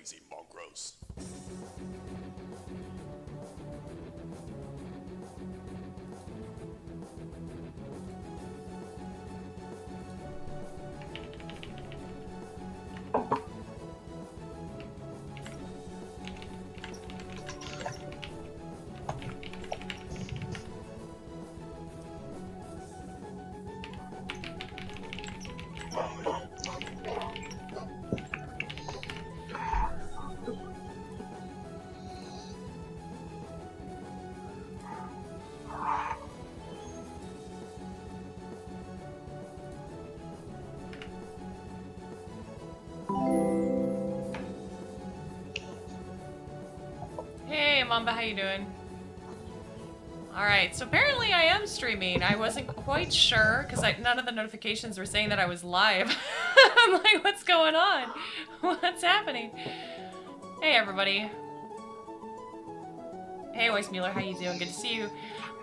lazy mongrels. Hey, Mamba, how you doing? Alright, so apparently I am streaming. I wasn't quite sure, because none of the notifications were saying that I was live. I'm like, what's going on? What's happening? Hey, everybody. Hey, Weissmuller, how you doing? Good to see you.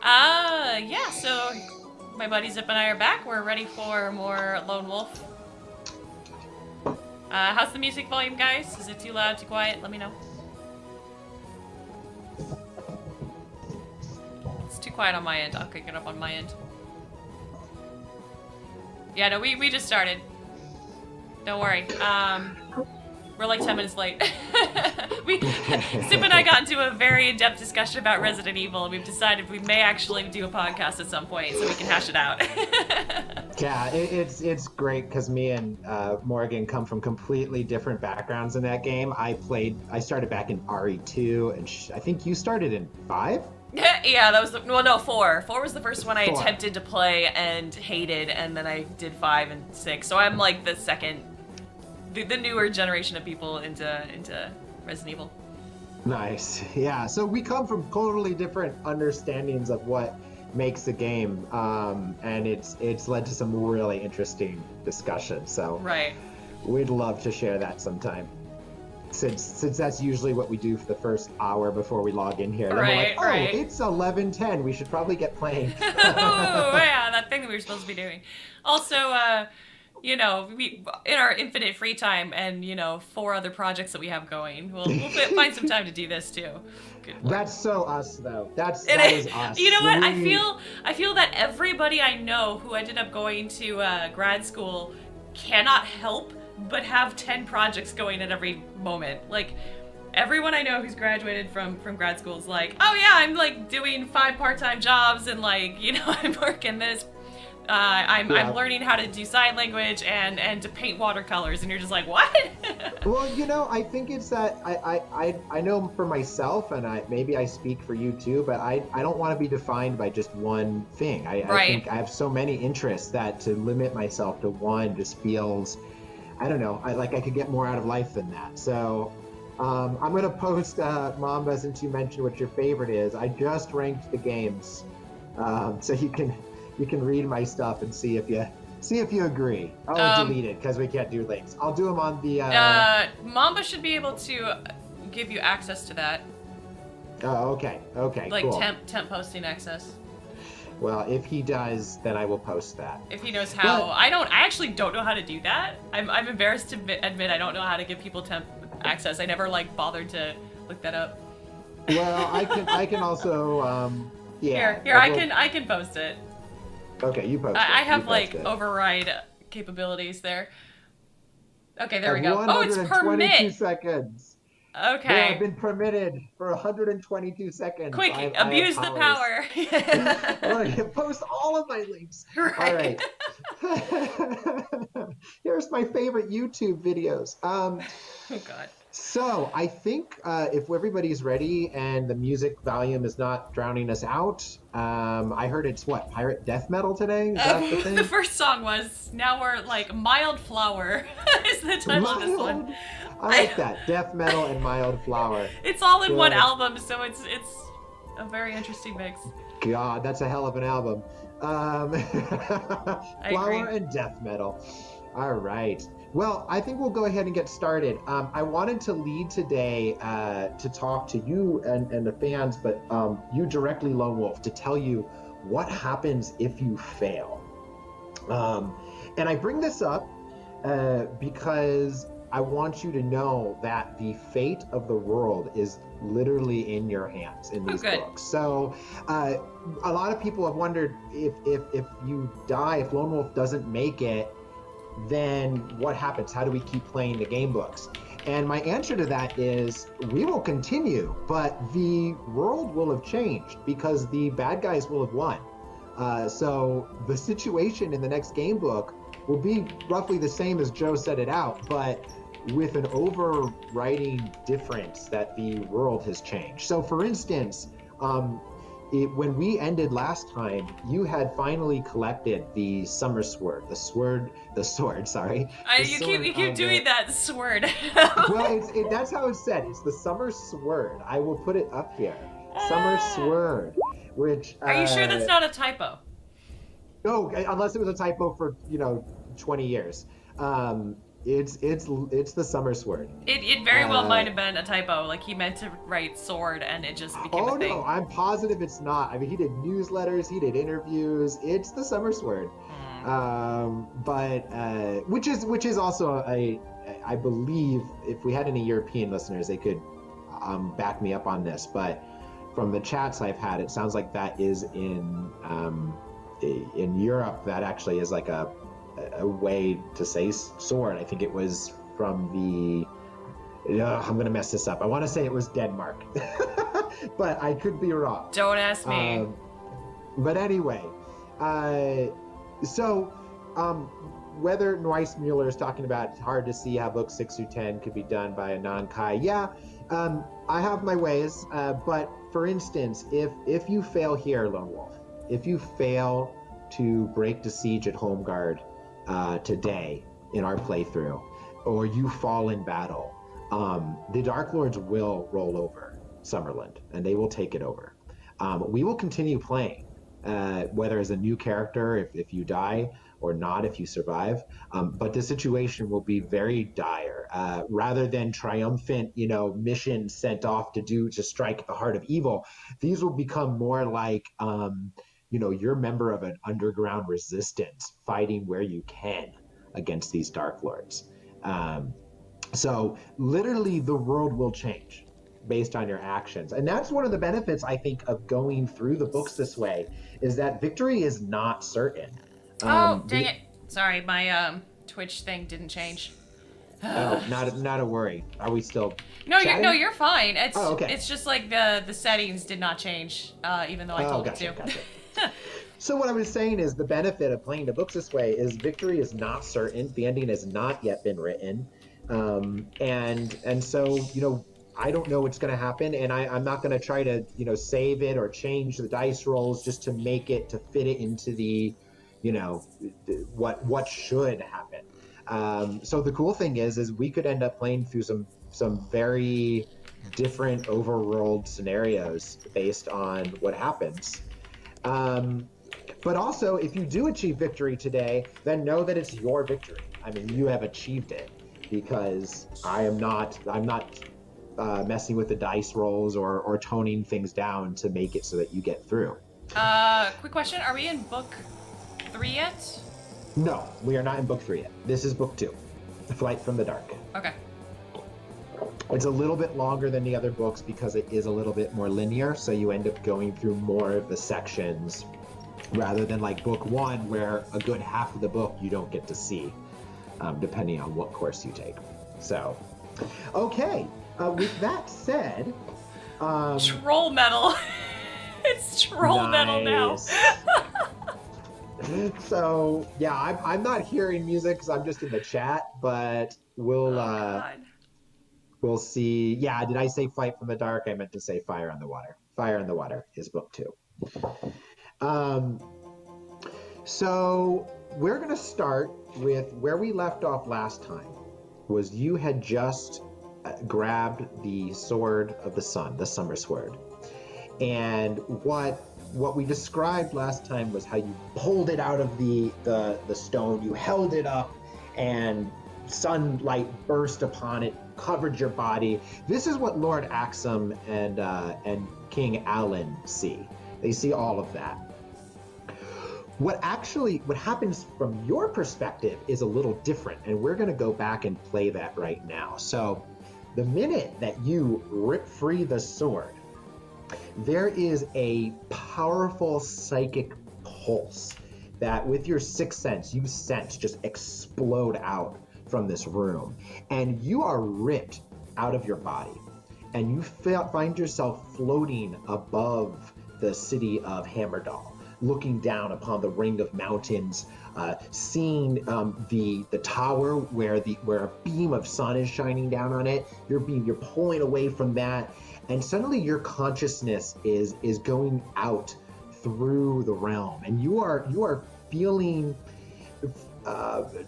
Yeah, so my buddy Zip and I are back. We're ready for more Lone Wolf. How's the music volume, guys? Is it too loud, too quiet? Let me know. It's too quiet on my end. I'll kick it up on my end. Yeah, no, we just started. Don't worry. We're like 10 minutes late. Zip and I got into a very in-depth discussion about Resident Evil, and we've decided we may actually do a podcast at some point so we can hash it out. Yeah, it's great because me and Morgan come from completely different backgrounds in that game. I started back in RE2, and I think you started in 5? Yeah, that was well, no, 4. 4 was the first one I 4. attempted to play and hated, and then I did 5 and 6. So I'm like the second, the newer generation of people into Resident Evil. Nice. Yeah, so we come from totally different understandings of what makes a game, and it's led to some really interesting discussion. So Right. we'd love to share that sometime. Since that's usually what we do for the first hour before we log in here. And Right, we're like, right. It's 11:10. We should probably get playing. Oh, yeah, that thing that we were supposed to be doing. Also, you know, we in our infinite free time and, you know, 4 other projects that we have going, we'll find some time to do this too. Good Lord. That's so us, though. That It is us. You know what? I We- feel that everybody I know who ended up going to grad school cannot help but have 10 projects going at every moment. Like, everyone I know who's graduated from grad school is like, oh yeah, I'm like doing 5 part-time jobs and like, you know, I'm working this. I'm learning how to do sign language and to paint watercolors, and you're just like, what? Well, you know, I think it's that I know for myself, and maybe I speak for you too, but I don't want to be defined by just one thing. I think I have so many interests that to limit myself to one just feels, I don't know, I could get more out of life than that. So I'm going to post, Mamba, since you mentioned what your favorite is, I just ranked the games. So you can read my stuff and see if you agree. I'll delete it because we can't do links. I'll do them on the... Mamba should be able to give you access to that. Oh, okay, Like cool. temp posting access. Well, if he does, then I will post that. If he knows how. But- I actually don't know how to do that. I'm embarrassed to admit I don't know how to give people temp access. I never like bothered to look that up. Well, I can also, yeah. Here, I can post it. Okay, you post it. I have You like post it. override capabilities there. Okay, there we go. Oh, it's 122 permit. seconds. Okay. Yeah, I've been permitted for 122 seconds. Quick, I have abuse the powers. power. All right, post all of my links. Right. All right. Here's my favorite YouTube videos. Oh God. So I think if everybody's ready and the music volume is not drowning us out, I heard it's what, pirate death metal today? Is that the thing? The first song was, now we're like Mild Flower is the title of this one. Mild. I like that. Death metal and mild flower. It's all in one Good. album, so it's a very interesting mix. God, that's a hell of an album. Flower agree. and death metal. All right. Well, I think we'll go ahead and get started. I wanted to lead today to talk to you and the fans, but you directly, Lone Wolf, to tell you what happens if you fail. And I bring this up because I want you to know that the fate of the world is literally in your hands in these books. So a lot of people have wondered if you die, if Lone Wolf doesn't make it, then what happens? How do we keep playing the game books? And my answer to that is we will continue, but the world will have changed because the bad guys will have won. So the situation in the next game book will be roughly the same as Joe set it out, but with an overriding difference that the world has changed. So for instance, when we ended last time, you had finally collected the Summer Sword, the sword. You keep doing that sword. Well, that's how it's said. It's the Summer Sword. I will put it up here. Summer Sword, which. Are you sure that's not a typo? No, unless it was a typo for 20 years. It's the Summer Sword. It very well might have been a typo. Like he meant to write sword, and it just became a thing. Oh no, I'm positive it's not. I mean, he did newsletters, he did interviews. It's the Summer Sword, which is also I believe if we had any European listeners, they could back me up on this. But from the chats I've had, it sounds like that is in Europe. That actually is like a way to say sword. I think it was from I'm gonna mess this up. I want to say it was Denmark, but I could be wrong. Don't ask me. But anyway, whether Weissmuller is talking about it's hard to see how books 6 through 10 could be done by a non-Kai. Yeah, I have my ways, but for instance, if you fail here, Lone Wolf, if you fail to break the siege at Holmgard today in our playthrough, or you fall in battle, the Dark Lords will roll over Summerland and they will take it over. We will continue playing, whether as a new character if you die or not if you survive, but the situation will be very dire. Rather than triumphant missions sent off to strike at the heart of evil, these will become more like you're a member of an underground resistance fighting where you can against these Dark Lords. So literally the world will change based on your actions. And that's one of the benefits, I think, of going through the books this way, is that victory is not certain. Dang it. Sorry, my Twitch thing didn't change. Oh, not a worry. Are we still chatting? You're fine. Okay. It's just like the settings did not change, even though I told it to. Gotcha. So what I was saying is the benefit of playing the books this way is victory is not certain. The ending has not yet been written. And so, I don't know what's going to happen, and I'm not going to try to, save it or change the dice rolls just to make it, to fit it into the, what should happen. So the cool thing is we could end up playing through some very different overworld scenarios based on what happens. But also, if you do achieve victory today, then know that it's your victory. I mean, you have achieved it, because I'm not messing with the dice rolls or toning things down to make it so that you get through. Quick question. Are we in book 3 yet? No, we are not in book 3 yet. This is book 2, Flight from the Dark. Okay. It's a little bit longer than the other books because it is a little bit more linear, so you end up going through more of the sections rather than like book 1, where a good half of the book you don't get to see, depending on what course you take. So, okay. With that said, troll metal. It's troll metal now. So yeah, I'm not hearing music because I'm just in the chat, but we'll see. Yeah, did I say Flight from the Dark? I meant to say Fire on the Water. Fire on the Water is book 2. So we're going to start with where we left off last time. Was you had just grabbed the Sword of the Sun, the Summer Sword. And what we described last time was how you pulled it out of the stone, you held it up, and sunlight burst upon it, covered your body. This is what Lord Axum and King Alan see. They see all of that. What happens from your perspective is a little different, and we're going to go back and play that right now. So the minute that you rip free the sword, there is a powerful psychic pulse that with your sixth sense you sense just explode out from this room, and you are ripped out of your body, and you find yourself floating above the city of Hammerdall, looking down upon the ring of mountains, seeing the tower where a beam of sun is shining down on it. You're pulling away from that, and suddenly your consciousness is going out through the realm, and you are feeling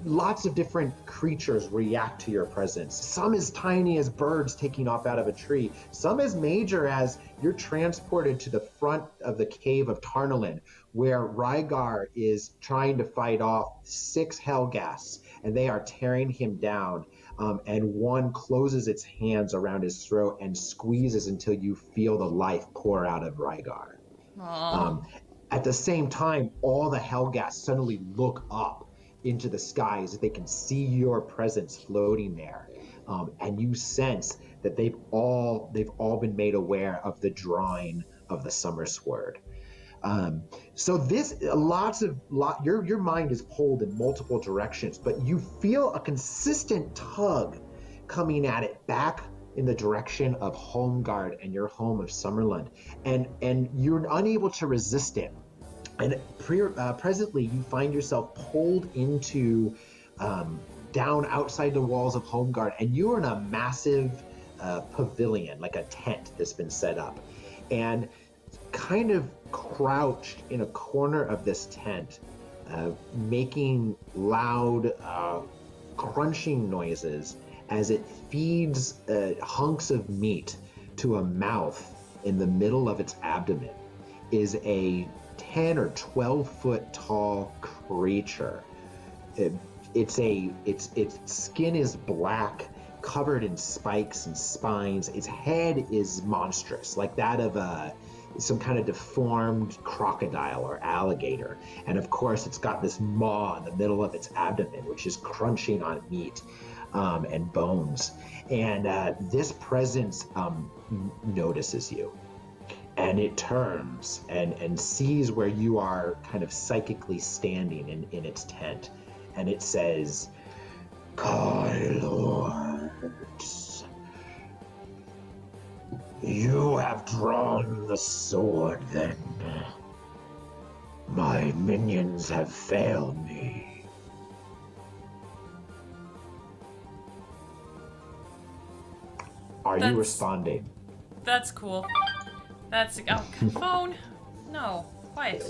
lots of different creatures react to your presence. Some as tiny as birds taking off out of a tree, some as major as you're transported to the front of the cave of Tarnalin, where Rygar is trying to fight off 6 Helghast, and they are tearing him down, and one closes its hands around his throat and squeezes until you feel the life pour out of Rygar. At the same time, all the Helghast suddenly look up into the skies. They can see your presence floating there, and you sense that they've all been made aware of the drawing of the Summer Sword. So this your mind is pulled in multiple directions, but you feel a consistent tug coming at it back in the direction of Holmgard and your home of Summerland, and you're unable to resist it. And presently, you find yourself pulled into down outside the walls of Holmgard, and you're in a massive pavilion, like a tent that's been set up. And kind of crouched in a corner of this tent, making loud crunching noises as it feeds hunks of meat to a mouth in the middle of its abdomen, is a 10 or 12 foot tall creature. Its skin is black, covered in spikes and spines. Its head is monstrous, like that of some kind of deformed crocodile or alligator. And of course, it's got this maw in the middle of its abdomen, which is crunching on meat and bones. And this presence notices you. And it turns and sees where you are kind of psychically standing in its tent. And it says, "Caelords, you have drawn the sword then. My minions have failed me." Are you responding? That's cool. That's phone. No, quiet.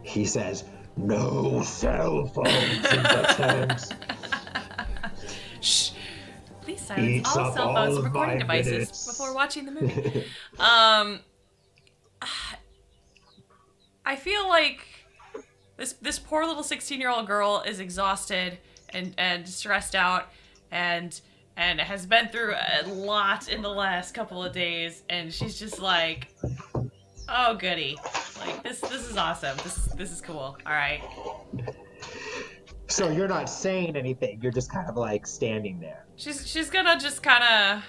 He says, "No cell phones in the tent." Shh. Please silence all cell phones and recording devices minutes before watching the movie. I feel like this poor little 16-year-old girl is exhausted and stressed out and has been through a lot in the last couple of days, and she's just like, "Oh goody, like this is awesome. This is cool. All right." So you're not saying anything. You're just kind of like standing there. She's gonna just kind of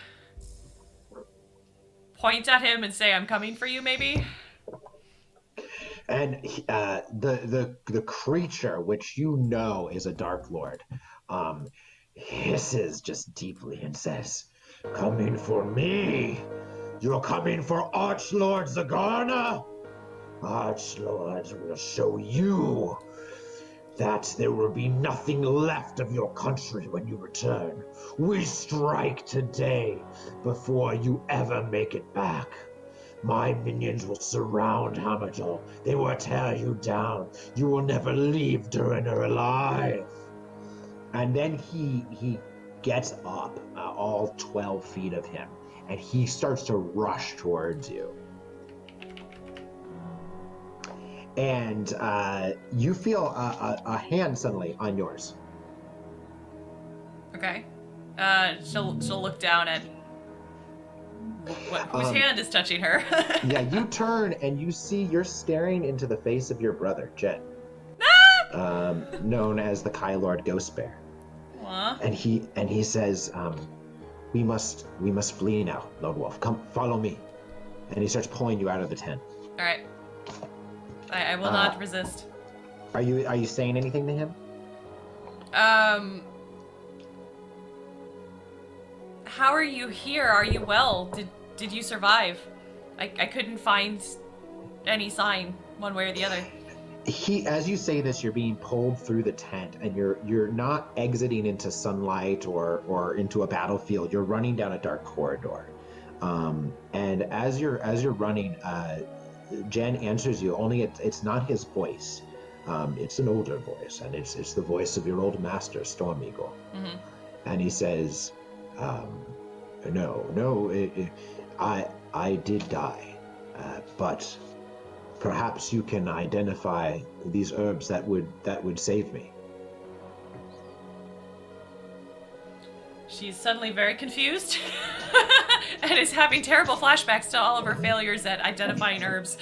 point at him and say, "I'm coming for you," maybe. And the creature, which you know is a Dark Lord, hisses just deeply and says, "Coming for me? You're coming for Archlord Zagarna? Archlords will show you that there will be nothing left of your country when you return. We strike today before you ever make it back. My minions will surround Hamadol. They will tear you down. You will never leave Durinur alive." And then he gets up, all 12 feet of him, and he starts to rush towards you. And you feel a hand suddenly on yours. Okay. She'll look down at Whose hand is touching her? Yeah, you turn and you're staring into the face of your brother, Jen. Known as the Kai Lord Ghost Bear. And he says, we must flee now, Lord Wolf. Come, follow me. And he starts pulling you out of the tent. All right. I will not resist. Are you saying anything to him? How are you here? Are you well? Did you survive? I couldn't find any sign one way or the other. As you say this, you're being pulled through the tent, and you're not exiting into sunlight or into a battlefield. You're running down a dark corridor, and as you're running, Jen answers you. Only it's not his voice. It's an older voice, and it's the voice of your old master, Storm Eagle. Mm-hmm. And he says, "No, I did die, but." Perhaps you can identify these herbs that would save me. She's suddenly very confused and is having terrible flashbacks to all of her failures at identifying herbs.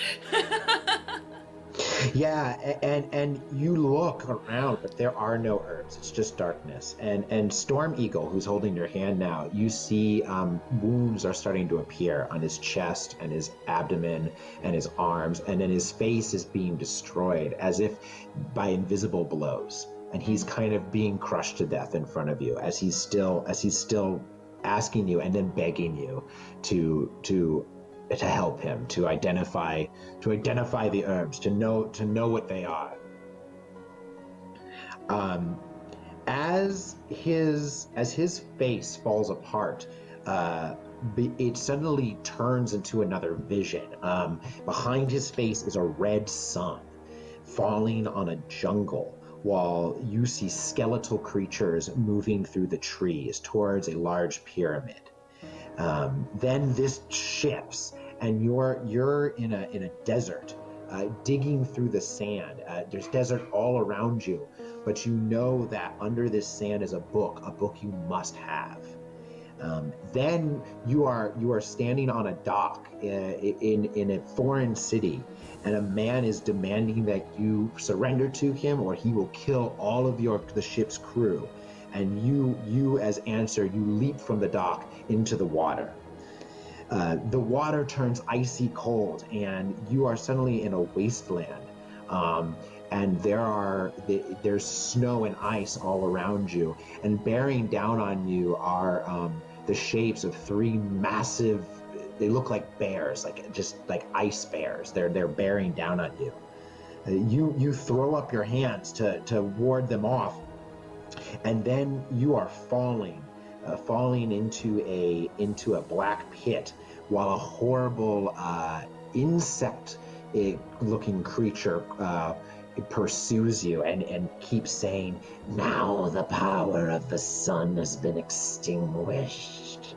Yeah, and you look around, but there are no herbs. It's just darkness. And Storm Eagle, who's holding your hand now, you see wounds are starting to appear on his chest and his abdomen and his arms, and then his face is being destroyed as if by invisible blows. And he's kind of being crushed to death in front of you as he's still asking you and then begging you to help him, to identify the herbs, to know what they are. As his face falls apart, it suddenly turns into another vision. Behind his face is a red sun falling on a jungle, while you see skeletal creatures moving through the trees towards a large pyramid. Then this shifts, and you're in a desert, digging through the sand. There's desert all around you, but you know that under this sand is a book you must have. Then you are standing on a dock in a foreign city, and a man is demanding that you surrender to him, or he will kill all of the ship's crew. And you as answer, you leap from the dock into the water. The water turns icy cold, and you are suddenly in a wasteland. And there's snow and ice all around you, and bearing down on you are the shapes of three massive. They look like bears, like ice bears. They're bearing down on you. You throw up your hands to ward them off, and then you are falling into a black pit, while a horrible insect-looking creature pursues you and keeps saying, "Now the power of the sun has been extinguished."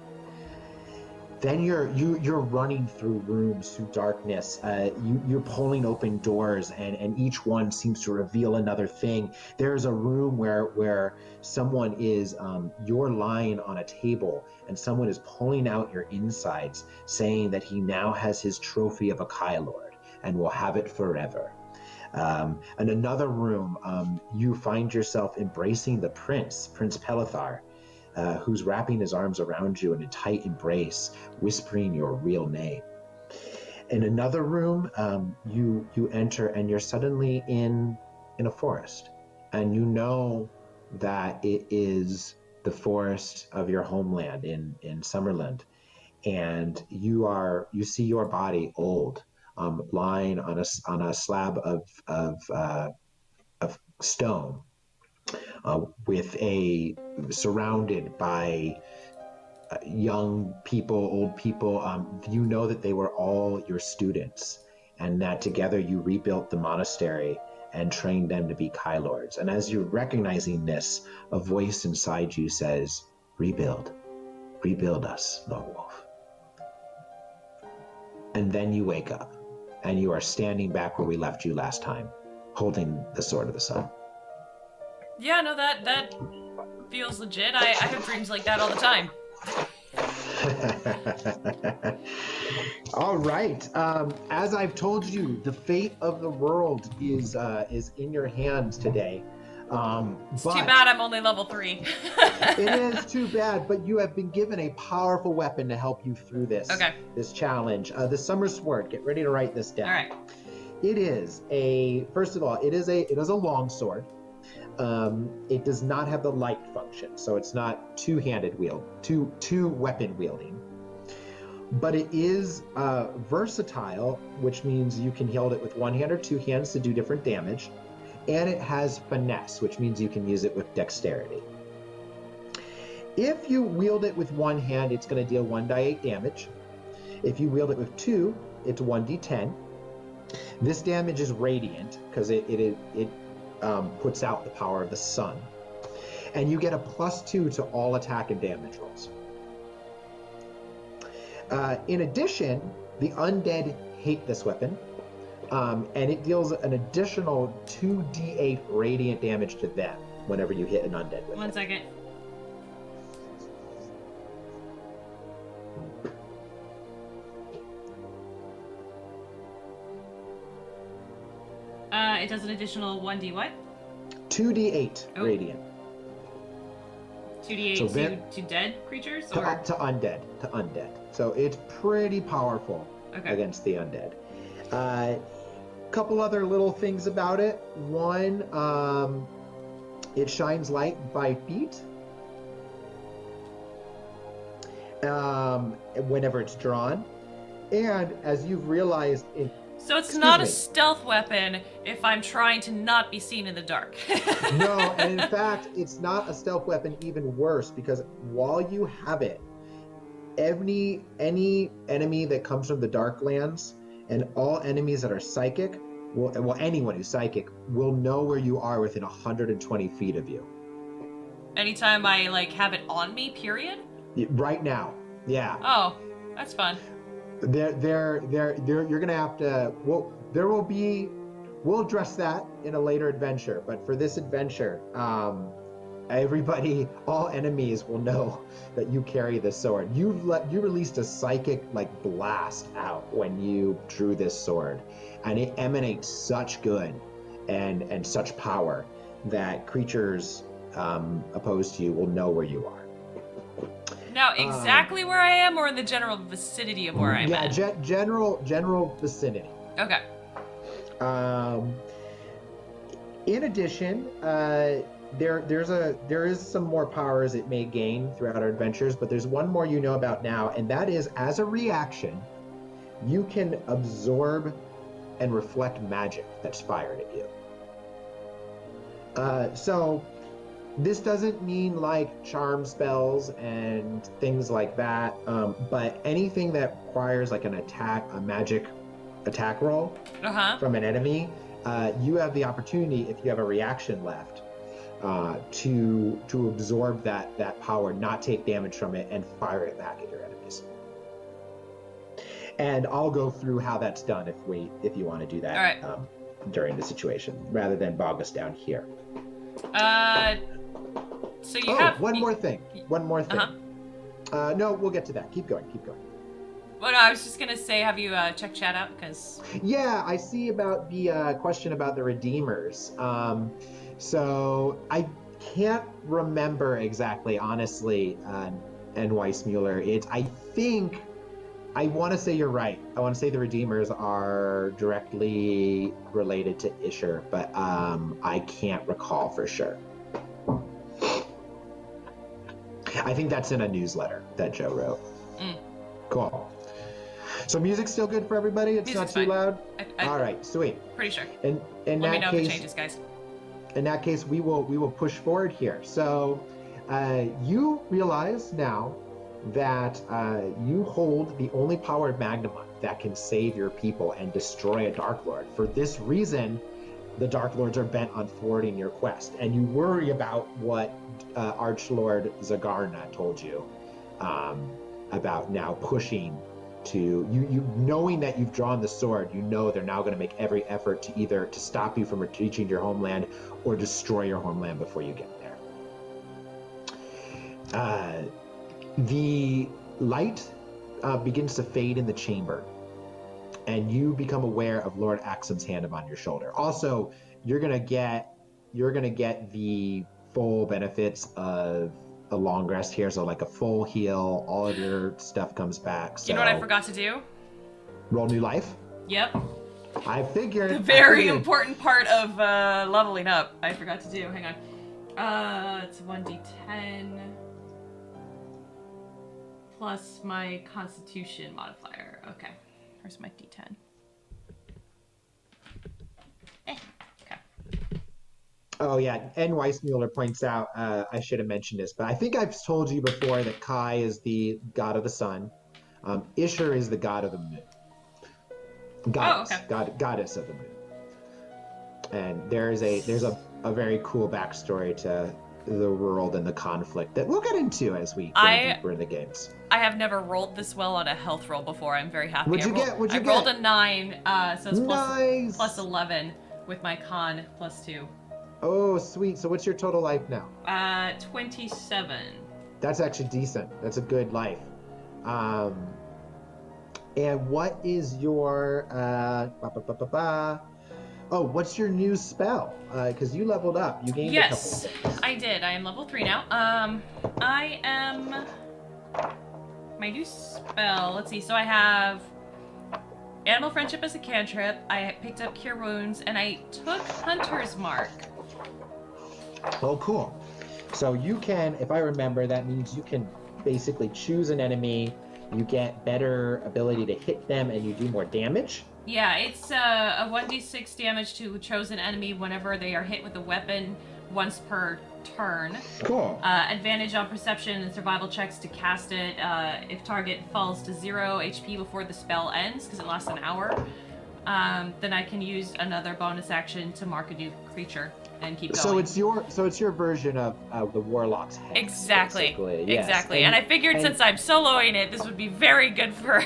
Then you're running through rooms, through darkness. You're pulling open doors, and each one seems to reveal another thing. There's a room where someone is, you're lying on a table, and someone is pulling out your insides, saying that he now has his trophy of a Kai Lord and will have it forever. In another room, you find yourself embracing the Prince Pelethar, who's wrapping his arms around you in a tight embrace, whispering your real name. In another room, you enter, and you're suddenly in a forest, and you know that it is the forest of your homeland in Summerland, and you see your body old, lying on a slab of stone. Surrounded by young people, old people. You know that they were all your students, and that together you rebuilt the monastery and trained them to be Kai Lords. And as you're recognizing this, a voice inside you says, "Rebuild us, Lord Wolf." And then you wake up, and you are standing back where we left you last time, holding the Sword of the Sun. Yeah, no, that feels legit. I have dreams like that all the time. All right. As I've told you, the fate of the world is in your hands today. It's too bad I'm only level 3. It is too bad, but you have been given a powerful weapon to help you through this this challenge. The Summer Sword. Get ready to write this down. All right. It is first of all, it is a long sword. It does not have the light function, so it's not two-handed two weapon wielding. But it is versatile, which means you can wield it with one hand or two hands to do different damage. And it has finesse, which means you can use it with dexterity. If you wield it with one hand, it's going to deal 1d8 damage. If you wield it with two, it's 1d10. This damage is radiant because it puts out the power of the sun. And you get a +2 to all attack and damage rolls. In addition, the undead hate this weapon. And it deals an additional 2d8 radiant damage to them whenever you hit an undead with it. 1 second. It does an additional 1d what? 2d8 radiant. 2d8 So to dead creatures? To undead. So it's pretty powerful against the undead. Couple other little things about it. One, it shines light by feet whenever it's drawn. And as you've realized... So it's not a stealth weapon if I'm trying to not be seen in the dark. No, and in fact, it's not a stealth weapon, even worse, because while you have it, any enemy that comes from the Darklands and all enemies that are psychic, anyone who's psychic will know where you are within 120 feet of you. Anytime I have it on me, period? Right now, yeah. Oh, that's fun. You're gonna have to. We'll address that in a later adventure. But for this adventure, all enemies will know that you carry this sword. You released a psychic blast out when you drew this sword, and it emanates such good and such power that creatures opposed to you will know where you are. Now, exactly where I am, or in the general vicinity of where I'm at? Yeah, general vicinity. Okay. In addition, there is some more powers it may gain throughout our adventures, but there's one more you know about now, and that is, as a reaction, you can absorb and reflect magic that's fired at you. So this doesn't mean charm spells and things like that, but anything that requires a magic attack roll from an enemy, you have the opportunity, if you have a reaction left, to absorb that power, not take damage from it, and fire it back at your enemies. And I'll go through how that's done if you want to do that. All right. During the situation, rather than bog us down here. So you have one more thing. No, we'll get to that. Keep going. Well, no, I was just gonna say, have you checked chat out? Because yeah, I see about the question about the Redeemers. So I can't remember exactly, honestly, and Weissmuller. I want to say you're right. I want to say the Redeemers are directly related to Isher, but I can't recall for sure. I think that's in a newsletter that Joe wrote. Cool. So music's still good for everybody? It's Music's not too fine. loud? All right, sweet. Pretty sure. In Let me that know case, if it changes, guys. In that case, we will push forward here. So you realize now that you hold the only powered Magnamon that can save your people and destroy a Dark Lord. For this reason, the Dark Lords are bent on thwarting your quest, and you worry about what Archlord Zagarna told you about now pushing to you knowing that you've drawn the sword. You know they're now going to make every effort to either to stop you from reaching your homeland or destroy your homeland before you get there. The light begins to fade in the chamber, and you become aware of Lord Axum's hand upon your shoulder. Also, you're gonna get the full benefits of a long rest here, so like a full heal, all of your stuff comes back. So you know what I forgot to do? Roll new life. Yep. I figured. The very important part of leveling up. I forgot to do. Hang on. It's 1d10 plus my Constitution modifier. Okay. Where's my d10? Okay. Oh yeah, N. Weissmuller points out, I should have mentioned this, but I think I've told you before that Kai is the god of the sun. Isher is the god of the moon. Goddess, goddess of the moon. And there's a very cool backstory to the world and the conflict that we'll get into as we go deeper in the games. I have never rolled this well on a health roll before. I'm very happy. What'd you get? I rolled a 9, so it's nice. plus 11 with my con plus 2. Oh, sweet. So what's your total life now? 27. That's actually decent. That's a good life. And what is your what's your new spell? Because you leveled up. You gained a couple things. I did. I am level 3 now. I am my new spell. Let's see. So I have Animal Friendship as a cantrip. I picked up Cure Wounds, and I took Hunter's Mark. Oh, cool. So you can, if I remember, that means you can basically choose an enemy. You get better ability to hit them, and you do more damage. Yeah, it's a 1d6 damage to a chosen enemy whenever they are hit with a weapon once per turn. Cool. Advantage on perception and survival checks to cast it. If target falls to 0 HP before the spell ends, because it lasts an hour, then I can use another bonus action to mark a new creature and keep going. So it's your version of the Warlock's Hex. Exactly. Yes. Exactly. And I figured since I'm soloing it, this would be very good for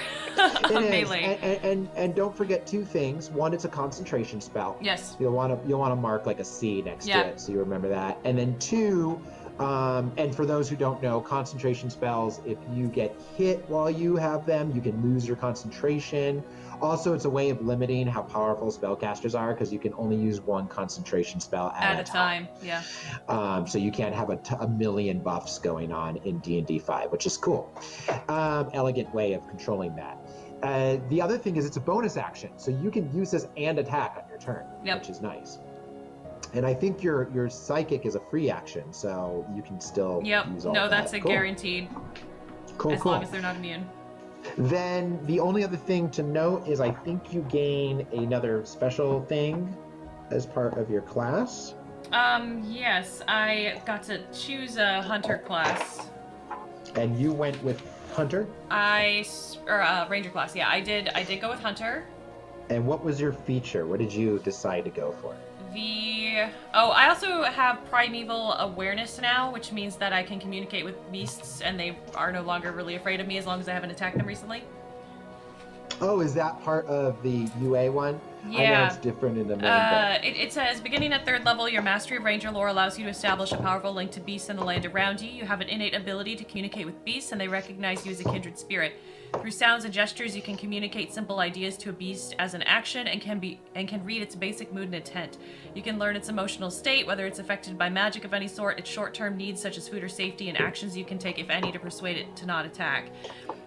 melee. And don't forget two things. One, it's a concentration spell. Yes. You'll want to mark like a C next to it, so you remember that. And then two, and for those who don't know, concentration spells, if you get hit while you have them, you can lose your concentration. Also, it's a way of limiting how powerful spellcasters are, because you can only use one concentration spell at a time. Yeah. So you can't have a million buffs going on in D&D 5, which is cool. Elegant way of controlling that. The other thing is it's a bonus action, so you can use this and attack on your turn, which is nice. And I think your psychic is a free action, so you can still use all that. No, that's a guaranteed. Cool. As long as they're not immune. Then the only other thing to note is I think you gain another special thing as part of your class. Yes, I got to choose a hunter class. And you went with hunter? Ranger class. Yeah, I did go with hunter. And what was your feature? What did you decide to go for? I also have primeval awareness now, which means that I can communicate with beasts and they are no longer really afraid of me as long as I haven't attacked them recently. Oh, is that part of the UA one? Yeah. I know it's different in the main it says, beginning at 3rd level, your mastery of Ranger lore allows you to establish a powerful link to beasts and the land around you. You have an innate ability to communicate with beasts, and they recognize you as a kindred spirit. Through sounds and gestures, you can communicate simple ideas to a beast as an action and can read its basic mood and intent. You can learn its emotional state, whether it's affected by magic of any sort, its short-term needs such as food or safety, and actions you can take, if any, to persuade it to not attack.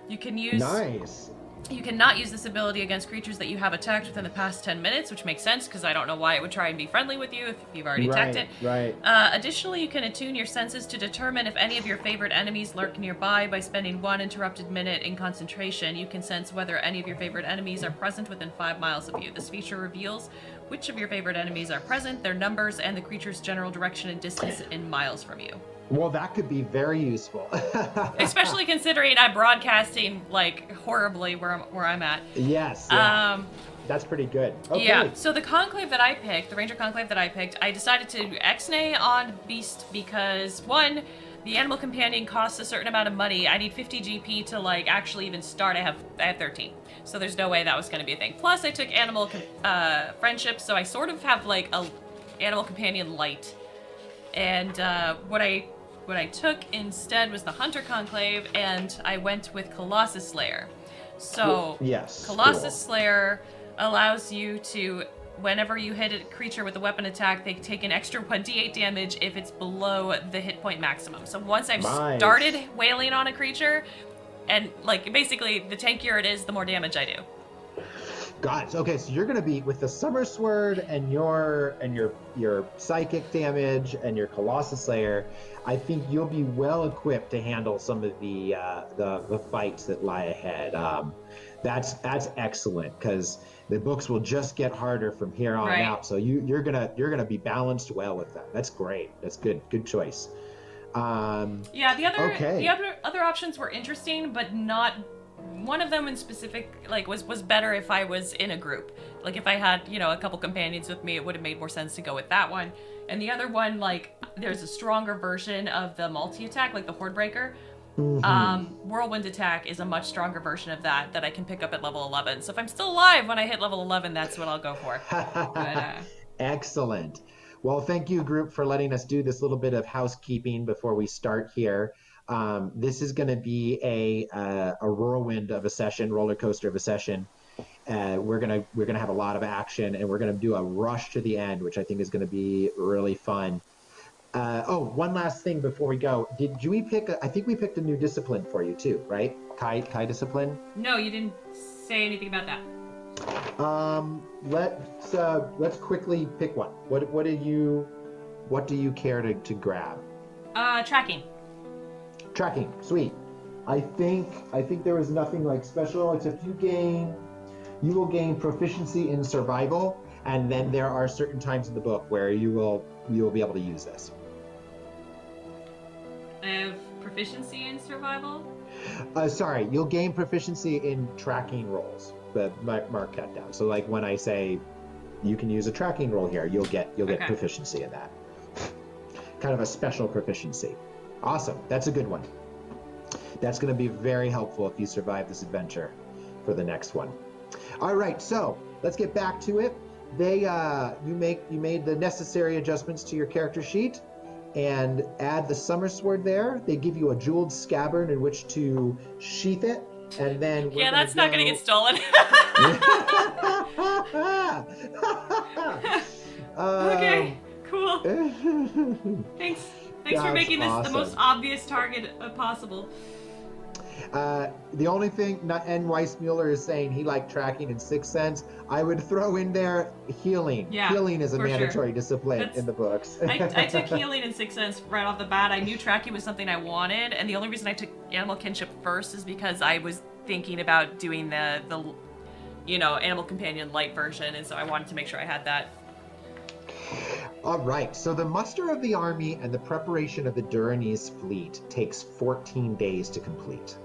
You can use... Nice. You cannot use this ability against creatures that you have attacked within the past 10 minutes, which makes sense because I don't know why it would try and be friendly with you if you've already attacked it. Right. Additionally, you can attune your senses to determine if any of your favorite enemies lurk nearby by spending 1 interrupted minute in concentration. You can sense whether any of your favorite enemies are present within 5 miles of you. This feature reveals which of your favorite enemies are present, their numbers, and the creature's general direction and distance in miles from you. Well, that could be very useful. Especially considering I'm broadcasting, like, horribly where I'm at. Yes. Yeah. That's pretty good. Okay. Yeah, so the conclave that I picked, the Ranger conclave that I picked, I decided to X-nay on Beast because, one, the animal companion costs a certain amount of money. I need 50 GP to, like, actually even start. I have 13. So there's no way that was going to be a thing. Plus, I took animal friendship, so I sort of have, like, a animal companion light. And what I what I took instead was the Hunter Conclave, and I went with Colossus Slayer. So, yes, Colossus Slayer allows you to, whenever you hit a creature with a weapon attack, they take an extra 1d8 damage if it's below the hit point maximum. So once I've started wailing on a creature, and like basically the tankier it is, the more damage I do. Got it. Okay, so you're gonna be with the Summer Sword and your psychic damage and your Colossus Slayer. I think you'll be well equipped to handle some of the fights that lie ahead. That's excellent, because the books will just get harder from here on out. So you're gonna be balanced well with that. That's great. That's good. Good choice. The other options were interesting, but not. One of them in specific, like, was better if I was in a group. Like, if I had, a couple companions with me, it would have made more sense to go with that one. And the other one, like, there's a stronger version of the multi-attack, like the Hordebreaker. Mm-hmm. Whirlwind Attack is a much stronger version of that I can pick up at level 11. So if I'm still alive when I hit level 11, that's what I'll go for. Excellent. Well, thank you, group, for letting us do this little bit of housekeeping before we start here. This is going to be a whirlwind of a session, roller coaster of a session. We're gonna have a lot of action, and we're gonna do a rush to the end, which I think is going to be really fun. One last thing before we go. Did we pick? I think we picked a new discipline for you too, right? Kai discipline. No, you didn't say anything about that. Let's quickly pick one. What do you care to grab? Tracking. Tracking, sweet. I think there was nothing like special, except you will gain proficiency in survival, and then there are certain times in the book where you will be able to use this. I have proficiency in survival? Sorry, you'll gain proficiency in tracking rolls. But mark that down. So like when I say you can use a tracking roll here, you'll get proficiency in that. Kind of a special proficiency. Awesome. That's a good one. That's going to be very helpful if you survive this adventure for the next one. All right, so let's get back to it. You made the necessary adjustments to your character sheet and add the Summer Sword there. They give you a jeweled scabbard in which to sheath it, and then that's not going to get stolen. Okay, cool. Thanks for making this awesome. The most obvious target possible. The only thing, and Weissmuller is saying he liked tracking in Sixth Sense. I would throw in there healing. Yeah, healing is a mandatory discipline in the books. I took healing in Sixth Sense right off the bat. I knew tracking was something I wanted, and the only reason I took Animal Kinship first is because I was thinking about doing the Animal Companion light version, and so I wanted to make sure I had that. All right, so the muster of the army and the preparation of the Duranese fleet takes 14 days to complete,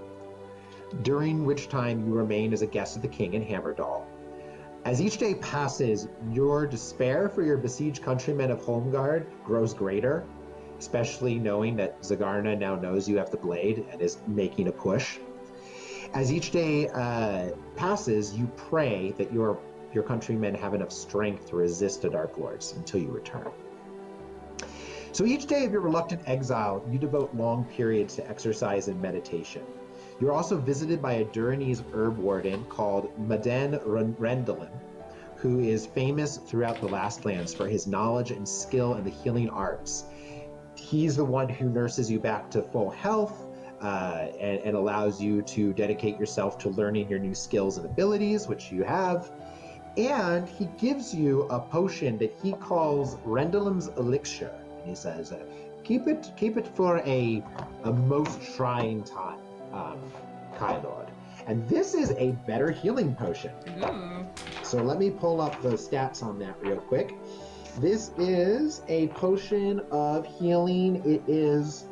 during which time you remain as a guest of the king in Hammerdall. As each day passes, your despair for your besieged countrymen of Holmgard grows greater, especially knowing that Zagarna now knows you have the blade and is making a push. As each day passes, you pray that your countrymen have enough strength to resist the Dark Lords until you return. So each day of your reluctant exile, you devote long periods to exercise and meditation. You're also visited by a Duranese herb warden called Maden Rendelin, who is famous throughout the Lastlands for his knowledge and skill in the healing arts. He's the one who nurses you back to full health and allows you to dedicate yourself to learning your new skills and abilities, which you have. And he gives you a potion that he calls Rendelim's Elixir. And he says, keep it for a most trying time, Kylord. And this is a better healing potion. Ooh. So let me pull up the stats on that real quick. This is a potion of healing. It is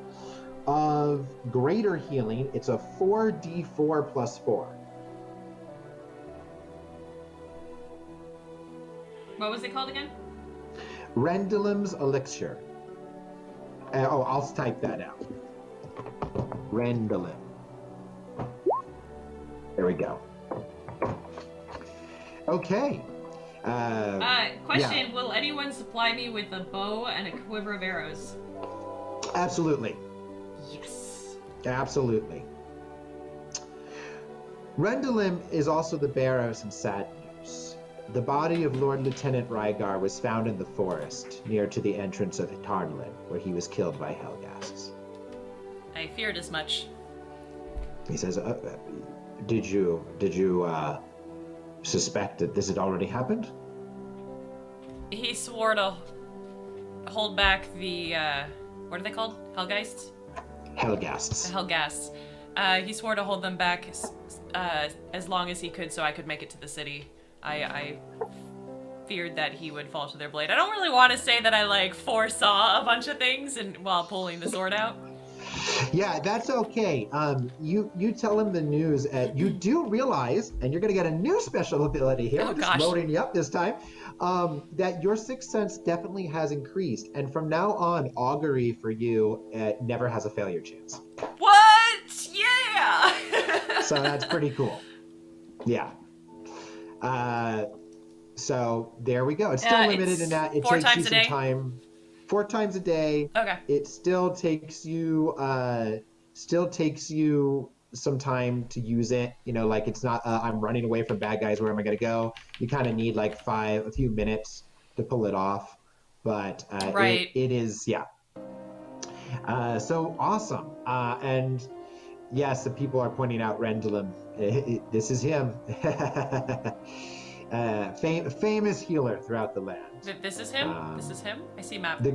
of greater healing. It's a 4d4 plus 4. What was it called again? Rendelim's Elixir. I'll type that out. Rendelim. There we go. Okay. Question, will anyone supply me with a bow and a quiver of arrows? Absolutely. Yes. Absolutely. Rendalim is also the bearer of some sad news. The body of Lord Lieutenant Rygar was found in the forest near to the entrance of Tarnlin, where he was killed by Helghasts. I feared as much. He says, did you suspect that this had already happened? He swore to hold back the, what are they called? Helgheists? Helghasts. The Helghasts. He swore to hold them back as long as he could so I could make it to the city. I feared that he would fall to their blade. I don't really want to say that I, foresaw a bunch of things while pulling the sword out. Yeah, that's okay. You tell him the news. You do realize, and you're going to get a new special ability here. Oh, We're just loading you up this time. That your sixth sense definitely has increased, and from now on, augury for you never has a failure chance. What? Yeah. So that's pretty cool. Yeah. So there we go. It's still limited in that it takes you some time. 4 times a day. Okay. It still takes you some time to use it. It's not I'm running away from bad guys, where am I gonna go? You kind of need a few minutes to pull it off. But right. it is, yeah. So awesome. And yes, the people are pointing out Rendalim. This is him. Famous healer throughout the land. This is him? This is him? I see map. The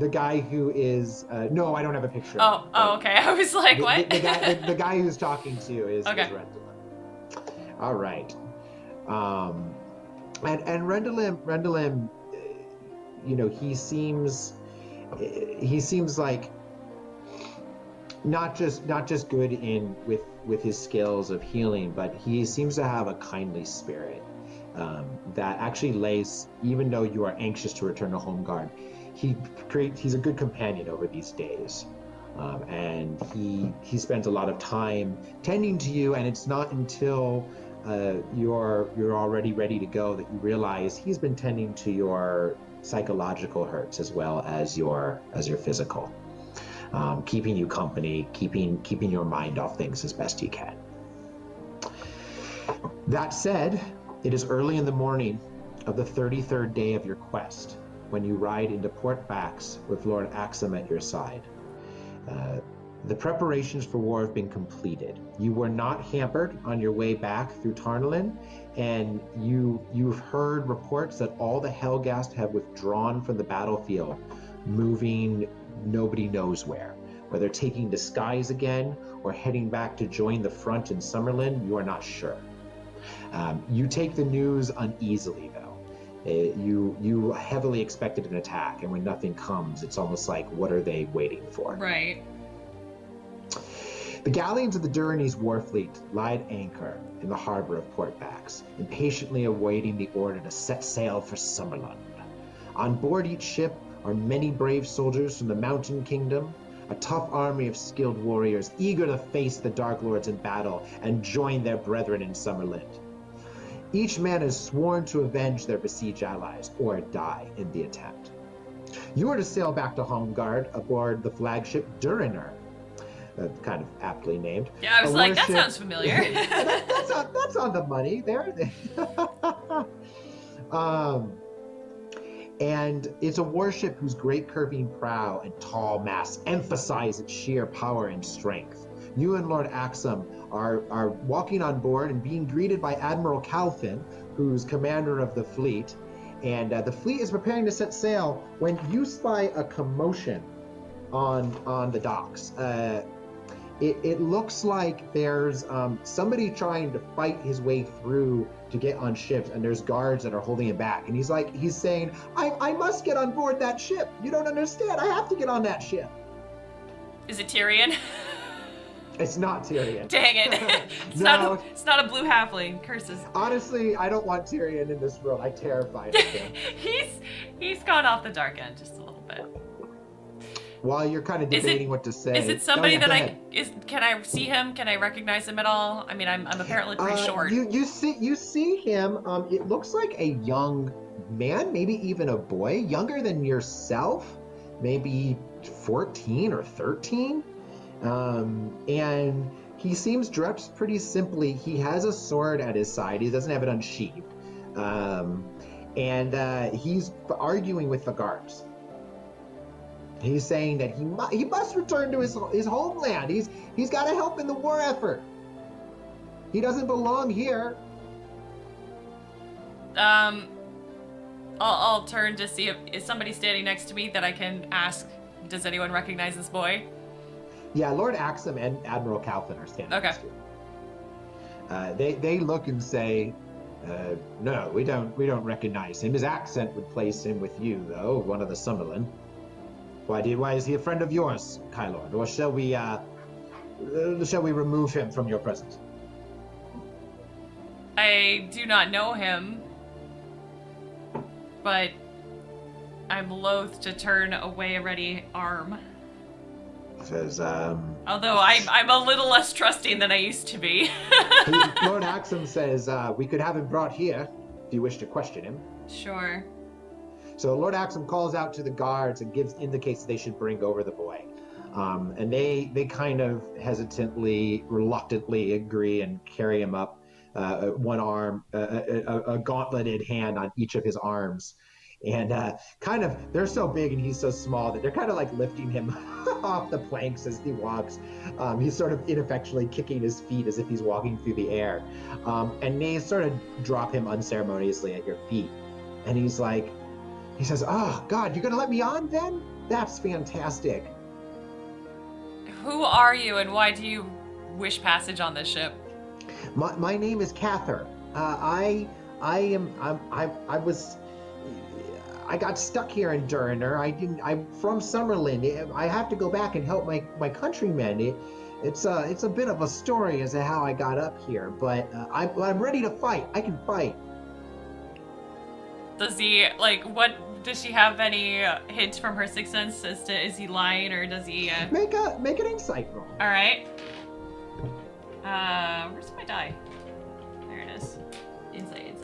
guy who is no, I don't have a picture. Oh, okay. I was like, what? The guy who's talking to you is Rendalim. All right. And Rendalim, he seems like not just good with his skills of healing, but he seems to have a kindly spirit. That actually lays, even though you are anxious to return to Homeguard, he's a good companion over these days. And he spends a lot of time tending to you, and it's not until you're already ready to go that you realize he's been tending to your psychological hurts as well as your physical. Keeping you company, keeping your mind off things as best he can. That said, it is early in the morning of the 33rd day of your quest when you ride into Port Bax with Lord Axum at your side. The preparations for war have been completed. You were not hampered on your way back through Tarnlin, and you've heard reports that all the Helghast have withdrawn from the battlefield, moving nobody knows where. Whether taking disguise again or heading back to join the front in Summerlin, you are not sure. You take the news uneasily, though. You heavily expected an attack, and when nothing comes, it's almost like, what are they waiting for? Right. The galleons of the Durinese war fleet lie at anchor in the harbor of Port Bax, impatiently awaiting the order to set sail for Summerlin. On board each ship are many brave soldiers from the Mountain Kingdom, a tough army of skilled warriors eager to face the Dark Lords in battle and join their brethren in Summerlin. Each man has sworn to avenge their besieged allies or die in the attempt. You are to sail back to Homeguard aboard the flagship Duriner, kind of aptly named. Yeah, I was like, that sounds familiar. that's on the money there. And it's a warship whose great curving prow and tall masts emphasize its sheer power and strength. You and Lord Axum are walking on board and being greeted by Admiral Calfin, who's commander of the fleet. And the fleet is preparing to set sail when you spy a commotion on the docks. It looks like there's somebody trying to fight his way through to get on ships, and there's guards that are holding him back. And he's saying, I must get on board that ship. You don't understand. I have to get on that ship. Is it Tyrion? It's not Tyrion. Dang it. It's not a blue halfling. Curses. Honestly, I don't want Tyrion in this world. I'm terrified of him. He's gone off the dark end just a little bit. While you're kind of debating what to say. Is it somebody can I see him? Can I recognize him at all? I mean, I'm apparently pretty short. You see him. It looks like a young man, maybe even a boy, younger than yourself, maybe 14 or 13. And he seems dressed pretty simply. He has a sword at his side. He doesn't have it unsheathed. And he's arguing with the guards. He's saying that he must return to his homeland. He's got to help in the war effort. He doesn't belong here. I'll turn to see if is somebody standing next to me that I can ask. Does anyone recognize this boy? Yeah, Lord Axum and Admiral Calvin are standing next to you. They look and say, "No, we don't recognize him. His accent would place him with you, though, one of the Summerlin. Why is he a friend of yours, Kylord? Or shall we remove him from your presence?" I do not know him, but I'm loath to turn away a ready arm. Says, although I'm a little less trusting than I used to be. Lord Axum says, we could have him brought here if you wish to question him. Sure. So Lord Axum calls out to the guards and indicates that they should bring over the boy. And they kind of hesitantly, reluctantly agree and carry him up, one arm, a gauntleted hand on each of his arms. And they're so big and he's so small that they're kind of like lifting him off the planks as he walks. He's sort of ineffectually kicking his feet as if he's walking through the air. And they sort of drop him unceremoniously at your feet. And he says, "Oh, God, you're going to let me on then? That's fantastic." Who are you and why do you wish passage on this ship? My name is Cather. I got stuck here in Durner. I'm from Summerlin. I have to go back and help my countrymen. It's a bit of a story as to how I got up here, but I'm ready to fight. I can fight. Does he, does she have any hints from her sixth sense as to is he lying or does he... Make an insight roll. All right. Where's my die? There it is. Insight.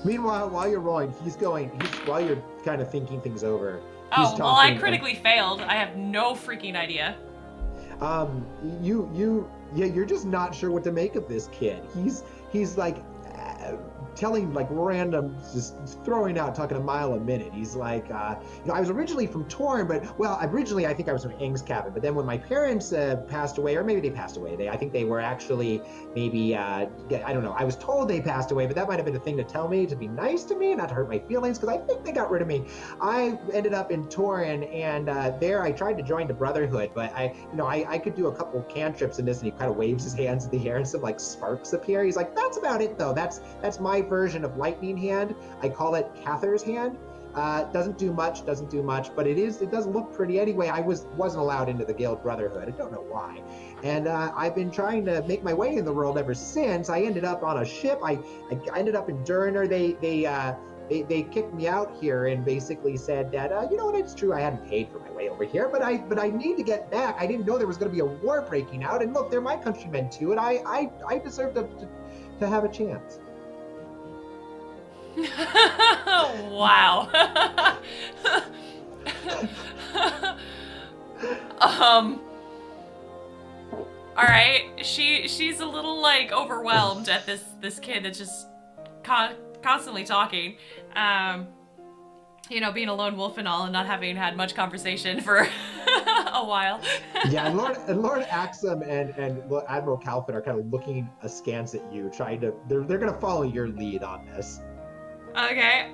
Meanwhile, while you're rolling, while you're kind of thinking things over. Oh, well, I critically failed. I have no freaking idea. You're just not sure what to make of this kid. He's like telling like random, just throwing out, talking a mile a minute. He's like, I was originally from Torn, but originally I think I was from Ingskabin, but then when my parents passed away, or maybe they passed away, I think they were actually maybe, I don't know, I was told they passed away, but that might have been a thing to tell me to be nice to me, not to hurt my feelings, because I think they got rid of me. I ended up in Torn, and there I tried to join the Brotherhood, but I could do a couple cantrips in this, and he kind of waves his hands in the air, and some like sparks appear. He's like, that's about it though. That's my version of Lightning Hand. I call it Cather's Hand. Doesn't do much, but it does look pretty anyway. I wasn't allowed into the Guild Brotherhood. I don't know why. And I've been trying to make my way in the world ever since. I ended up on a ship. I ended up in Durner. They kicked me out here and basically said that, you know what, it's true, I hadn't paid for my way over here, but I need to get back. I didn't know there was going to be a war breaking out, and look, they're my countrymen too, and I deserve to have a chance. Wow. All right. She's a little like overwhelmed at this kid that's just constantly talking. Being a lone wolf and all, and not having had much conversation for a while. Yeah, Lord Axum and Admiral Calvin are kind of looking askance at you, trying to. They're going to follow your lead on this. Okay.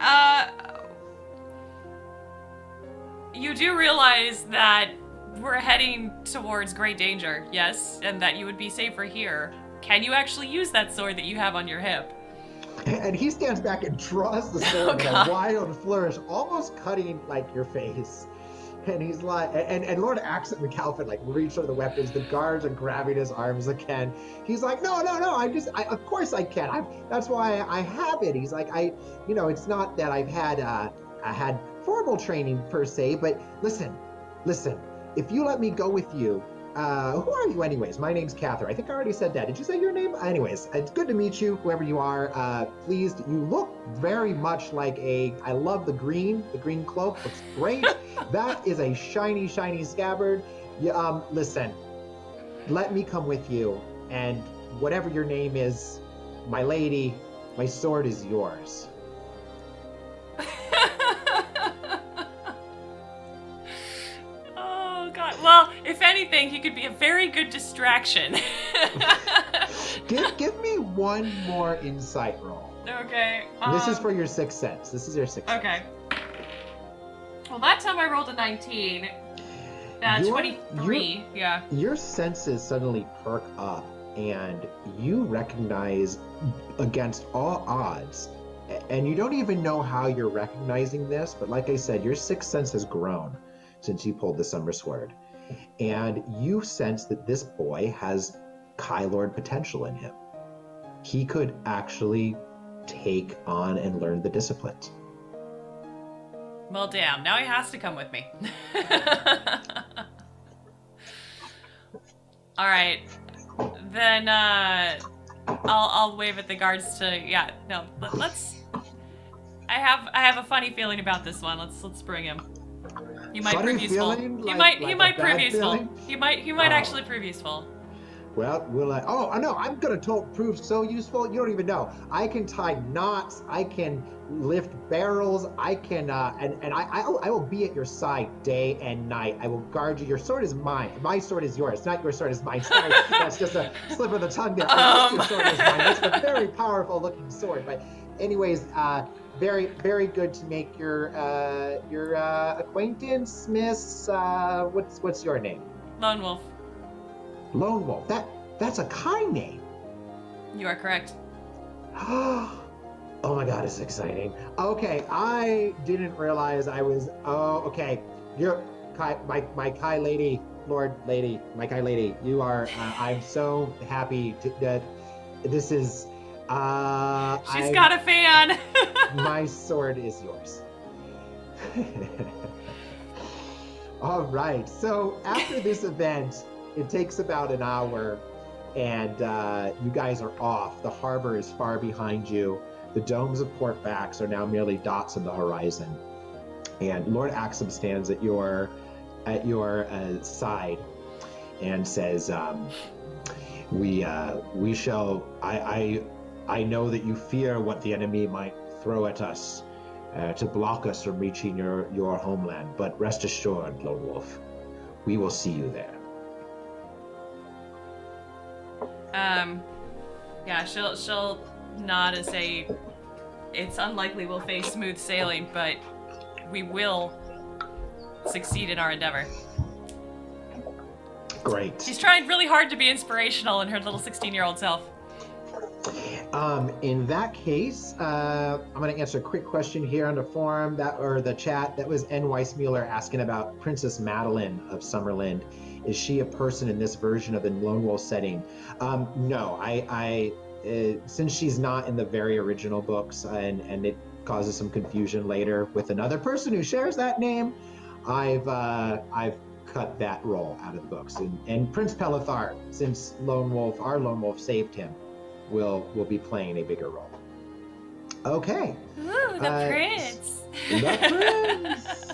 You do realize that we're heading towards great danger, yes, and that you would be safer here. Can you actually use that sword that you have on your hip? And he stands back and draws the sword with a wild flourish, almost cutting like your face. And he's like, and Lord Axum and Calvin like reach for the weapons. The guards are grabbing his arms again. He's like, no, of course I can. That's why I have it. He's like, it's not that I had formal training per se, but listen, if you let me go with you, who are you anyways? My name's Cather. I think I already said that. Did you say your name? Anyways, it's good to meet you, whoever you are. Pleased. You look very much like I love the green cloak. Looks great. That is a shiny scabbard. Yeah, listen, let me come with you, and whatever your name is, my lady, my sword is yours. Oh God. Well, if anything, he could be a very good distraction. Give me one more insight roll. Okay. This is for your sixth sense. This is your sixth sense. Okay. Well, that time I rolled a 19. 23. Yeah. Your senses suddenly perk up, and you recognize against all odds, and you don't even know how you're recognizing this, but like I said, your sixth sense has grown since you pulled the Summer Sword, and you sense that this boy has Kylord potential in him. He could actually take on and learn the disciplines. Well, damn. Now he has to come with me. All right. Then I'll wave at the guards to let's. I have a funny feeling about this one. Let's bring him. He might Funny prove useful. feeling? He Like might a prove bad useful. feeling? He might actually prove useful. Well, oh, I know. I'm going to prove so useful. You don't even know. I can tie knots. I can lift barrels. I can, and I will be at your side day and night. I will guard you. Your sword is mine. My sword is yours. Not your sword is mine. Sorry, that's just a slip of the tongue there. Your sword is mine. That's a very powerful looking sword. But anyways, very, very good to make your acquaintance, Miss, what's your name? Lone Wolf. Lone Wolf. That's a kind name. You are correct. Oh my God, it's exciting. Okay, I didn't realize I was. Oh, okay. You're Kai, my Kai lady, Lord lady, my Kai lady. You are. I'm so happy that this is. She's got a fan. My sword is yours. All right. So after this event. It takes about an hour, and you guys are off. The harbor is far behind you. The domes of Port Bax are now merely dots on the horizon. And Lord Axum stands at your side and says, "We shall. I know that you fear what the enemy might throw at us to block us from reaching your homeland. But rest assured, Lone Wolf, we will see you there." Yeah, she'll nod and say, it's unlikely we'll face smooth sailing, but we will succeed in our endeavor. Great. She's trying really hard to be inspirational in her little 16-year-old self. In that case, I'm going to answer a quick question here on the forum or the chat. That was N. Weissmuller asking about Princess Madeline of Summerland. Is she a person in this version of the Lone Wolf setting? No, I since she's not in the very original books, and it causes some confusion later with another person who shares that name, I've cut that role out of the books. And Prince Pelethar, since our Lone Wolf saved him, will be playing a bigger role. Okay. Ooh, the prince. The prince.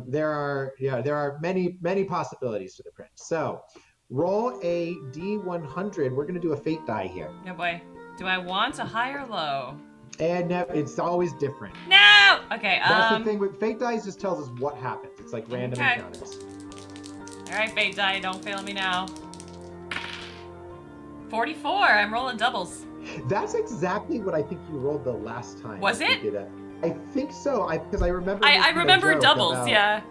There are many possibilities for the prince. So, roll a D100. We're gonna do a fate die here. Oh boy. Do I want a high or low? And it's always different. No. Okay. That's the thing with fate dice. Just tells us what happens. It's like random encounters. All right, fate die. Don't fail me now. 44. I'm rolling doubles. That's exactly what I think you rolled the last time. Was it? You did it. I think so. Because I remember. I remember doubles. Yeah.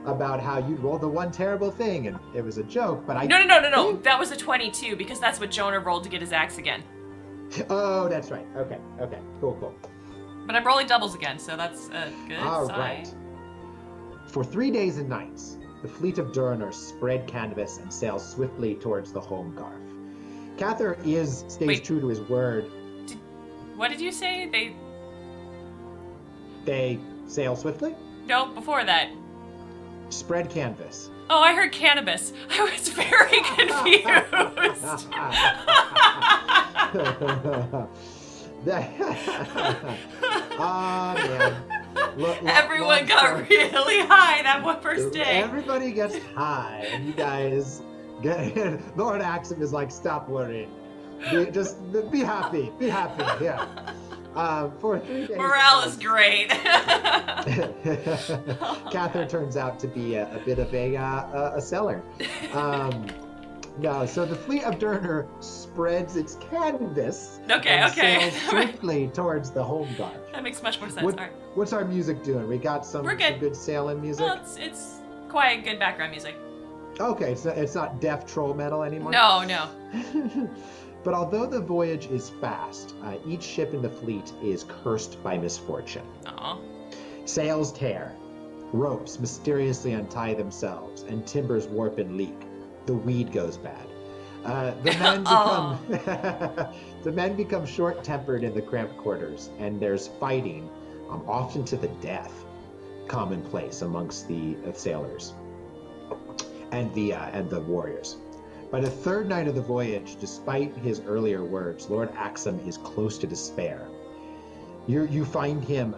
About how you rolled the one terrible thing and it was a joke, but No. That was a 22 because that's what Jonah rolled to get his axe again. Oh, that's right. Okay. Cool. But I'm rolling doubles again, so that's a good sign. All right. For 3 days and nights, the fleet of Durinur spread canvas and sailed swiftly towards the home Garth. Cathar stays true to his word. What did you say? They sail swiftly? No, before that. Spread canvas. Oh, I heard cannabis. I was very confused. Oh, man. Everyone got really high that one first day. Everybody gets high, and you guys get. Lord Axum is like, stop worrying. Just be happy. Be happy. Yeah. For 3 days. Morale is great. Cather turns out to be a bit of a seller. No, so the fleet of Durner spreads its canvas and sails swiftly towards the home guard. That makes much more sense. All right. What's our music doing? We got some good sailing music? Well, it's quiet, good background music. Okay, so it's not death troll metal anymore? No. But although the voyage is fast, each ship in the fleet is cursed by misfortune. Aww. Sails tear, ropes mysteriously untie themselves, and timbers warp and leak. The weed goes bad. The men become short-tempered in the cramped quarters, and there's fighting, often to the death, commonplace amongst the sailors and the warriors. By the third night of the voyage, despite his earlier words, Lord Axum is close to despair. You find him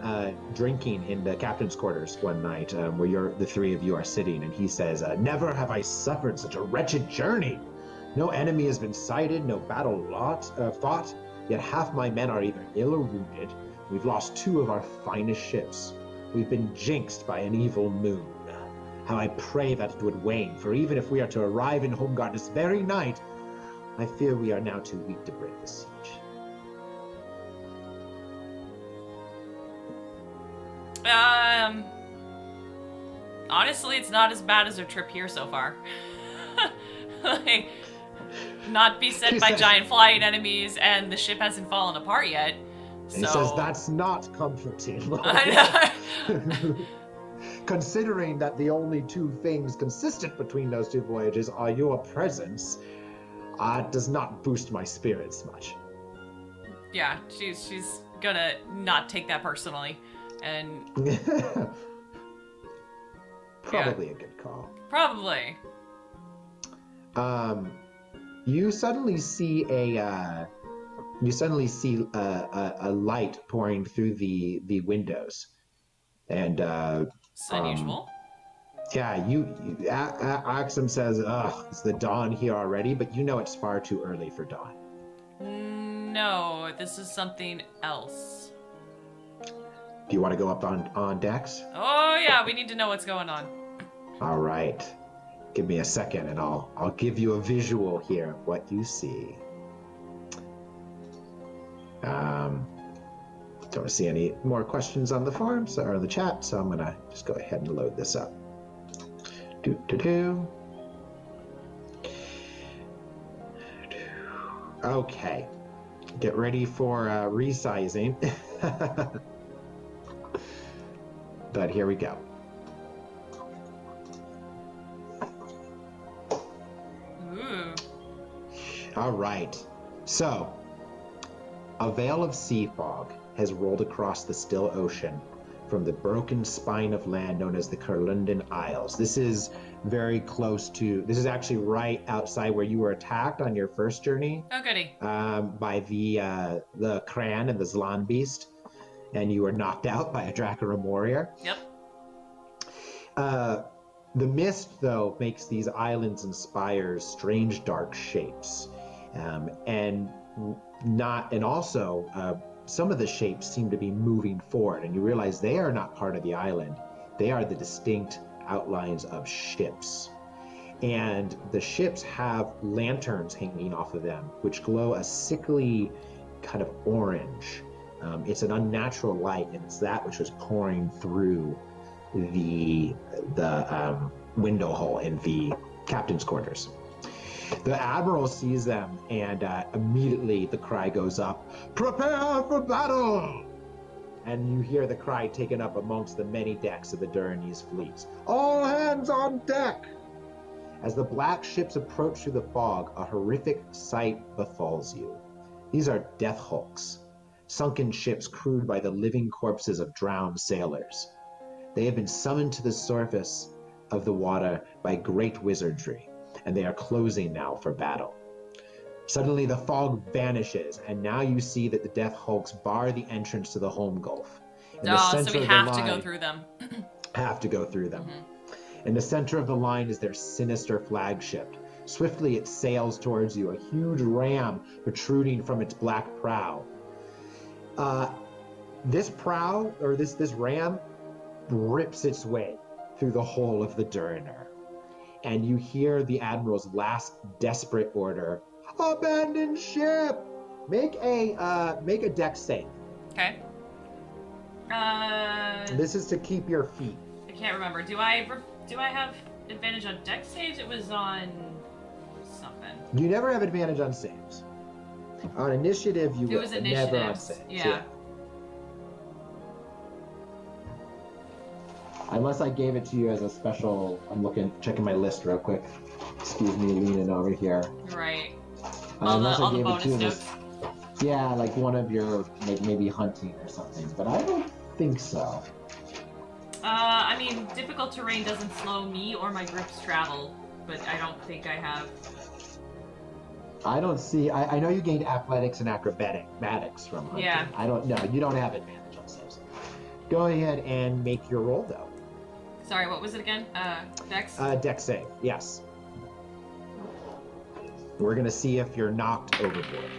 drinking in the captain's quarters one night, where the three of you are sitting, and he says, "Never have I suffered such a wretched journey. No enemy has been sighted, no battle fought, yet half my men are either ill or wounded. We've lost 2 of our finest ships. We've been jinxed by an evil moon. How I pray that it would wane, for even if we are to arrive in Homeguard this very night, I fear we are now too weak to break the siege." Honestly, it's not as bad as our trip here so far. Like, not beset by giant flying enemies, and the ship hasn't fallen apart yet. He says that's not comforting. Considering that the only 2 things consistent between those 2 voyages are your presence, does not boost my spirits much. Yeah, she's gonna not take that personally, and probably a good call. Probably. You suddenly see a light pouring through the windows, and it's unusual. Yeah, Axum says, "Ugh, is the dawn here already?" But you know it's far too early for dawn. No, this is something else. Do you want to go up on decks? Oh yeah, we need to know what's going on. All right. Give me a second, and I'll give you a visual here of what you see. Don't see any more questions on the forums or the chat, so I'm gonna just go ahead and load this up. Okay, get ready for resizing. But here we go. Ooh. All right, so a veil of sea fog has rolled across the still ocean from the broken spine of land known as the Curlunden Isles. This is very close to, this is actually right outside where you were attacked on your first journey. Oh, goody. By the Cran and the Zlan Beast, and you were knocked out by a Dracarum warrior. Yep. The mist, though, makes these islands and spires strange dark shapes. And also some of the shapes seem to be moving forward, and you realize they are not part of the island. They are the distinct outlines of ships. And the ships have lanterns hanging off of them, which glow a sickly kind of orange. It's an unnatural light, and it's that which was pouring through the window hole in the captain's quarters. The admiral sees them, and immediately the cry goes up, "Prepare for battle!" And you hear the cry taken up amongst the many decks of the Duranese fleets. "All hands on deck!" As the black ships approach through the fog, a horrific sight befalls you. These are death hulks, sunken ships crewed by the living corpses of drowned sailors. They have been summoned to the surface of the water by great wizardry, and they are closing now for battle. Suddenly the fog vanishes, and now you see that the death hulks bar the entrance to the home gulf, In the center so we of the have to line, go through them. have to go through them. Mm-hmm. In the center of the line is their sinister flagship. Swiftly it sails towards you, a huge ram protruding from its black prow. This prow, or this ram, rips its way through the hull of the Duriner. And you hear the Admiral's last desperate order: abandon ship! Make a deck save. Okay. This is to keep your feet. I can't remember. Do I have advantage on deck saves? It was on something. You never have advantage on saves. On initiative, you will. It was Never on initiatives. saves. Yeah. Unless I gave it to you as a special. I'm checking my list real quick. Excuse me, leaning over here. Right. Unless all I the gave it bonus to you notes. yeah, like one of your, like maybe hunting or something. But I don't think so. I mean, difficult terrain doesn't slow me or my grips travel, but I don't think I have. I don't see. I know you gained athletics and acrobatics from hunting. Yeah. I don't know. You don't have advantage on saves. Go ahead and make your roll, though. Sorry, what was it again? Dex? Dex save, yes. We're gonna see if you're knocked overboard.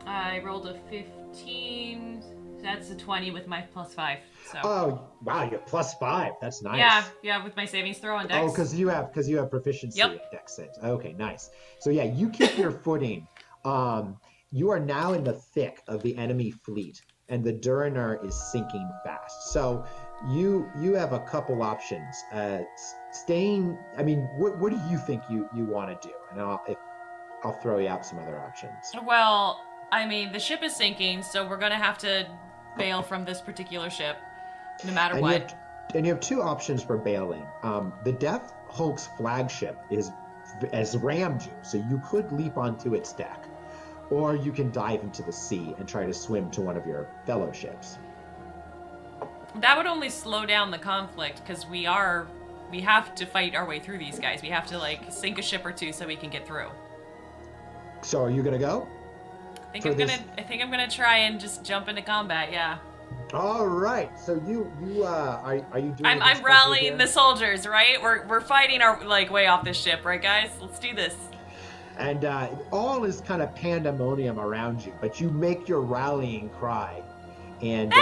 I rolled a 15. That's a 20 with my +5. So. Oh wow, you're +5. That's nice. Yeah, with my savings throw on Dex. Oh, because you have proficiency in Dex saves. Okay, nice. So yeah, you keep your footing. You are now in the thick of the enemy fleet, and the Duriner is sinking fast. So you have a couple options. Staying. I mean, what do you think you want to do? And I'll throw you out some other options. Well, I mean, the ship is sinking, so we're gonna have to bail from this particular ship, no matter what. You have two options for bailing. The Death Hulk's flagship has rammed you, so you could leap onto its deck, or you can dive into the sea and try to swim to one of your fellow ships. That would only slow down the conflict, because we have to fight our way through these guys. We have to sink a ship or two so we can get through. So are you gonna go? I think I'm gonna try and just jump into combat. Yeah. All right. So you are you doing? I'm rallying the soldiers, right? We're fighting our way off this ship, right, guys? Let's do this. And all is kind of pandemonium around you, but you make your rallying cry, and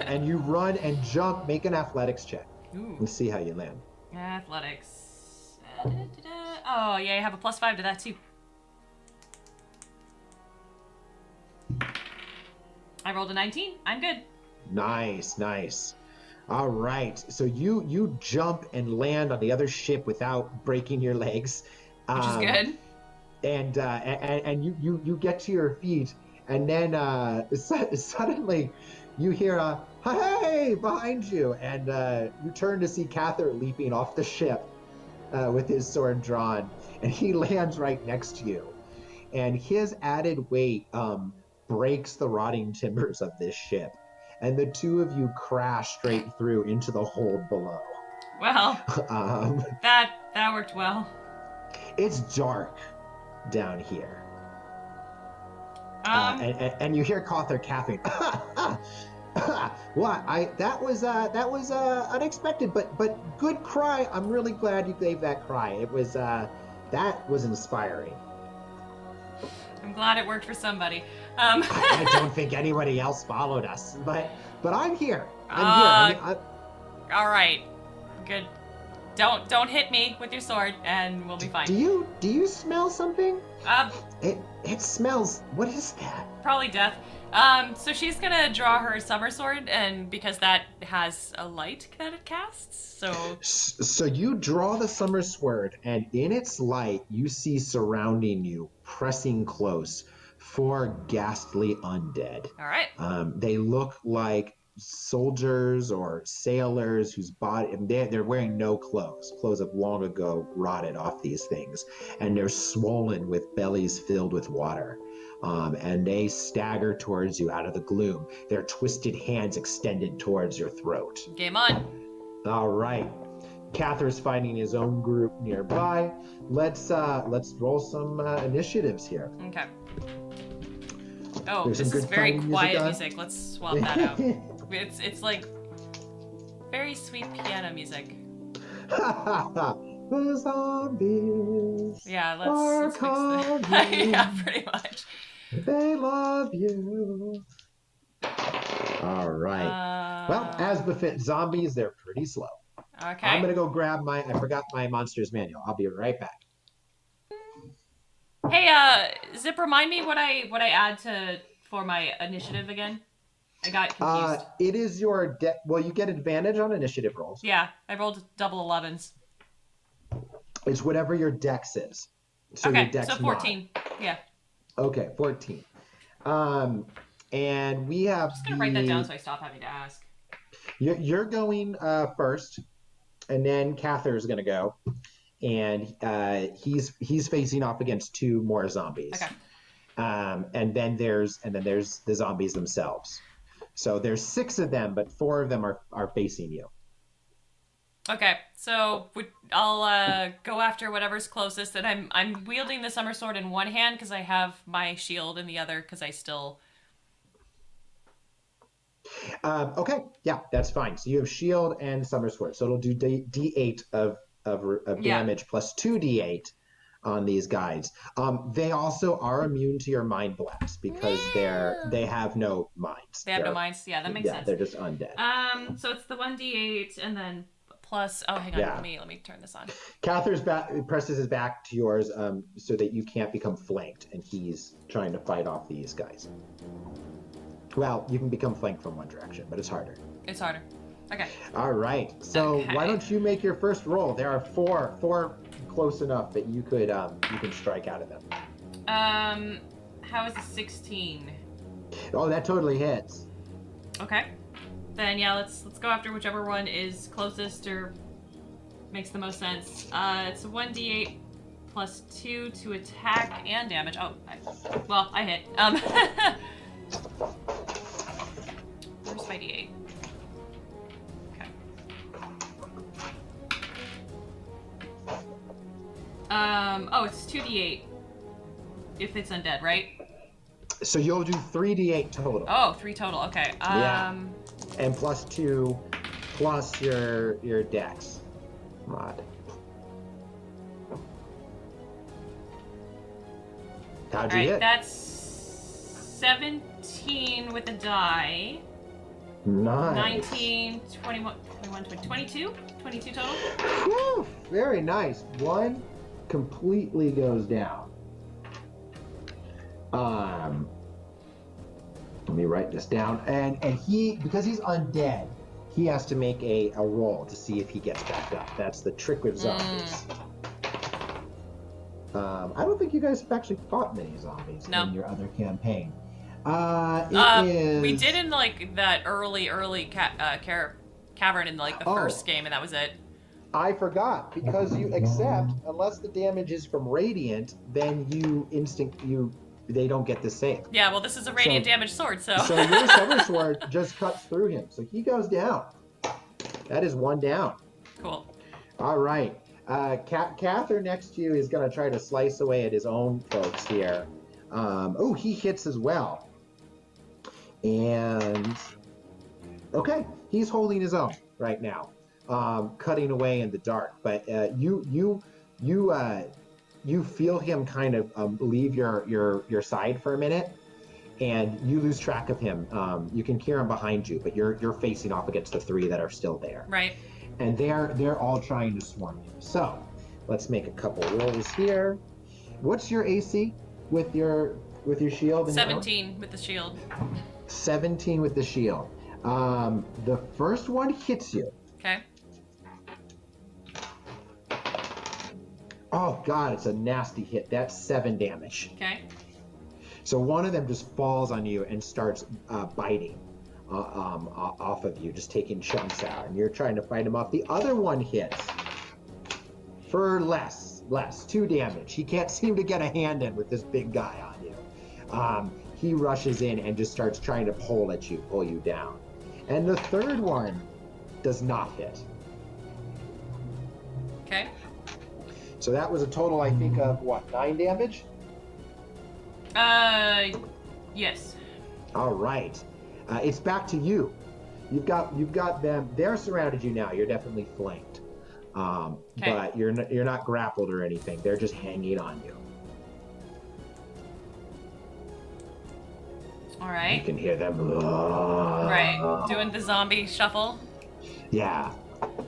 and you run and jump. Make an athletics check. Ooh. Let's see how you land. Athletics. Oh yeah, I have a +5 to that too. I rolled a 19. I'm good. Nice. All right. So you jump and land on the other ship without breaking your legs, which is good. And you get to your feet, and then suddenly you hear a "Hey!" behind you, and you turn to see Cather leaping off the ship with his sword drawn, and he lands right next to you, and his added weight breaks the rotting timbers of this ship, and the two of you crash straight through into the hold below. Well, that worked well. It's dark down here. And you hear Catherine. What? That was unexpected, but good cry. I'm really glad you gave that cry. It was that was inspiring. I'm glad it worked for somebody. I don't think anybody else followed us, but I'm here. I'm here. All right, good. Don't hit me with your sword, and we'll be fine. Do you smell something? It smells. What is that? Probably death. So she's gonna draw her summer sword, and because that has a light that it casts, so you draw the summer sword, and in its light, you see surrounding you, pressing close, 4 ghastly undead. All right. They look like soldiers or sailors whose body, they're wearing no clothes. Clothes have long ago rotted off these things, and they're swollen with bellies filled with water. And they stagger towards you out of the gloom, their twisted hands extended towards your throat. Game on. All right. Cather's finding his own group nearby. Let's roll some initiatives here. Okay. Oh, There's this some is good very fighting quiet music music. Let's swap that out. It's like very sweet piano music. The zombies Yeah, are let's fix that. coming. Yeah, pretty much. They love you. All right. Well, as befits zombies, they're pretty slow. Okay. I'm gonna go grab I forgot my monsters manual. I'll be right back. Hey, Zip, remind me what I add for my initiative again. I got confused. It is your well, you get advantage on initiative rolls. Yeah, I rolled double 11s. It's whatever your dex is. So okay, your dex so 14. mod. Yeah. Okay, 14. And we have. I'm just gonna write that down so I stop having to ask. You're going first, and then Cather's gonna go, and he's facing off against 2 more zombies. Okay. And then there's the zombies themselves. So there's 6 of them, but 4 of them are facing you. Okay, so I'll go after whatever's closest, and I'm wielding the summer sword in one hand because I have my shield in the other because I still. Okay, yeah, that's fine. So you have shield and summer sword, so it'll do D8 of damage plus 2d8 on these guys. They also are immune to your mind blast because they have no minds. They have no minds. Yeah, that makes sense. They're just undead. So it's the 1d8 and then plus. Oh, hang on. Yeah. Let me turn this on. Cather's presses his back to yours so that you can't become flanked, and he's trying to fight off these guys. Well, you can become flanked from one direction, but it's harder. It's harder. Okay. All right. So Okay. why don't you make your first roll? There are four close enough that you can strike out of them. How is a 16? Oh, that totally hits. Okay. Then yeah, let's go after whichever one is closest or makes the most sense. It's a 1d8 plus 2 to attack and damage. Oh, I hit. Where's my d8? Okay. Oh, it's 2d8 if it's undead, right? So you'll do 3d8 total. Oh, 3 total. Okay. Yeah. And plus 2 plus your dex mod. How'd you hit? That's 17 with a die. Nice. 19, 21, 22? 22 total? Whew, very nice. One completely goes down. Let me write this down. And he, because he's undead, he has to make a roll to see if he gets back up. That's the trick with zombies. I don't think you guys have actually fought many zombies in your other campaign. We did in like that early cavern in like the first game, and that was it. I forgot, because you accept, unless the damage is from radiant, then they don't get the save. Yeah, well, this is a radiant damage sword, so. So your summer sword just cuts through him, so he goes down. That is 1 down. Cool. All right. Cather next to you is going to try to slice away at his own folks here. Oh, he hits as well. And okay, he's holding his own right now, cutting away in the dark. But you feel him kind of leave your side for a minute, and you lose track of him. You can hear him behind you, but you're facing off against the 3 that are still there. Right. And they're all trying to swarm you. So let's make a couple rolls here. What's your AC with your shield? And 17 with the shield. 17 with the shield. The first one hits you. Okay. Oh God, it's a nasty hit. That's 7 damage. Okay. So one of them just falls on you and starts biting off of you, just taking chunks out, and you're trying to fight him off. The other one hits for less, 2 damage. He can't seem to get a hand in with this big guy on you. He rushes in and just starts trying to pull you down. And the third one does not hit. Okay. So that was a total, I think, of what, 9 damage? Yes. All right. It's back to you. You've got them. They're surrounded you now. You're definitely flanked. But you're not grappled or anything. They're just hanging on you. All right. You can hear them. Right. Doing the zombie shuffle. Yeah. All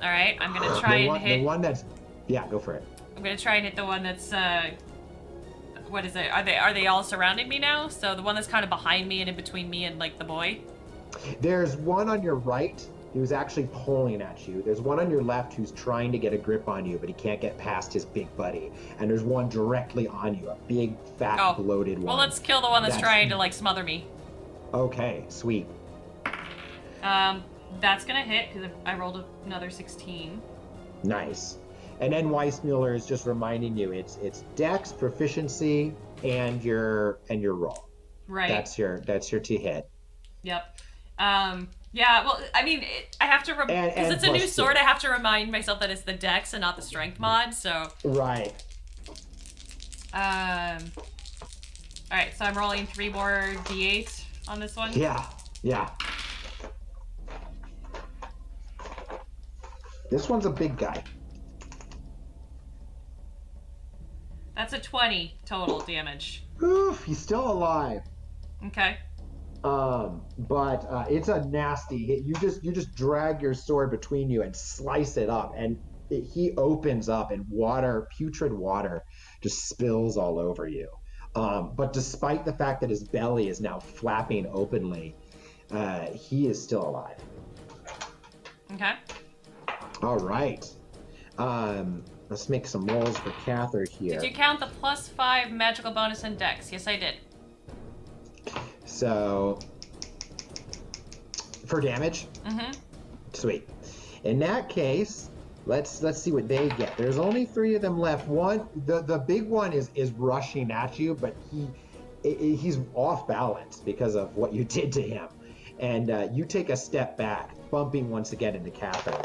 right. I'm gonna try and hit the one that's. Yeah, go for it. I'm gonna try and hit the one that's. What is it? Are they all surrounding me now? So the one that's kind of behind me and in between me and like the boy. There's one on your right who's actually pulling at you. There's one on your left who's trying to get a grip on you, but he can't get past his big buddy. And there's one directly on you, a big, fat, bloated one. Well, let's kill the one that's trying to like smother me. Okay, sweet. That's gonna hit because I rolled another 16. Nice. And then Weissmuller is just reminding you it's Dex, proficiency, and your roll. Right. That's your to hit. Yep. Yeah. Well, I mean, I have to because it's a new sword. I have to remind myself that it's the Dex and not the Strength mod. So. Right. All right. So I'm rolling 3 more d8 on this one. Yeah. Yeah. This one's a big guy. That's a 20 total damage. Oof, he's still alive. Okay. But it's a nasty hit. You just drag your sword between you and slice it up, and he opens up, and putrid water, just spills all over you. But despite the fact that his belly is now flapping openly, he is still alive. Okay. All right. Let's make some rolls for Cather here. Did you count the +5 magical bonus in Dex? Yes, I did. So, for damage? Mm-hmm. Sweet. In that case, let's see what they get. There's only 3 of them left. The big one is rushing at you, but he's off balance because of what you did to him. And you take a step back, bumping once again into Cather.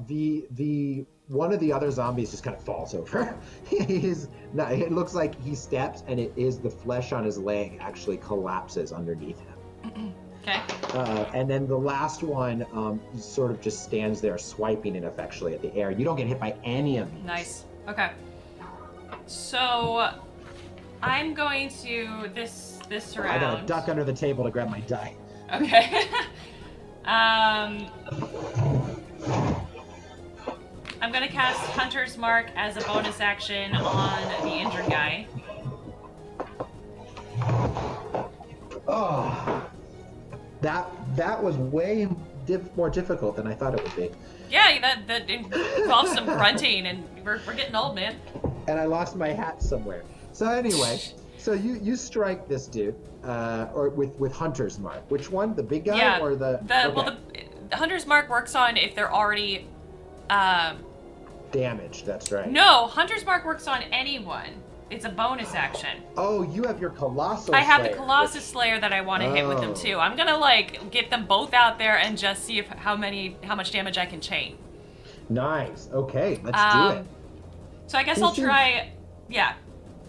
The one of the other zombies just kind of falls over. It looks like he steps, and it is the flesh on his leg actually collapses underneath him. Okay. And then the last one sort of just stands there swiping ineffectually at the air. You don't get hit by any of these. Nice. Okay. So I'm going to this round. I gotta duck under the table to grab my die. Okay. I'm gonna cast Hunter's Mark as a bonus action on the injured guy. Oh, that was way more difficult than I thought it would be. Yeah, that involves some grunting, and we're getting old, man. And I lost my hat somewhere. So anyway, so you strike this dude, or with Hunter's Mark. Which one? The big guy or the? Okay. Well, the Hunter's Mark works on if they're already. Damaged. That's right. No, Hunter's Mark works on anyone. It's a bonus action. Oh, you have your Colossal I have Slayer, the Colossus Slayer that I want to hit with them too. I'm gonna get them both out there and just see how much damage I can chain. Nice. Okay, let's do it. So I guess I'll try. Yeah.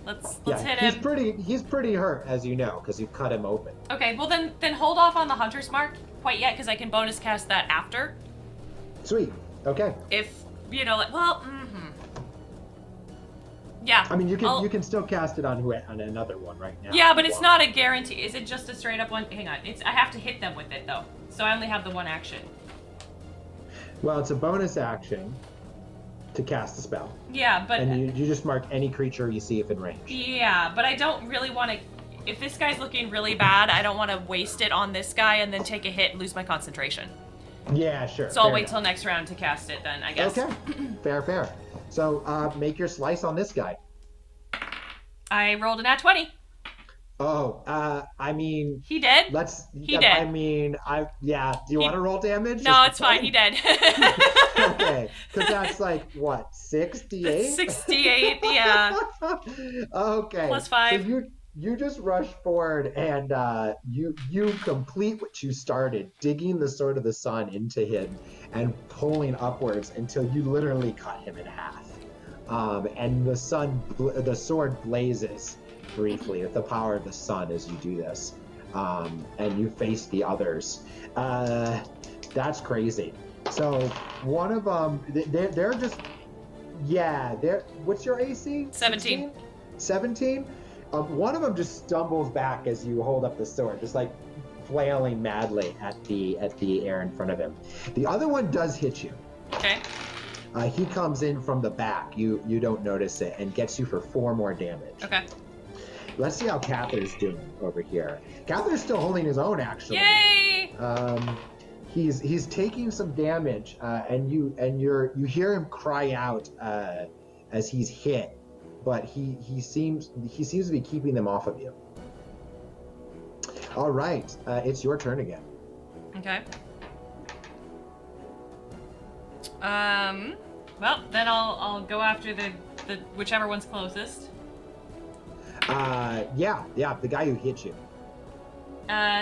Let's hit him. He's pretty hurt, as you know, because you cut him open. Okay. Well then hold off on the Hunter's Mark quite yet, because I can bonus cast that after. Sweet. Okay. If yeah. I mean, you can still cast it on another one right now. Yeah, but it's not a guarantee. Is it just a straight up one? Hang on. I have to hit them with it though, so I only have the one action. Well, it's a bonus action to cast the spell. Yeah, but and you just mark any creature you see if in range. Yeah, but I don't really want to. If this guy's looking really bad, I don't want to waste it on this guy and then take a hit and lose my concentration. Yeah, sure. So I'll wait till next round to cast it then, I guess. Okay. Fair. So make your slice on this guy. I rolled a nat 20. Oh, I mean... He did? He did. I mean, yeah. Do you want to roll damage? No, it's fine. He did. Okay. Because that's like, what, 68? 68, yeah. Okay. +5. So you just rush forward and you complete what you started, digging the Sword of the Sun into him and pulling upwards until you literally cut him in half. And the sword blazes, briefly with the power of the sun as you do this, and you face the others. That's crazy. So one of them, they're just, yeah, they're. What's your AC? 17. 17. One of them just stumbles back as you hold up the sword, just like flailing madly at the air in front of him. The other one does hit you. Okay. He comes in from the back. You don't notice it and gets you for 4 more damage. Okay. Let's see how Cather's doing over here. Cather's still holding his own, actually. Yay! He's taking some damage, and you hear him cry out as he's hit, but he seems to be keeping them off of you. All right, it's your turn again. Okay. Well, then I'll go after the whichever one's closest. Yeah, the guy who hit you.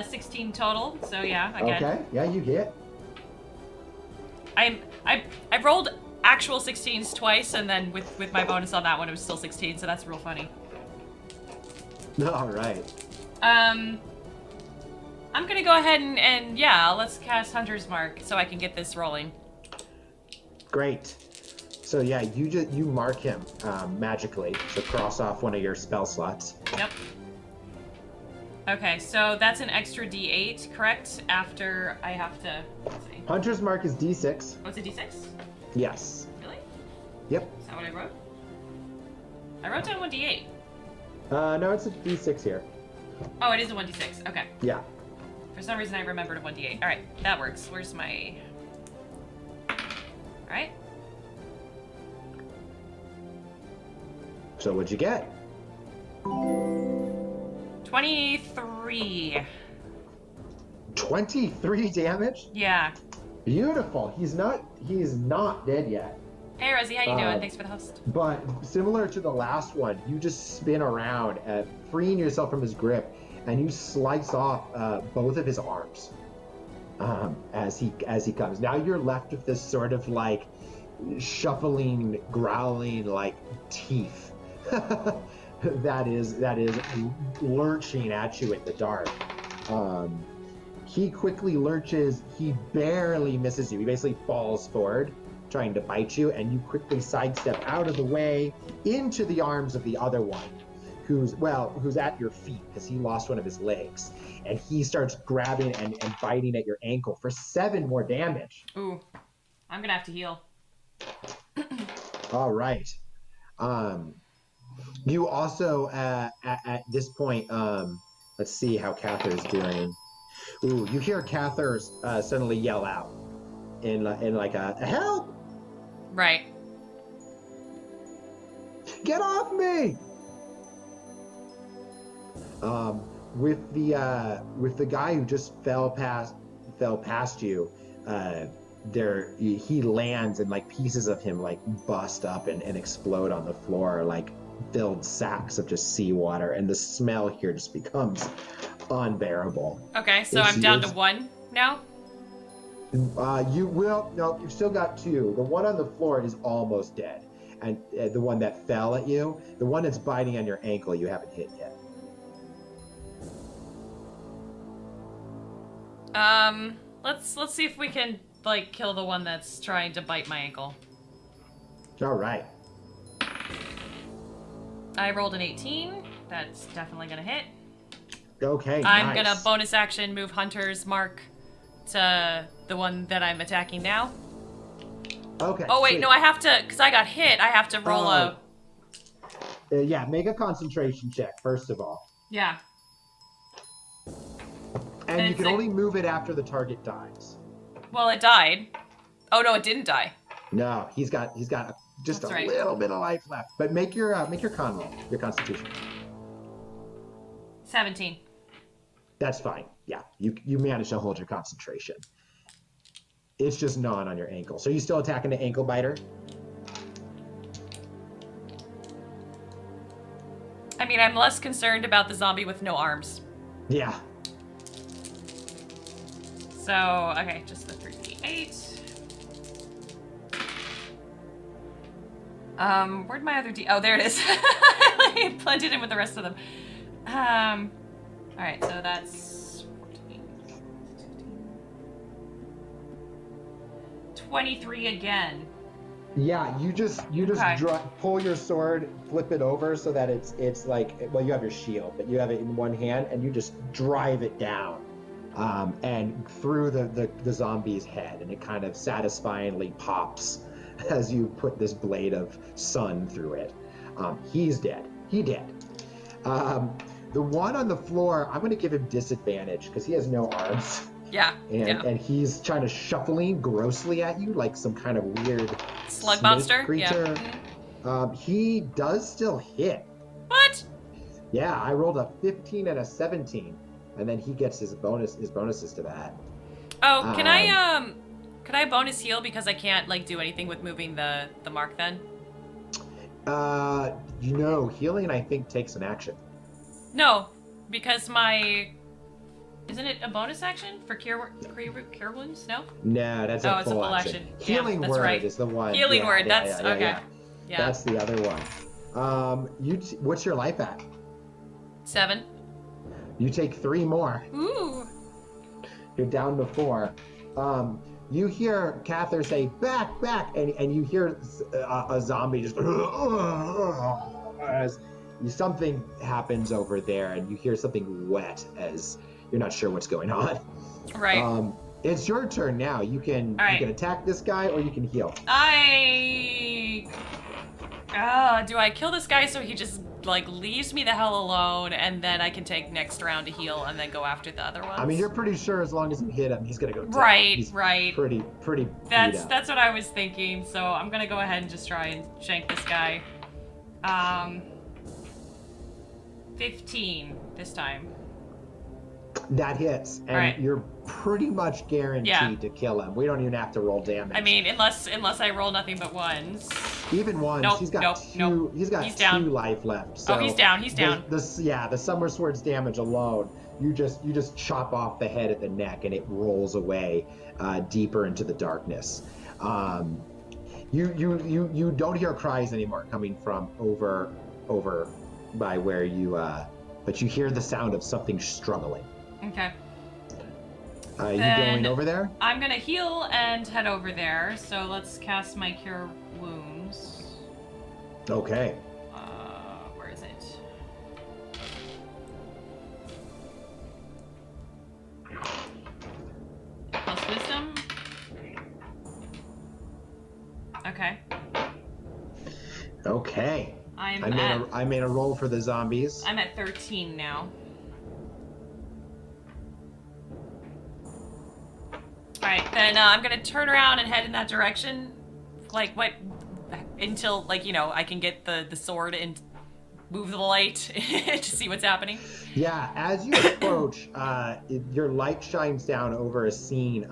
16 total, so yeah, again. Okay, yeah, you hit. I rolled actual 16s twice, and then with my bonus on that one, it was still 16, so that's real funny. All right. I'm gonna go ahead and yeah, let's cast Hunter's Mark so I can get this rolling. Great. So yeah, you mark him magically. So cross off one of your spell slots. Yep. Okay, so that's an extra D8, correct? After I have to, let's see. Hunter's Mark is D6. Oh, it's a D6? Yes. Really? Yep. Is that what I wrote? I wrote down 1D8. No, it's a D6 here. Oh, it is a 1D6. Okay. Yeah. For some reason, I remembered a 1D8. All right, that works. Where's my... All right. So what'd you get? 23. 23 damage? Yeah. Beautiful. He's not dead yet. Hey, Rosie, how you doing? Thanks for the host. But similar to the last one, you just spin around, freeing yourself from his grip, and you slice off both of his arms as he comes. Now you're left with this sort of like shuffling, growling like teeth that is lurching at you in the dark. He quickly lurches. He barely misses you. He basically falls forward, trying to bite you, and you quickly sidestep out of the way into the arms of the other one, who's at your feet because he lost one of his legs, and he starts grabbing and biting at your ankle for 7 more damage. Ooh, I'm gonna have to heal. All right. You also at this point, let's see how Cather's doing. Ooh, you hear Cather suddenly yell out in like a help! Right. Get off me! With the guy who just fell past you, he lands and like pieces of him like bust up and explode on the floor like filled sacks of just seawater, and the smell here just becomes unbearable. Okay, so I'm down to 1 now? You've still got 2. The one on the floor is almost dead, and the one that fell at you, the one that's biting on your ankle, you haven't hit yet. Let's see if we can like kill the one that's trying to bite my ankle. All right. I rolled an 18. That's definitely gonna hit. Okay, I'm nice. gonna bonus action move Hunter's Mark to the one that I'm attacking now. Okay. Oh wait, sweet. no, I have to, because I got hit, I have to roll yeah, make a concentration check, first of all. Yeah. And you can only move it after the target dies. Well, it died. Oh no, it didn't die. No, he's got just a little bit of life left. But make your con roll, your constitution. 17. That's fine. Yeah, you managed to hold your concentration. It's just gnawing on your ankle. So you still attacking the ankle biter? I mean, I'm less concerned about the zombie with no arms. Yeah. So, okay, just the 3d8. Where'd my other Oh, there it is. I blended in with the rest of them. All right, so that's 14, 16, 23 again. Yeah, you just pull your sword, flip it over so that it's like, well, you have your shield, but you have it in one hand, and you just drive it down, and through the zombie's head, and it kind of satisfyingly pops as you put this blade of sun through it. He's dead. He dead. The one on the floor, I'm going to give him disadvantage because he has no arms. Yeah. And he's trying to shuffling grossly at you like some kind of weird slug monster creature. Yeah. He does still hit. What? Yeah, I rolled a 15 and a 17, and then he gets his bonuses to that. Oh, can I bonus heal because I can't like do anything with moving the mark then? Healing I think takes an action. No, because isn't it a bonus action for cure wounds? No? No, that's a full action. Healing word is the one. Healing word. That's okay. Yeah. That's the other one. What's your life at? 7. You take 3 more. Ooh. You're down to 4. You hear Cather say, back, and you hear a zombie just as something happens over there, and you hear something wet as you're not sure what's going on. Right. It's your turn now. You can attack this guy or you can heal. Do I kill this guy so he just like leaves me the hell alone, and then I can take next round to heal and then go after the other ones? I mean, you're pretty sure as long as you hit him, he's gonna go down. Right. He's right. Pretty. That's what I was thinking. So I'm gonna go ahead and just try and shank this guy. 15 this time. That hits, and you're pretty much guaranteed to kill him. We don't even have to roll damage. I mean, unless I roll nothing but ones. Even ones. Nope, he's got two. He's got 2 life left. So he's down. He's down. The Summer Sword's damage alone, you just chop off the head at the neck, and it rolls away deeper into the darkness. You don't hear cries anymore coming from over by where you. But you hear the sound of something struggling. Okay. You going over there? I'm gonna heal and head over there. So let's cast my Cure Wounds. Okay. Where is it? Plus Wisdom. Okay. Okay. I made a roll for the zombies. I'm at 13 now. Alright, then I'm gonna turn around and head in that direction. Until, I can get the sword and move the light to see what's happening. Yeah, as you approach, your light shines down over a scene.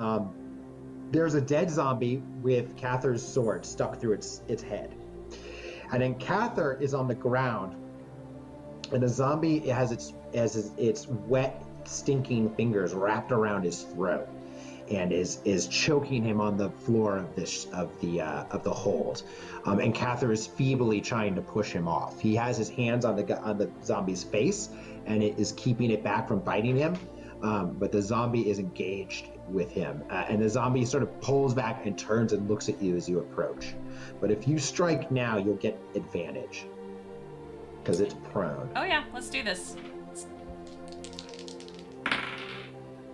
There's a dead zombie with Cather's sword stuck through its head. And then Cather is on the ground, and the zombie has its wet, stinking fingers wrapped around his throat, and is choking him on the floor of the hold. And Cather is feebly trying to push him off. He has his hands on the zombie's face, and it is keeping it back from biting him. But the zombie is engaged with him, and the zombie sort of pulls back and turns and looks at you as you approach. But if you strike now, you'll get advantage because it's prone. Oh yeah, let's do this.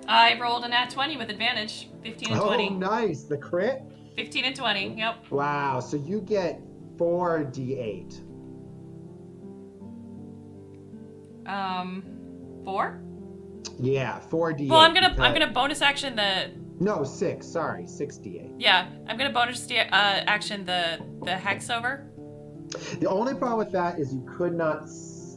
I rolled a nat 20 with advantage. 15 and 20. Oh, nice. The crit? 15 and 20, yep. Wow, so you get 4d8. 4? Yeah, 4d8. Well, I'm gonna bonus action the... No, 6. Sorry, 6d8. Yeah, I'm gonna bonus action the hex over. The only problem with that is you could not...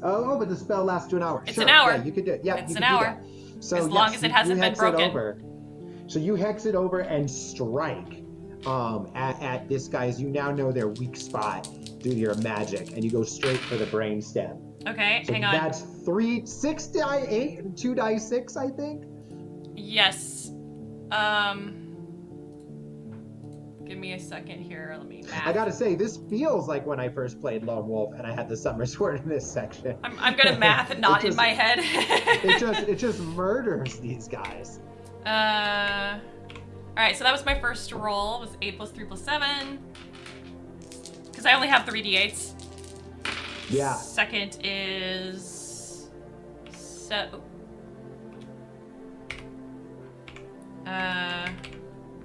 Oh, but the spell lasts to an hour. It's an hour. Yeah, you could do it. Yeah, it's an hour. So as long as it hasn't been broken. So you hex it over and strike at this guy, as you now know their weak spot through your magic, and you go straight for the brainstem. Okay, So hang on. that's 6 die 8 and 2 die 6, I think. Yes. Give me a second here. Let me math. I gotta say, this feels like when I first played Lone Wolf and I had the Summer Sword in this section. I'm gonna math not in my head. it just murders these guys. Alright, so that was my first roll. It was 8 plus 3 plus 7. Because I only have 3d8s. Yeah. Second is...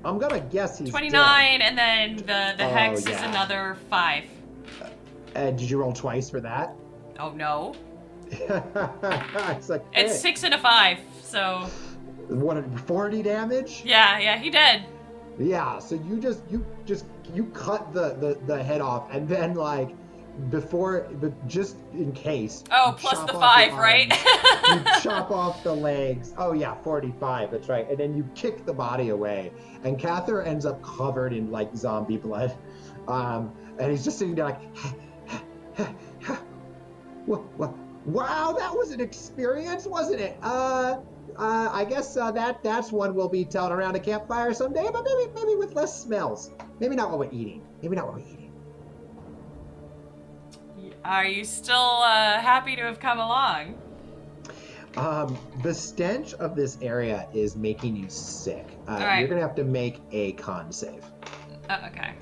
I'm gonna guess he's 29, dead. and then the hex is another 5. Did you roll twice for that? Oh no. It's like It's 6 and a 5, so... What, 40 damage? Yeah, he dead. Yeah, so you cut the head off, and then like just in case. Oh, plus the 5, right? You chop off the legs. Oh yeah, 45. That's right. And then you kick the body away, and Cather ends up covered in like zombie blood, and he's just sitting there like, wow, that was an experience, wasn't it? I guess that's one we'll be telling around a campfire someday, but maybe with less smells. Maybe not what we're eating. Are you still happy to have come along? The stench of this area is making you sick. All right. You're gonna have to make a con save. Okay.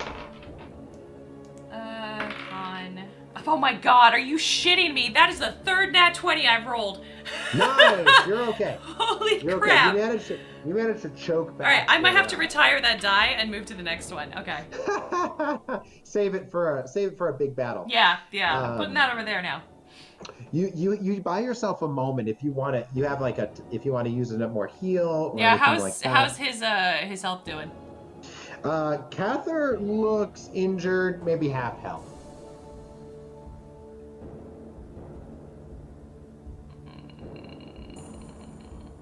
Con. Oh my god, are you shitting me? That is the third nat 20 I've rolled. Nice, you're okay. Holy You're crap. okay. You managed to choke back. Alright, I might have to retire that die and move to the next one. Okay. Save it for a big battle. Yeah. I'm putting that over there now. You buy yourself a moment if you want to. You have like if you want to use a more heal. Or Yeah, how's his health doing? Cather looks injured, maybe half health.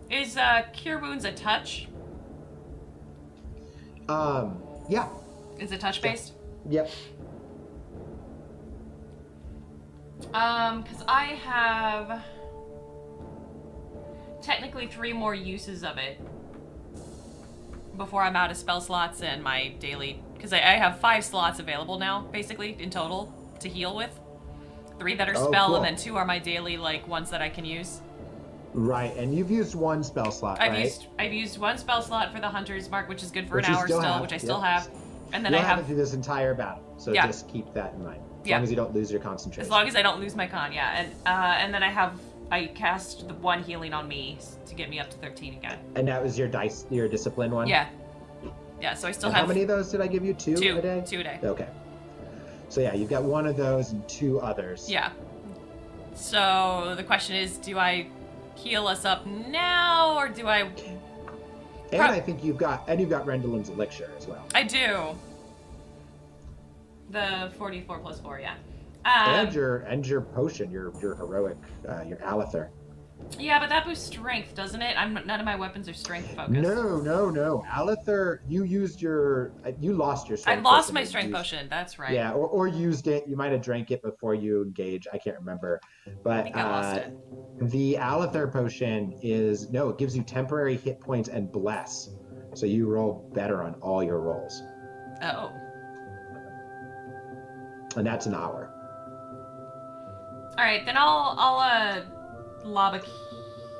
Is Cure Wounds a touch? Yeah. Is it touch based? Yep. Because I have technically 3 more uses of it before I'm out of spell slots and my daily. Because I have 5 slots available now, basically in total to heal with. 3 that are spell, cool. and then 2 are my daily ones that I can use. Right, and you've used 1 spell slot, right? I've used 1 spell slot for the Hunter's Mark, which is good for an you hour still still, have, which I still yep. have. And then You'll I have have it through this entire battle, so Yeah. just keep that in mind. As Yeah. long as you don't lose your concentration. as long as I don't lose my con, yeah. And then I cast the 1 healing on me to get me up to 13 again. And that was your discipline one? Yeah. Yeah, so I still And have how many of those did I give you? 2 a day? 2 a day. Okay. So yeah, you've got 1 of those and 2 others. Yeah. So the question is, do I heal us up now, or do I... And I think you've got Rendalim's elixir as well. I do. The 44 plus 4, yeah. And your potion, your heroic, your Alether. Yeah, but that boosts strength, doesn't it? None of my weapons are strength focused. No. Alether, you lost your strength I lost potion. my strength potion, that's right. Yeah, or used it. You might have drank it before you engage. I can't remember. But I think I lost it. The Alether potion it gives you temporary hit points and bless. So you roll better on all your rolls. Oh. And that's an hour. Alright, then I'll lob a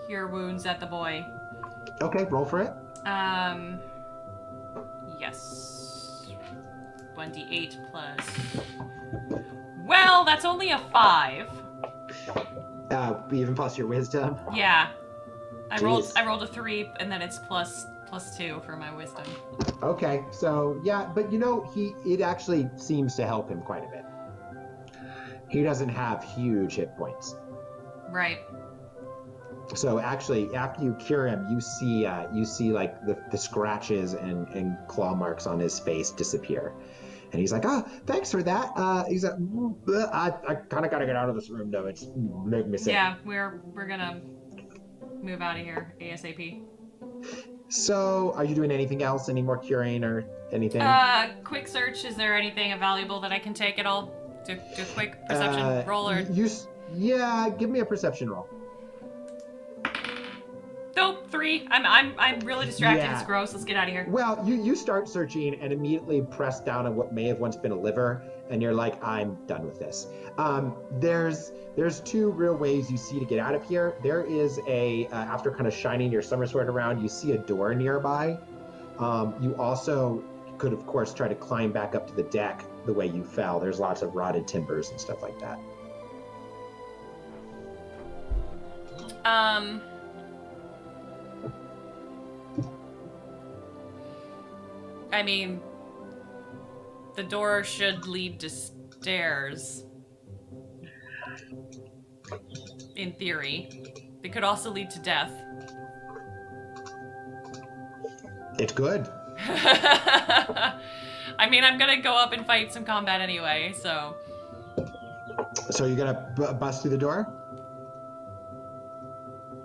Cure Wounds at the boy. Okay, roll for it. Yes. 1d8 plus... Well, that's only a 5. Even plus your wisdom. Yeah. I Jeez. rolled a 3, and then it's plus 2 for my wisdom. Okay, so yeah, but it actually seems to help him quite a bit. He doesn't have huge hit points. Right. So actually, after you cure him, you see like the scratches and claw marks on his face disappear, and he's like, thanks for that. He's like, I kind of gotta get out of this room though. It's making me sick. Yeah, we're gonna move out of here ASAP. So, are you doing anything else? Any more curing or anything? Quick search. Is there anything valuable that I can take at all? Do a quick perception roll or... Yeah, give me a perception roll. Nope, 3. I'm really distracted. Yeah. It's gross. Let's get out of here. Well, you start searching and immediately press down on what may have once been a liver, and you're like, I'm done with this. There's 2 real ways you see to get out of here. There is after kind of shining your summer sword around, you see a door nearby. You also could, of course, try to climb back up to the deck the way you fell. There's lots of rotted timbers and stuff like that. I mean, the door should lead to stairs. In theory. They could also lead to death. It's good. I mean, I'm gonna go up and fight some combat anyway, so... So you're gonna bust through the door?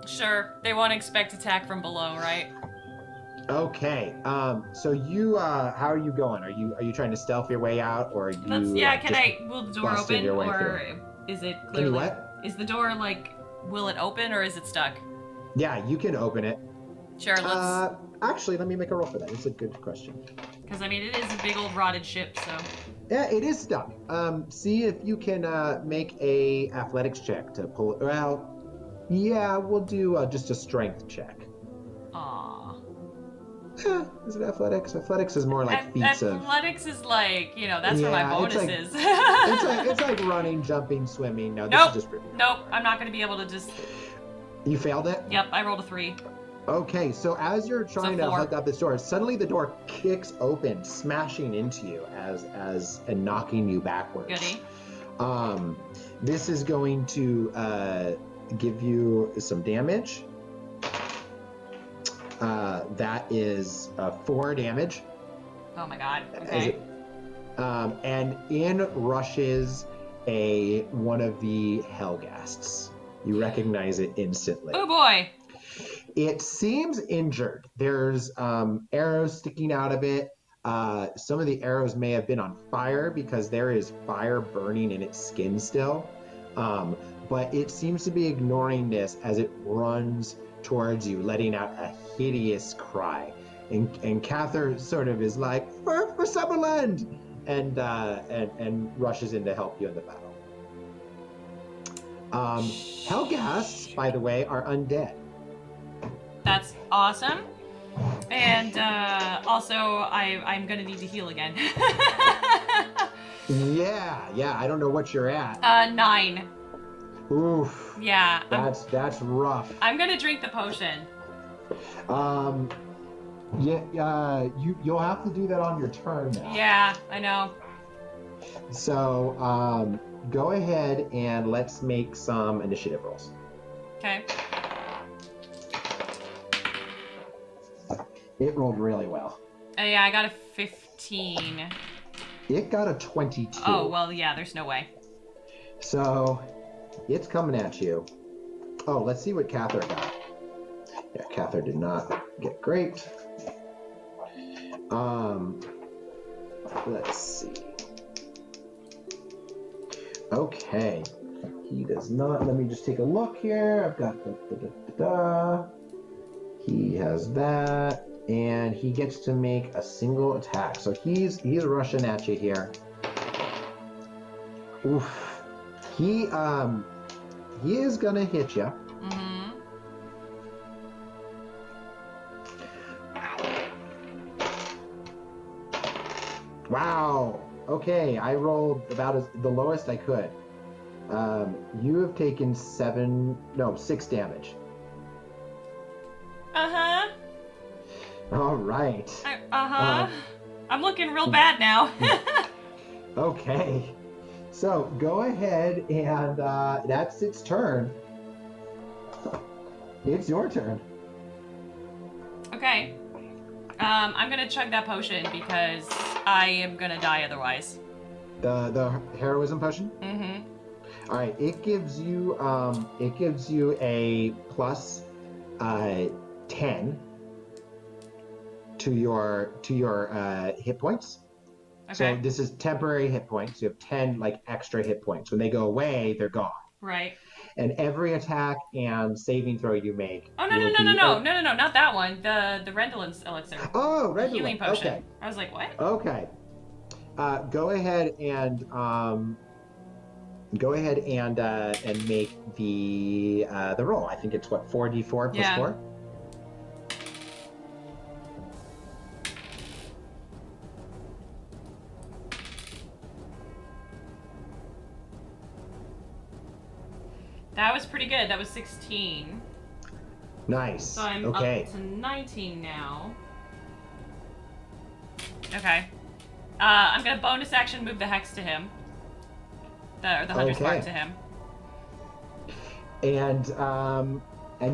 Sure. They won't expect attack from below, right? Okay. So you, how are you going? Are you trying to stealth your way out, or are you? Yeah. Will the door busting open, your way or through? is it clearly? Can you what? Is the door will it open, or is it stuck? Yeah, you can open it. Sure. Let's. Actually, let me make a roll for that. It's a good question. Because I mean, it is a big old rotted ship, so. Yeah, it is stuck. See if you can make a athletics check to pull it. Well, yeah, we'll do just a strength check. Aww. Is it athletics? Athletics is more like feats of. Athletics is that's where my bonus is. it's like running, jumping, swimming. No, this is just. Nope, I'm not gonna be able to just. You failed it? Yep, I rolled a 3. Okay, so as you're trying to hook up this door, suddenly the door kicks open, smashing into you and knocking you backwards. Goody. This is going to give you some damage. That is 4 damage. Oh my god. Okay. And in rushes one of the Hellghasts. You recognize it instantly. Oh boy. It seems injured. There's arrows sticking out of it. Some of the arrows may have been on fire because there is fire burning in its skin still. But it seems to be ignoring this as it runs towards you, letting out a hideous cry. And Cather sort of is like, for Summerland! And rushes in to help you in the battle. Hellghasts, by the way, are undead. That's awesome. And also, I'm gonna need to heal again. Yeah. I don't know what you're at. 9. Oof. Yeah. That's rough. I'm gonna drink the potion. You'll have to do that on your turn now. Yeah, I know. So, go ahead and let's make some initiative rolls. Okay. It rolled really well. Yeah, I got a 15. It got a 22. Oh, well, yeah, there's no way. So, it's coming at you. Oh, let's see what Cather got. Yeah, Cather did not get great. Let's see. Okay. He does not. Let me just take a look here. I've got He has that. And he gets to make a single attack. So he's rushing at you here. Oof. He is gonna hit you. Mm-hmm. Wow. Okay, I rolled about the lowest I could. You have taken 6 damage. Uh-huh. All right. I'm looking real bad now. Okay. So go ahead and that's its turn. It's your turn. Okay. I'm gonna chug that potion because I am gonna die otherwise. The heroism potion? Mm-hmm. All right. It gives you a plus 10 to your hit points. Okay. So this is temporary hit points. You have 10 extra hit points. When they go away, they're gone. Right. And every attack and saving throw you make. Oh no, not that one. The Rendlin's elixir. Oh, the healing potion. Okay. I was like, what? Okay. Go ahead and make the roll. I think it's what, 4d4 plus 4. That was pretty good. That was 16. Nice. So I'm up to 19 now. Okay. I'm gonna bonus action move the hex to him. The Hunter's Mark to him. And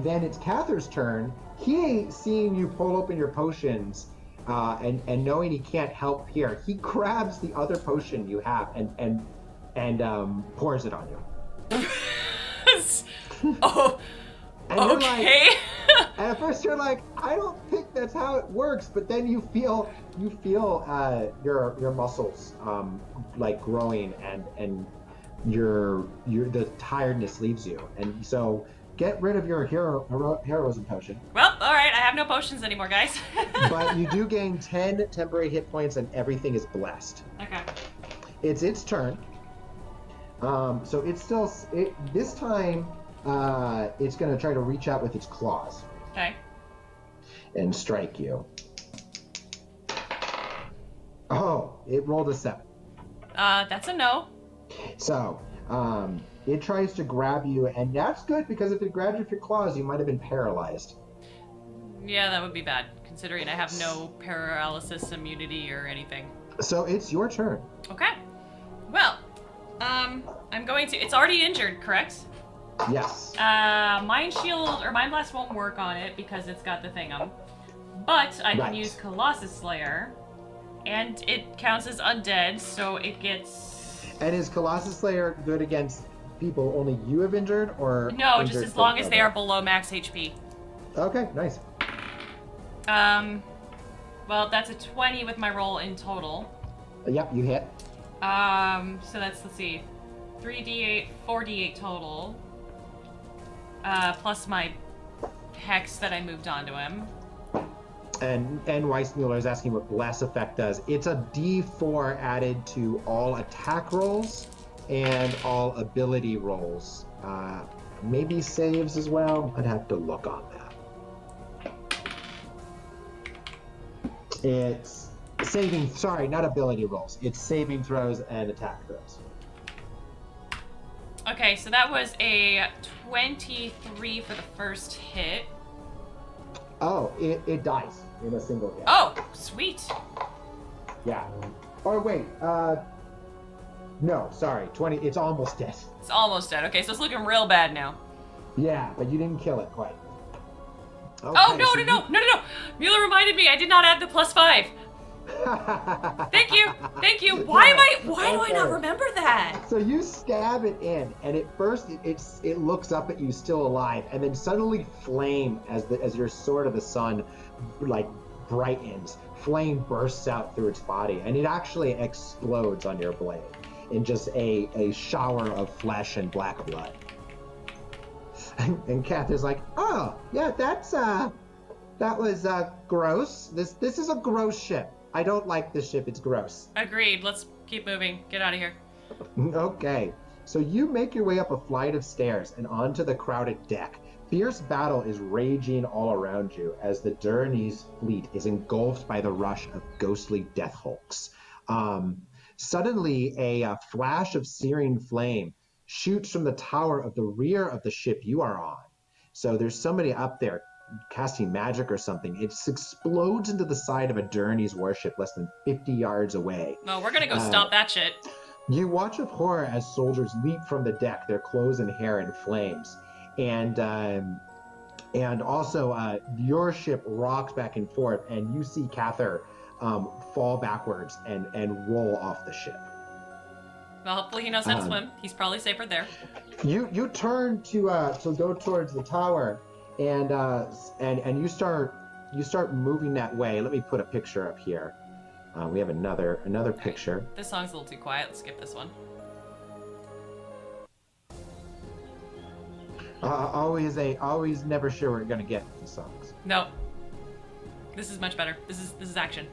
then it's Cather's turn. He, seeing you pull open your potions, and knowing he can't help here, he grabs the other potion you have and pours it on you. Oh, and okay. And at first you're like, I don't think that's how it works, but then you feel your muscles like growing and the tiredness leaves you, and so get rid of your heroism potion. Well, all right, I have no potions anymore, guys. But you do gain 10 temporary hit points, and everything is blessed. Okay. It's its turn. So it's still this time. It's going to try to reach out with its claws. Okay. And strike you. Oh, it rolled a 7. That's a no. So, it tries to grab you, and that's good because if it grabbed you with your claws, you might have been paralyzed. Yeah, that would be bad, considering I have no paralysis immunity or anything. So it's your turn. Okay. Well, I'm going to. It's already injured, correct? Yes. Mind Shield or Mind Blast won't work on it because it's got the thingum. But I can use Colossus Slayer, and it counts as undead, so it gets. And is Colossus Slayer good against people only you have injured, or? No, just as long as they are below max HP. Okay, nice. Well, that's a 20 with my roll in total. Yep, you hit. So that's, let's see, 3d8, 4d8 total. Plus my hex that I moved onto him. And Weissmuller is asking what Bless Effect does. It's a D4 added to all attack rolls and all ability rolls. Maybe saves as well. I'd have to look on that. It's not ability rolls. It's saving throws and attack throws. Okay, so that was a 23 for the first hit. Oh, it dies in a single hit. Oh, sweet. Yeah. Or wait, no, sorry, 20, it's almost dead. It's almost dead. Okay, so it's looking real bad now. Yeah, but you didn't kill it quite. Okay, oh, no. Mueller reminded me I did not add the +5. Thank you. Why do I not remember that? So you stab it in, and at first it looks up at you still alive, and then suddenly flame as your sword of the sun like brightens, flame bursts out through its body, and it actually explodes on your blade in just a shower of flesh and black blood. And Kath is like, oh yeah, that was gross. This is a gross ship. I don't like this ship. It's gross. Agreed. Let's keep moving. Get out of here. Okay. So you make your way up a flight of stairs and onto the crowded deck. Fierce battle is raging all around you as the Duranese fleet is engulfed by the rush of ghostly death hulks. Suddenly, a flash of searing flame shoots from the tower of the rear of the ship you are on. So there's somebody up there casting magic or something. It explodes into the side of a Duranese warship less than 50 yards away. No, we're gonna go stop that shit. You watch with horror as soldiers leap from the deck, their clothes and hair in flames. And also your ship rocks back and forth, and you see Cather fall backwards and roll off the ship. Well, hopefully he knows how to swim. He's probably safer there. You turn to go towards the tower, and you start moving that way. Let me put a picture up here. We have another picture. This song's a little too quiet. Let's skip this one. Always never sure we're gonna get these songs. No. This is much better. This is action.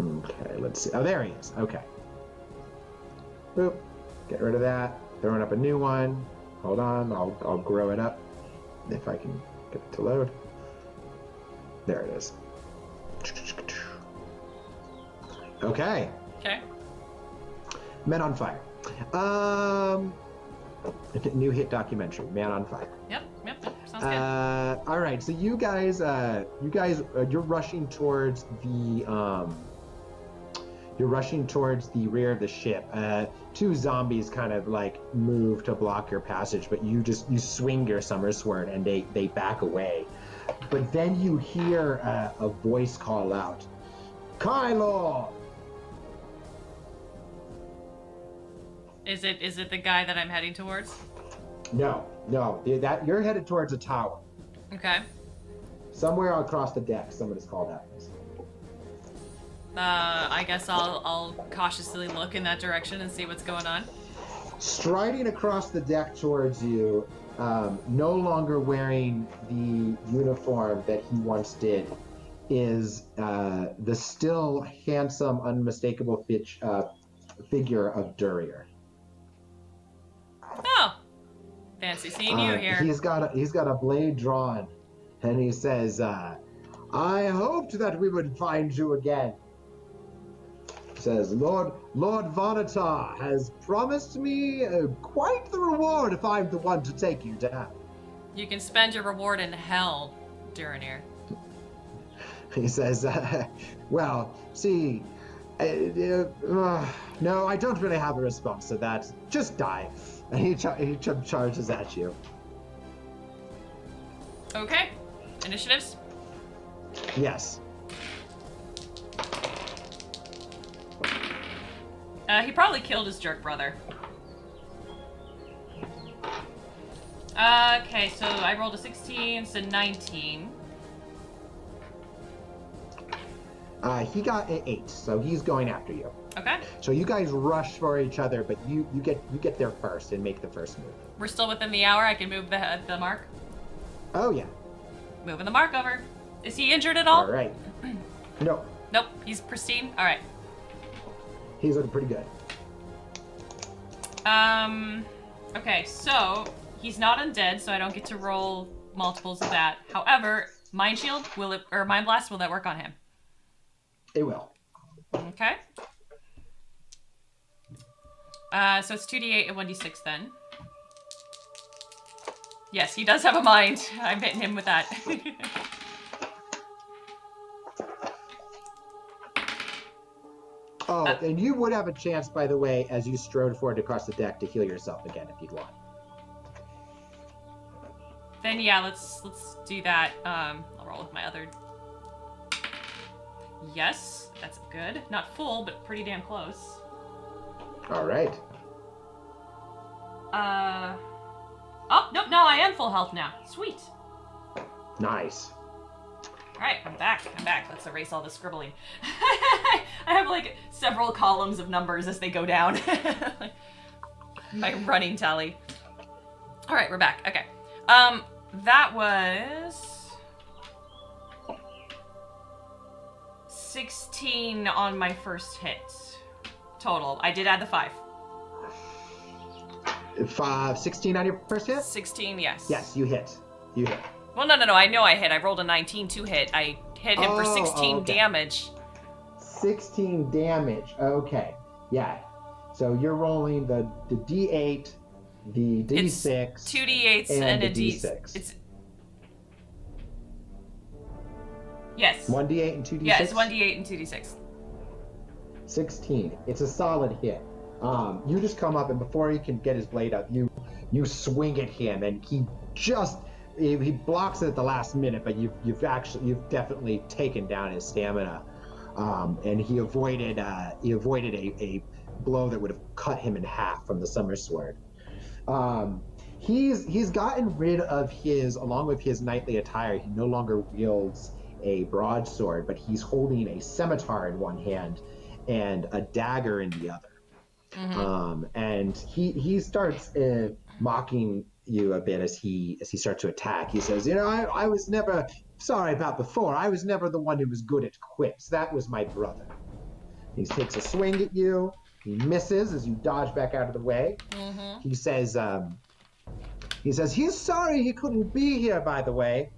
Okay, let's see. Oh, there he is. Okay. Boop. Get rid of that. Throwing up a new one. Hold on. I'll grow it up if I can get it to load. There it is. Okay. Okay. Men on Fire. New hit documentary, Man on Fire. Yep. Sounds good. All right, so you guys, you're rushing towards the, rear of the ship. Two zombies kind of like move to block your passage, but you swing your summer sword and they back away. But then you hear a voice call out, Kylo! Is it the guy that I'm heading towards? No, that you're headed towards a tower. Okay. Somewhere across the deck, somebody's called out. I guess I'll cautiously look in that direction and see what's going on. Striding across the deck towards you, no longer wearing the uniform that he once did, is the still handsome, unmistakable figure of Durrier. Oh, fancy seeing you here. He's got a blade drawn, and he says, "I hoped that we would find you again." He says, Lord Vonatar has promised me quite the reward if I'm the one to take you down. You can spend your reward in hell, Durinir. He says, well, see, no, I don't really have a response to that. Just die. And he charges at you. Okay. Initiatives? Yes. He probably killed his jerk brother. Okay, so I rolled a 16, so 19. He got an 8, so he's going after you. Okay. So you guys rush for each other, but you get there first and make the first move. We're still within the hour. I can move the mark. Oh yeah. Moving the mark over. Is he injured at all? All right. No. Nope. He's pristine. All right. He's looking pretty good. Okay, so he's not undead, so I don't get to roll multiples of that. However, Mind Shield or Mind Blast, will that work on him? It will. Okay. So it's 2d8 and 1d6 then. Yes, he does have a mind. I'm hitting him with that. Oh, and you would have a chance, by the way, as you strode forward across the deck to heal yourself again if you'd want. Then yeah, let's do that. I'll roll with my other. Yes, that's good. Not full, but pretty damn close. All right. Oh, nope, no, I am full health now. Sweet. Nice. All right, I'm back. Let's erase all the scribbling. I have like several columns of numbers as they go down. My running tally. All right, we're back. Okay. That was 16 on my first hit total. I did add the 5. 16 on your first hit? 16, yes. Yes, you hit. You hit. Well, no, I know I hit. I rolled a 19 to hit. I hit him for 16 okay. damage. 16 damage. Okay. Yeah. So you're rolling the D8, the D6. It's 2 D8s and a D6. It's yes. 1 D8 and 2 D6? Yeah, it's 1 D8 and 2 D6. 16. It's a solid hit. You just come up, and before he can get his blade out, you swing at him, and he blocks it at the last minute, but you've definitely taken down his stamina, and he avoided a blow that would have cut him in half from the summer sword. He's gotten rid of along with his knightly attire. He no longer wields a broadsword, but he's holding a scimitar in one hand and a dagger in the other. And he starts mocking you a bit as he starts to attack. He says, I was never sorry about before. I was never the one who was good at quips. That was my brother. He takes a swing at you. He misses as you dodge back out of the way. He says he's sorry he couldn't be here, by the way.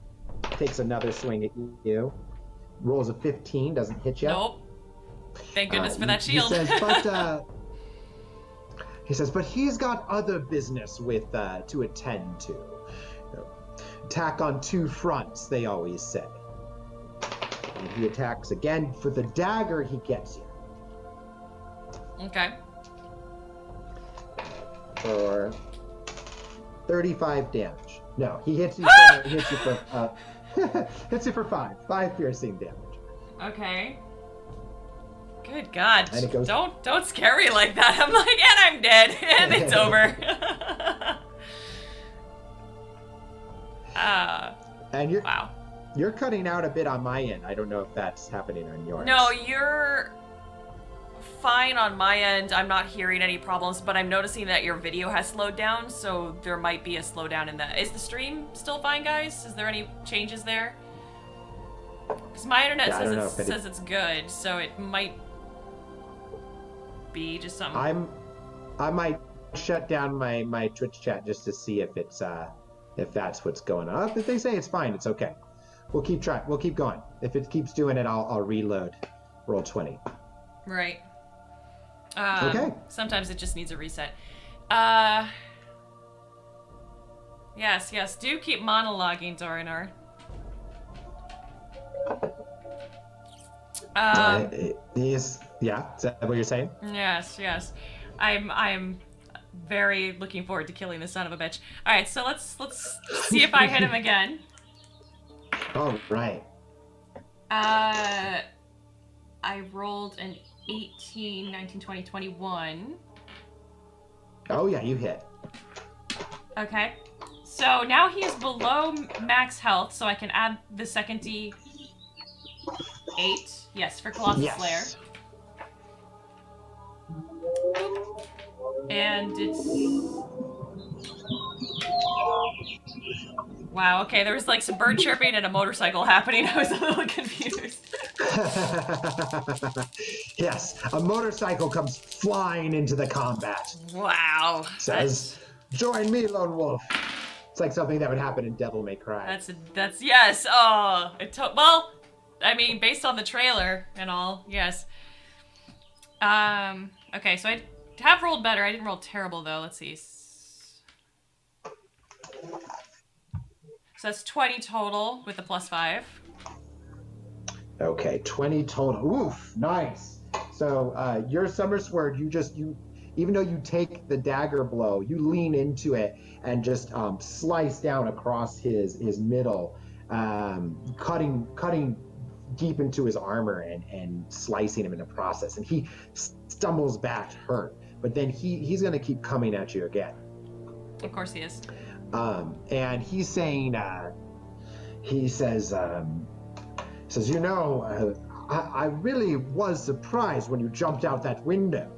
Takes another swing at you. Rolls a 15, doesn't hit you. Nope. Thank goodness for that shield. He says, but he's got other business to attend to. Attack on two fronts, they always say. And he attacks again. For the dagger, he gets you. Okay. For 35 damage. No, he hits you for hits you for 5 piercing damage. Okay. Good God! And it goes, don't scare me like that. I'm like, and I'm dead, and it's over. And wow. You're cutting out a bit on my end. I don't know if that's happening on yours. No, you're fine on my end. I'm not hearing any problems, but I'm noticing that your video has slowed down, so there might be a slowdown in that. Is the stream still fine, guys? Is there any changes there? Because my internet says it's good, so it might be just something. I might shut down my Twitch chat just to see if it's if that's what's going on. If they say it's fine, it's okay. We'll keep trying. We'll keep going. If it keeps doing it, I'll reload. Roll 20. Right. Okay. Sometimes it just needs a reset. Yes. Do keep monologuing, Dorinar. Yes. Yeah. Is that what you're saying? Yes. I'm very looking forward to killing this son of a bitch. All right, so let's see if I hit him again. All right. I rolled an 18, 19, 20, 21. Oh yeah, you hit. Okay. So now he is below max health, so I can add the second D8. Yes, for Colossus Slayer. And it's... Wow, okay, there was like some bird chirping and a motorcycle happening. I was a little confused. Yes, a motorcycle comes flying into the combat. Wow. Says, join me, Lone Wolf. It's like something that would happen in Devil May Cry. That's yes. Oh, well, I mean, based on the trailer and all, yes. Okay, so I have rolled better. I didn't roll terrible though. Let's see. So that's 20 total with the +5. Okay, 20 total. Oof, nice. So your Summer Sword, you even though you take the dagger blow, you lean into it and just slice down across his middle, cutting deep into his armor and slicing him in the process. And he stumbles back hurt, but then he's going to keep coming at you again. Of course he is. And he's saying, he says, I really was surprised when you jumped out that window.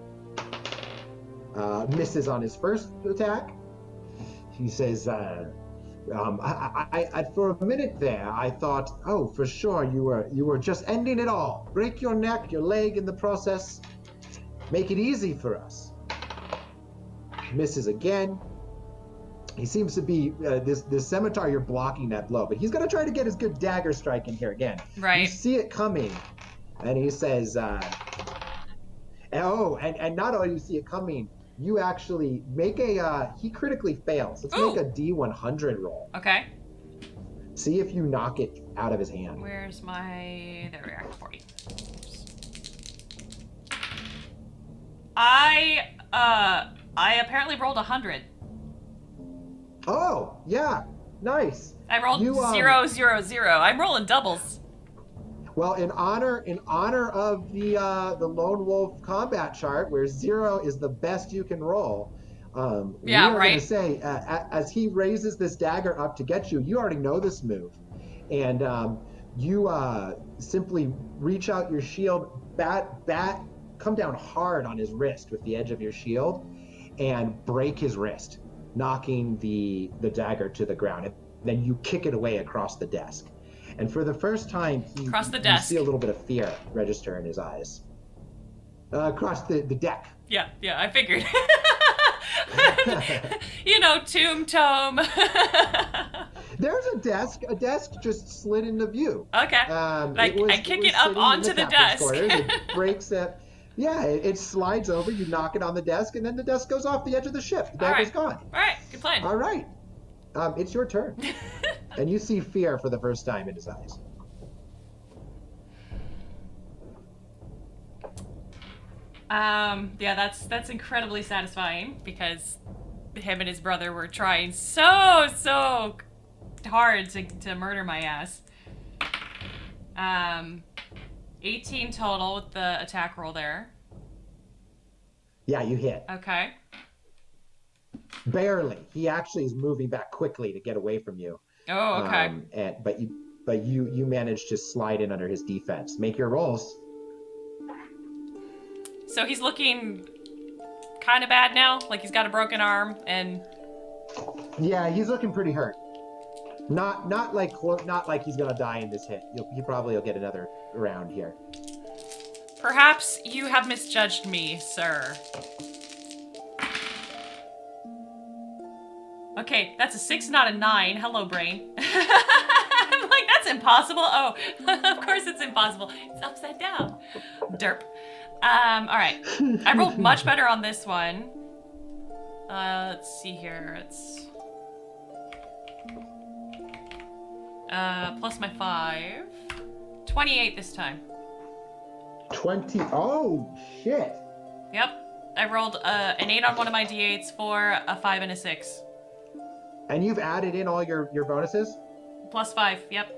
Misses on his first attack. He says, I for a minute there, I thought, oh, for sure you were just ending it all. Break your neck, your leg in the process. Make it easy for us. Misses again. He seems to be this scimitar. You're blocking that blow, but he's gonna try to get his good dagger strike in here again. Right. You see it coming, and he says, and not only do you see it coming, you actually make he critically fails. Let's make a D100 roll. Okay. See if you knock it out of his hand. Where's my... There we are, 40. I apparently rolled 100. Oh, yeah. Nice. I rolled 0, 0, 0. I'm rolling doubles. Well, in honor of the Lone Wolf combat chart, where 0 is the best you can roll, we are going to say, as he raises this dagger up to get you, you already know this move, and you simply reach out your shield, bat come down hard on his wrist with the edge of your shield and break his wrist, knocking the dagger to the ground. And then you kick it away across the desk. And for the first time, you see a little bit of fear register in his eyes. Across the deck. Yeah, I figured. You know, tomb tome. There's a desk. A desk just slid into view. Okay. I kick it up onto the desk. It breaks it. Yeah, it slides over. You knock it on the desk, and then the desk goes off the edge of the ship. The dagger's gone. All right, good plan. All right. It's your turn. And you see fear for the first time in his eyes. Yeah, that's incredibly satisfying because him and his brother were trying so hard to murder my ass. 18 total with the attack roll there. Yeah, you hit. Okay. Barely. He actually is moving back quickly to get away from you. Oh, okay. But you managed to slide in under his defense. Make your rolls. So he's looking kind of bad now, like he's got a broken arm and. Yeah, he's looking pretty hurt. Not like he's gonna die in this hit. He probably will get another round here. Perhaps you have misjudged me, sir. Okay, that's a 6, not a 9. Hello, brain. I'm like, that's impossible. Oh, of course it's impossible. It's upside down. Derp. All right. I rolled much better on this one. Let's see here. It's plus my 5. 28 this time. 20. Oh, shit. Yep. I rolled an 8 on one of my d8s for a 5 and a 6. And you've added in all your bonuses? Plus 5, yep.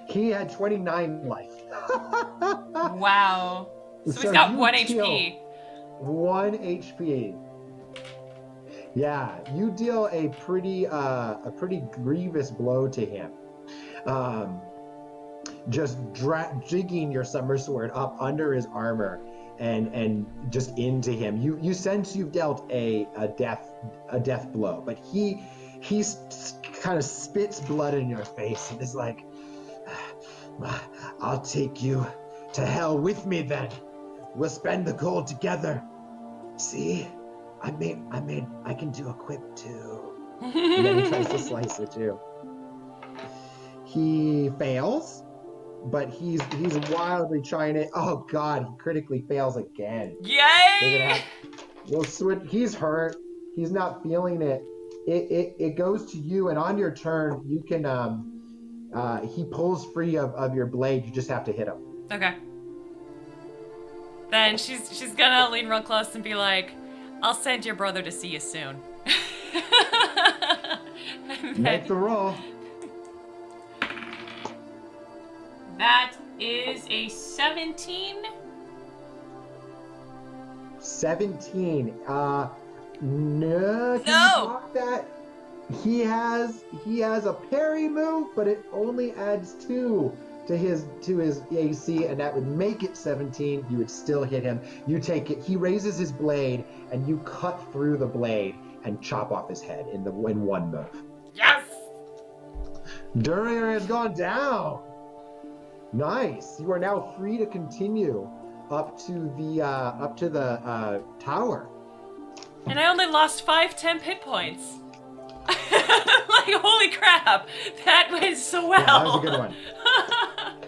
He had 29 life. Wow. So he's got 1 HP. 1 HP. Yeah, you deal a pretty grievous blow to him. Just jigging your summer sword up under his armor and just into him. You sense you've dealt a death blow, but he kind of spits blood in your face and is like, "I'll take you to hell with me then. We'll spend the gold together. See, I can do a quick too." And then he tries to slice it too. He fails, but he's wildly trying to. Oh God, he critically fails again. Yay! He's hurt. He's not feeling it. It goes to you, and on your turn, you can. He pulls free of your blade. You just have to hit him. Okay. Then she's gonna lean real close and be like, "I'll send your brother to see you soon." Make the roll. That is a 17. 17. No. Can you block that? He has a parry move, but it only adds 2 to his AC, and that would make it 17. You would still hit him. You take it. He raises his blade, and you cut through the blade and chop off his head in one move. Yes. Duryea has gone down. Nice. You are now free to continue up to the tower. And I only lost 5 temp hit points. Like, holy crap. That went so well. Yeah, that was a good one.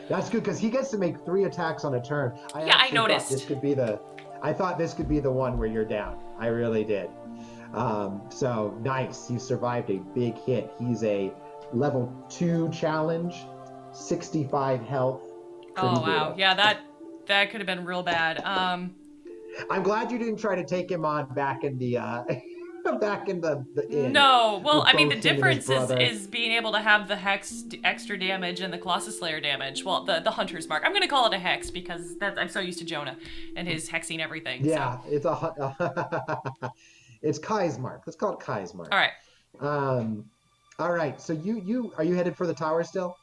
That's good, because he gets to make 3 attacks on a turn. I noticed. I thought this could be the one where you're down. I really did. So, nice. You survived a big hit. He's a level 2 challenge, 65 health. Oh, wow. Brutal. Yeah, that could have been real bad. I'm glad you didn't try to take him on back in the inn. No, well, I mean, the difference is being able to have the hex extra damage and the Colossus Slayer damage. Well, the Hunter's Mark. I'm going to call it a hex because I'm so used to Jonah and his hexing everything. Yeah, so. It's Kai's Mark. Let's call it Kai's Mark. All right. All right. So are you headed for the tower still?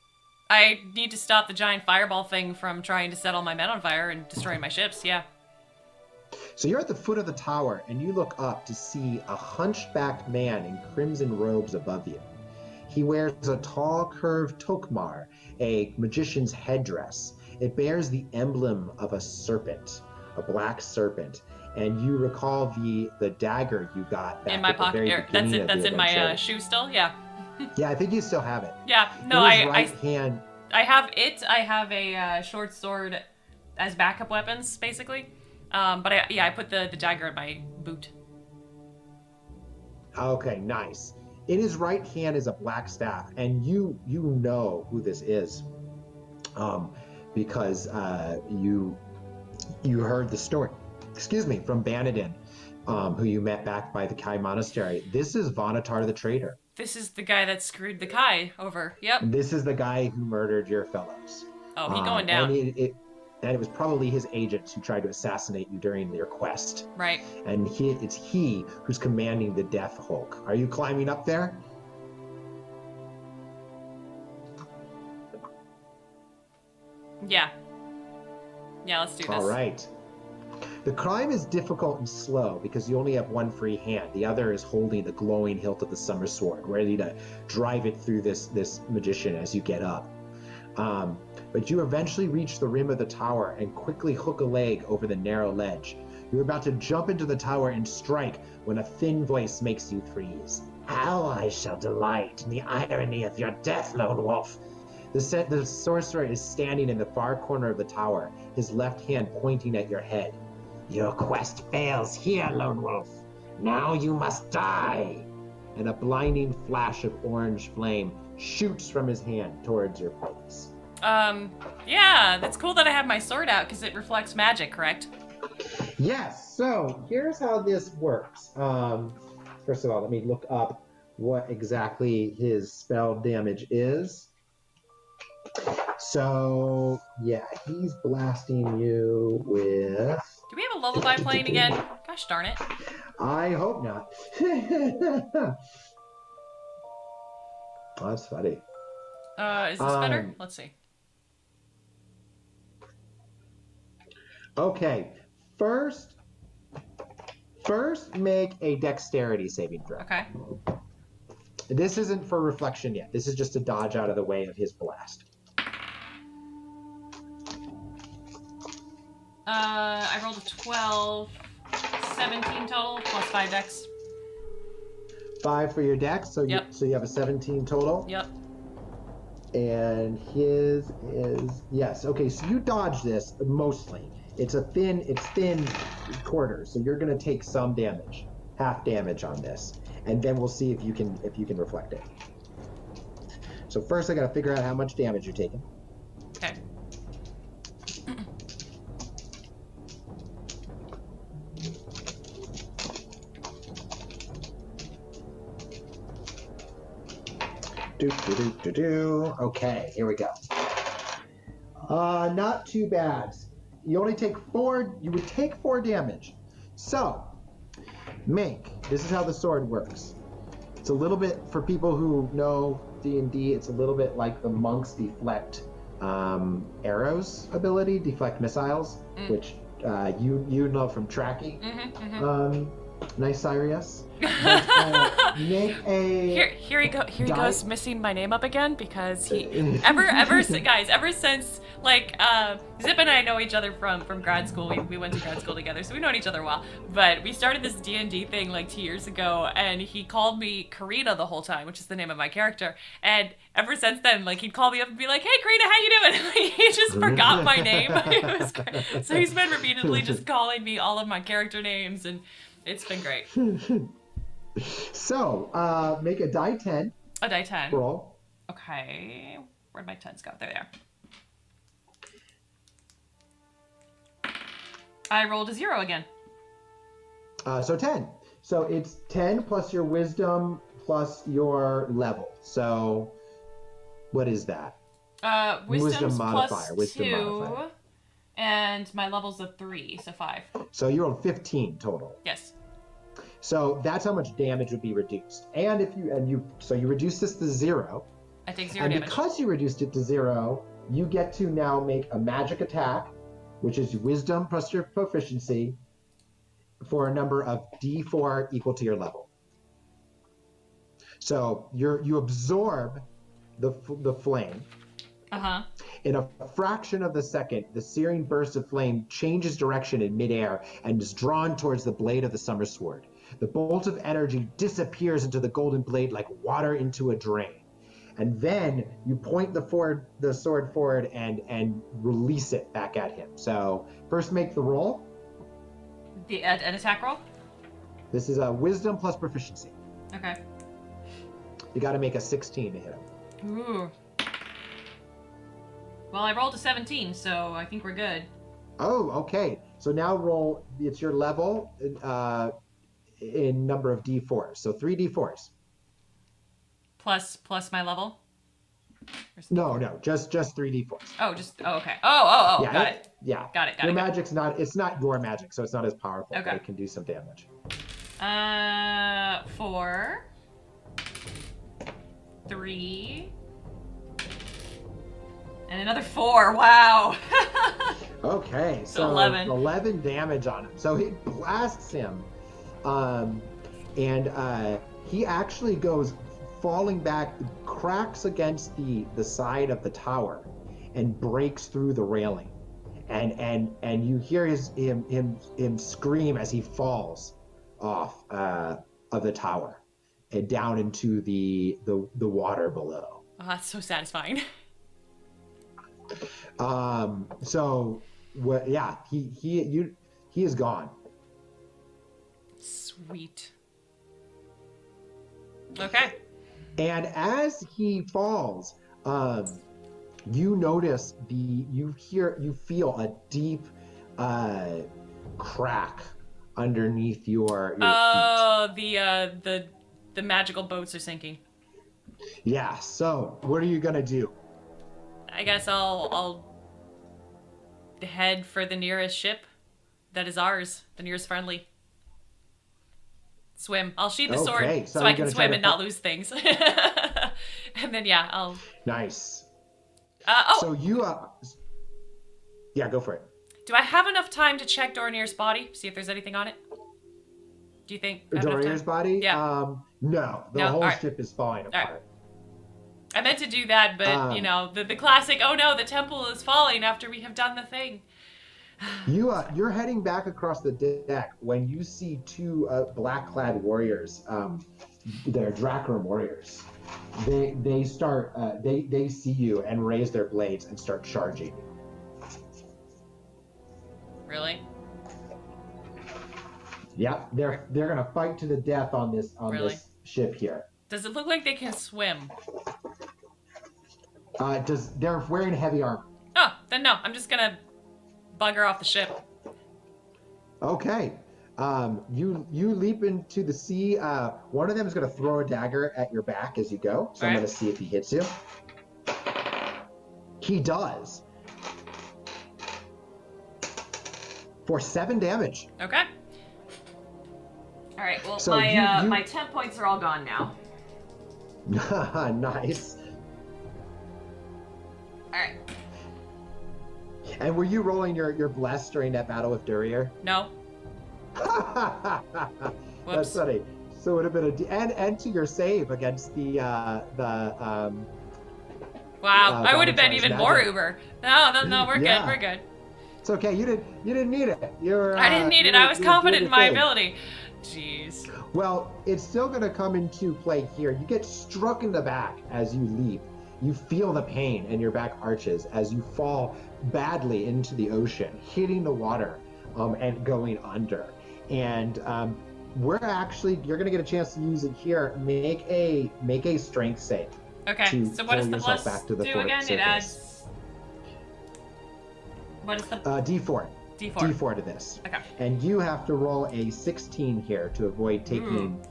I need to stop the giant fireball thing from trying to set all my men on fire and destroying my ships. Yeah. So you're at the foot of the tower, and you look up to see a hunchbacked man in crimson robes above you. He wears a tall, curved tokmar, a magician's headdress. It bears the emblem of a serpent, a black serpent. And you recall the dagger you got back in my at the pocket. very beginning of That's the in my adventure. shoe still. Yeah. Yeah, I think you still have it. Yeah. No, In his right hand. I have it. I have a short sword as backup weapons, basically. But I put the dagger in my boot. Okay, nice. In his right hand is a black staff, and you know who this is, because you heard the story. Excuse me, from Banadin, who you met back by the Kai Monastery. This is Vonatar the Traitor. This is the guy that screwed the Kai over. Yep. This is the guy who murdered your fellows. Oh, he going down. And it was probably his agents who tried to assassinate you during your quest. Right. And it's he who's commanding the Death Hulk. Are you climbing up there? Yeah. Yeah, let's do this. All right. The climb is difficult and slow because you only have one free hand. The other is holding the glowing hilt of the summer sword, ready to drive it through this magician as you get up. But you eventually reach the rim of the tower and quickly hook a leg over the narrow ledge. You're about to jump into the tower and strike when a thin voice makes you freeze. How I shall delight in the irony of your death, Lone Wolf. The sorcerer is standing in the far corner of the tower, his left hand pointing at your head. Your quest fails here, Lone Wolf. Now you must die. And a blinding flash of orange flame shoots from his hand towards your face. Yeah, that's cool that I have my sword out because it reflects magic, correct? Yes, so here's how this works. First of all, let me look up what exactly his spell damage is. So, yeah, he's blasting you with... Do we have a lullaby playing again? Gosh darn it. I hope not. Oh, that's funny. Is this better? Let's see. Okay, first make a dexterity saving throw. Okay. This isn't for reflection yet. This is just to dodge out of the way of his blast. I rolled a 12, 17 total, plus 5 dex. 5 for your dex, so Yep. so you have a 17 total. Yep. And his is, yes, okay, so you dodge this mostly. It's thin quarters, so you're gonna take some damage, half damage on this, and then we'll see if you can reflect it. So first I gotta figure out how much damage you're taking. Okay. Okay, here we go. Not too bad. You only take 4. You would take 4 damage. So, this is how the sword works. It's a little bit, for people who know D&D, it's a little bit like the monk's deflect arrows ability, deflect missiles, which you know from tracking. Nice, Sirius. But, make a. Here he goes messing my name up again because he ever since like Zip and I know each other from grad school. We went to grad school together, so we've known each other a while. But we started this D&D thing like 2 years ago, and he called me Karina the whole time, which is the name of my character. And ever since then, like he'd call me up and be like, "Hey, Karina, how you doing?" Like, he just forgot my name. It was great. So he's been repeatedly just calling me all of my character names, and it's been great. So, make a die 10. A die 10. Roll. Okay. Where'd my 10s go? There they are. I rolled a 0 again. So 10. So it's 10 plus your wisdom plus your level. So what is that? Wisdom's modifier. plus 2. And my level's a 3, so 5. So you rolled 15 total. Yes. So that's how much damage would be reduced. And you reduce this to 0. I take 0 and damage. Because you reduced it to 0, you get to now make a magic attack, which is wisdom plus your proficiency, for a number of d4 equal to your level. So you absorb the flame. Uh-huh. In a fraction of the second, the searing burst of flame changes direction in midair and is drawn towards the blade of the summer sword. The bolt of energy disappears into the golden blade like water into a drain. And then you point the sword forward and release it back at him. So first make the roll. An attack roll? This is a wisdom plus proficiency. Okay. You got to make a 16 to hit him. Ooh. Well, I rolled a 17, so I think we're good. Oh, okay. So now roll, it's your level in number of d4s. So 3 d4s. Plus my level? No, just 3 d4s. Oh, okay. Oh, Yeah, got it. Yeah. Got it. Your magic's not, it's not your magic, so it's not as powerful, Okay. but it can do some damage. 4, 3, and another 4. Wow. Okay, so 11 damage on him. So it blasts him, and he actually goes falling back, cracks against the side of the tower, and breaks through the railing, and you hear him scream as he falls off of the tower and down into the water below. Oh, that's so satisfying. So what? Yeah, he is gone. Sweet. Okay. And as he falls, you notice you feel a deep crack underneath your feet. Oh, the magical boats are sinking. Yeah. So what are you gonna do? I guess I'll head for the nearest ship that is ours, the nearest friendly. Swim. I'll sheathe the sword so I can swim and not lose things. And then yeah, I'll. Nice. Oh. So you yeah, go for it. Do I have enough time to check Dorinir's body, see if there's anything on it? Do you think? Dorinir's body? Yeah. No, the whole ship is falling apart. Right. I meant to do that, but you know, the classic. Oh no, the temple is falling after we have done the thing. You're heading back across the deck when you see two black-clad warriors. They're Drakram warriors. They start. They see you and raise their blades and start charging. Really? Yeah, they're gonna fight to the death on this this ship here. Does it look like they can swim? They're wearing heavy armor. Oh, then no. I'm just gonna bugger off the ship. Okay. You leap into the sea. One of them is going to throw a dagger at your back as you go. So I'm going to see if he hits you. He does. For 7 damage. Okay. All right. Well, so my 10 points are all gone now. Nice. All right. And were you rolling your bless during that battle with Durir? No. That's funny. So it would have been and to your save against the Wow, I would have been even more uber. No, we're good. We're good. It's okay. You didn't need it. I didn't need it. I was confident in my ability. Jeez. Well, it's still going to come into play here. You get struck in the back as you leap. You feel the pain and your back arches as you fall badly into the ocean, hitting the water and going under. And you're going to get a chance to use it here. Make a strength save. Okay. So what does the plus back to the do again? surface. It adds. What is the D4. D4. D4 to this. Okay. And you have to roll a 16 here to avoid taking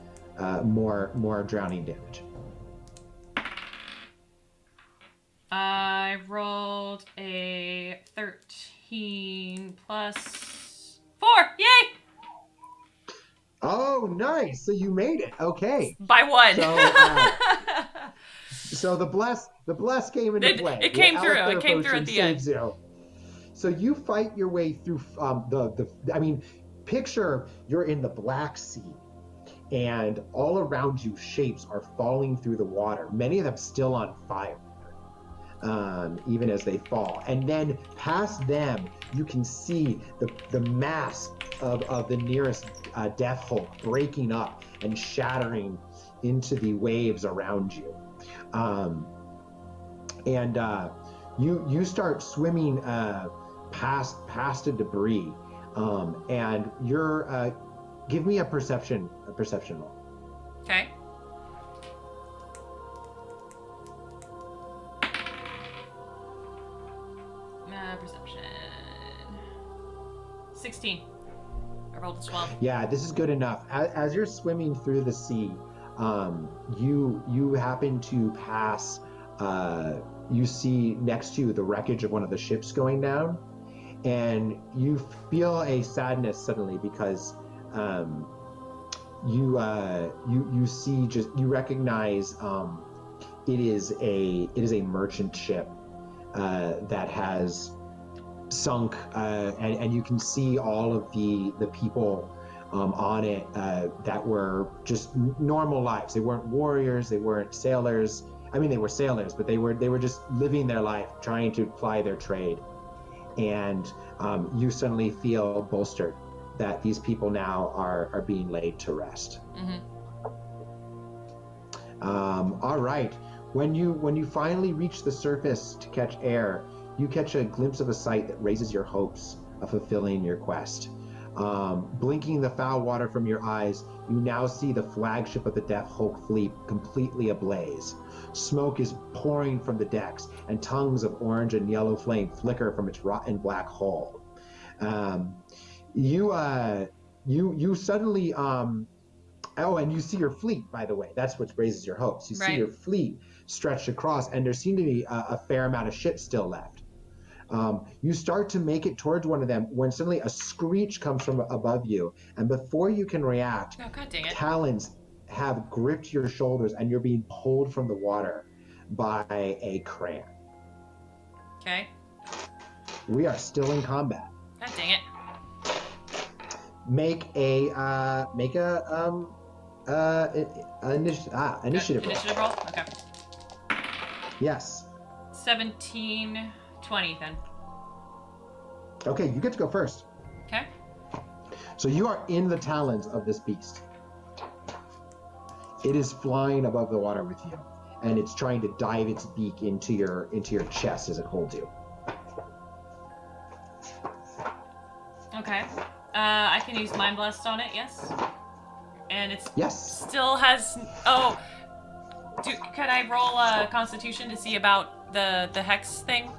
more drowning damage. I rolled a 13 plus 4. Yay! Oh, nice. So you made it. Okay. By 1. So the bless came into play. It came through. It came through at the end. So you fight your way through picture you're in the Black Sea, and all around you shapes are falling through the water, many of them still on fire, even as they fall. And then past them, you can see the mass of the nearest Death Hulk breaking up and shattering into the waves around you. You start swimming past the debris, and you're give me a perception roll. Okay. Perception. 16. I rolled a 12. Yeah, this is good enough. As you're swimming through the sea, you happen to pass. You see next to you the wreckage of one of the ships going down, and you feel a sadness suddenly because you recognize it is a merchant ship that has sunk, and you can see all of the people on it that were just normal lives. They weren't warriors, they weren't sailors. I mean, they were sailors, but they were just living their life, trying to ply their trade. And you suddenly feel bolstered that these people now are being laid to rest. All right. When you finally reach the surface to catch air, you catch a glimpse of a sight that raises your hopes of fulfilling your quest. Blinking the foul water from your eyes, you now see the flagship of the Death Hulk fleet completely ablaze. Smoke is pouring from the decks, and tongues of orange and yellow flame flicker from its rotten black hull. You suddenly oh, and you see your fleet, by the way. That's what raises your hopes. You see your fleet stretched across, and there seem to be a fair amount of ships still left. You start to make it towards one of them when suddenly a screech comes from above you, and before you can react, talons have gripped your shoulders, and you're being pulled from the water by a crane. Okay. We are still in combat. God dang it. Make a initiative roll. Initiative roll? Okay. Yes. 17, 20 then. Okay, you get to go first. Okay. So you are in the talons of this beast. It is flying above the water with you, and it's trying to dive its beak into your chest as it holds you. Okay. I can use Mind Blast on it, yes? And it's Yes. still has... Oh! Could I roll a Constitution to see about the Hex thing?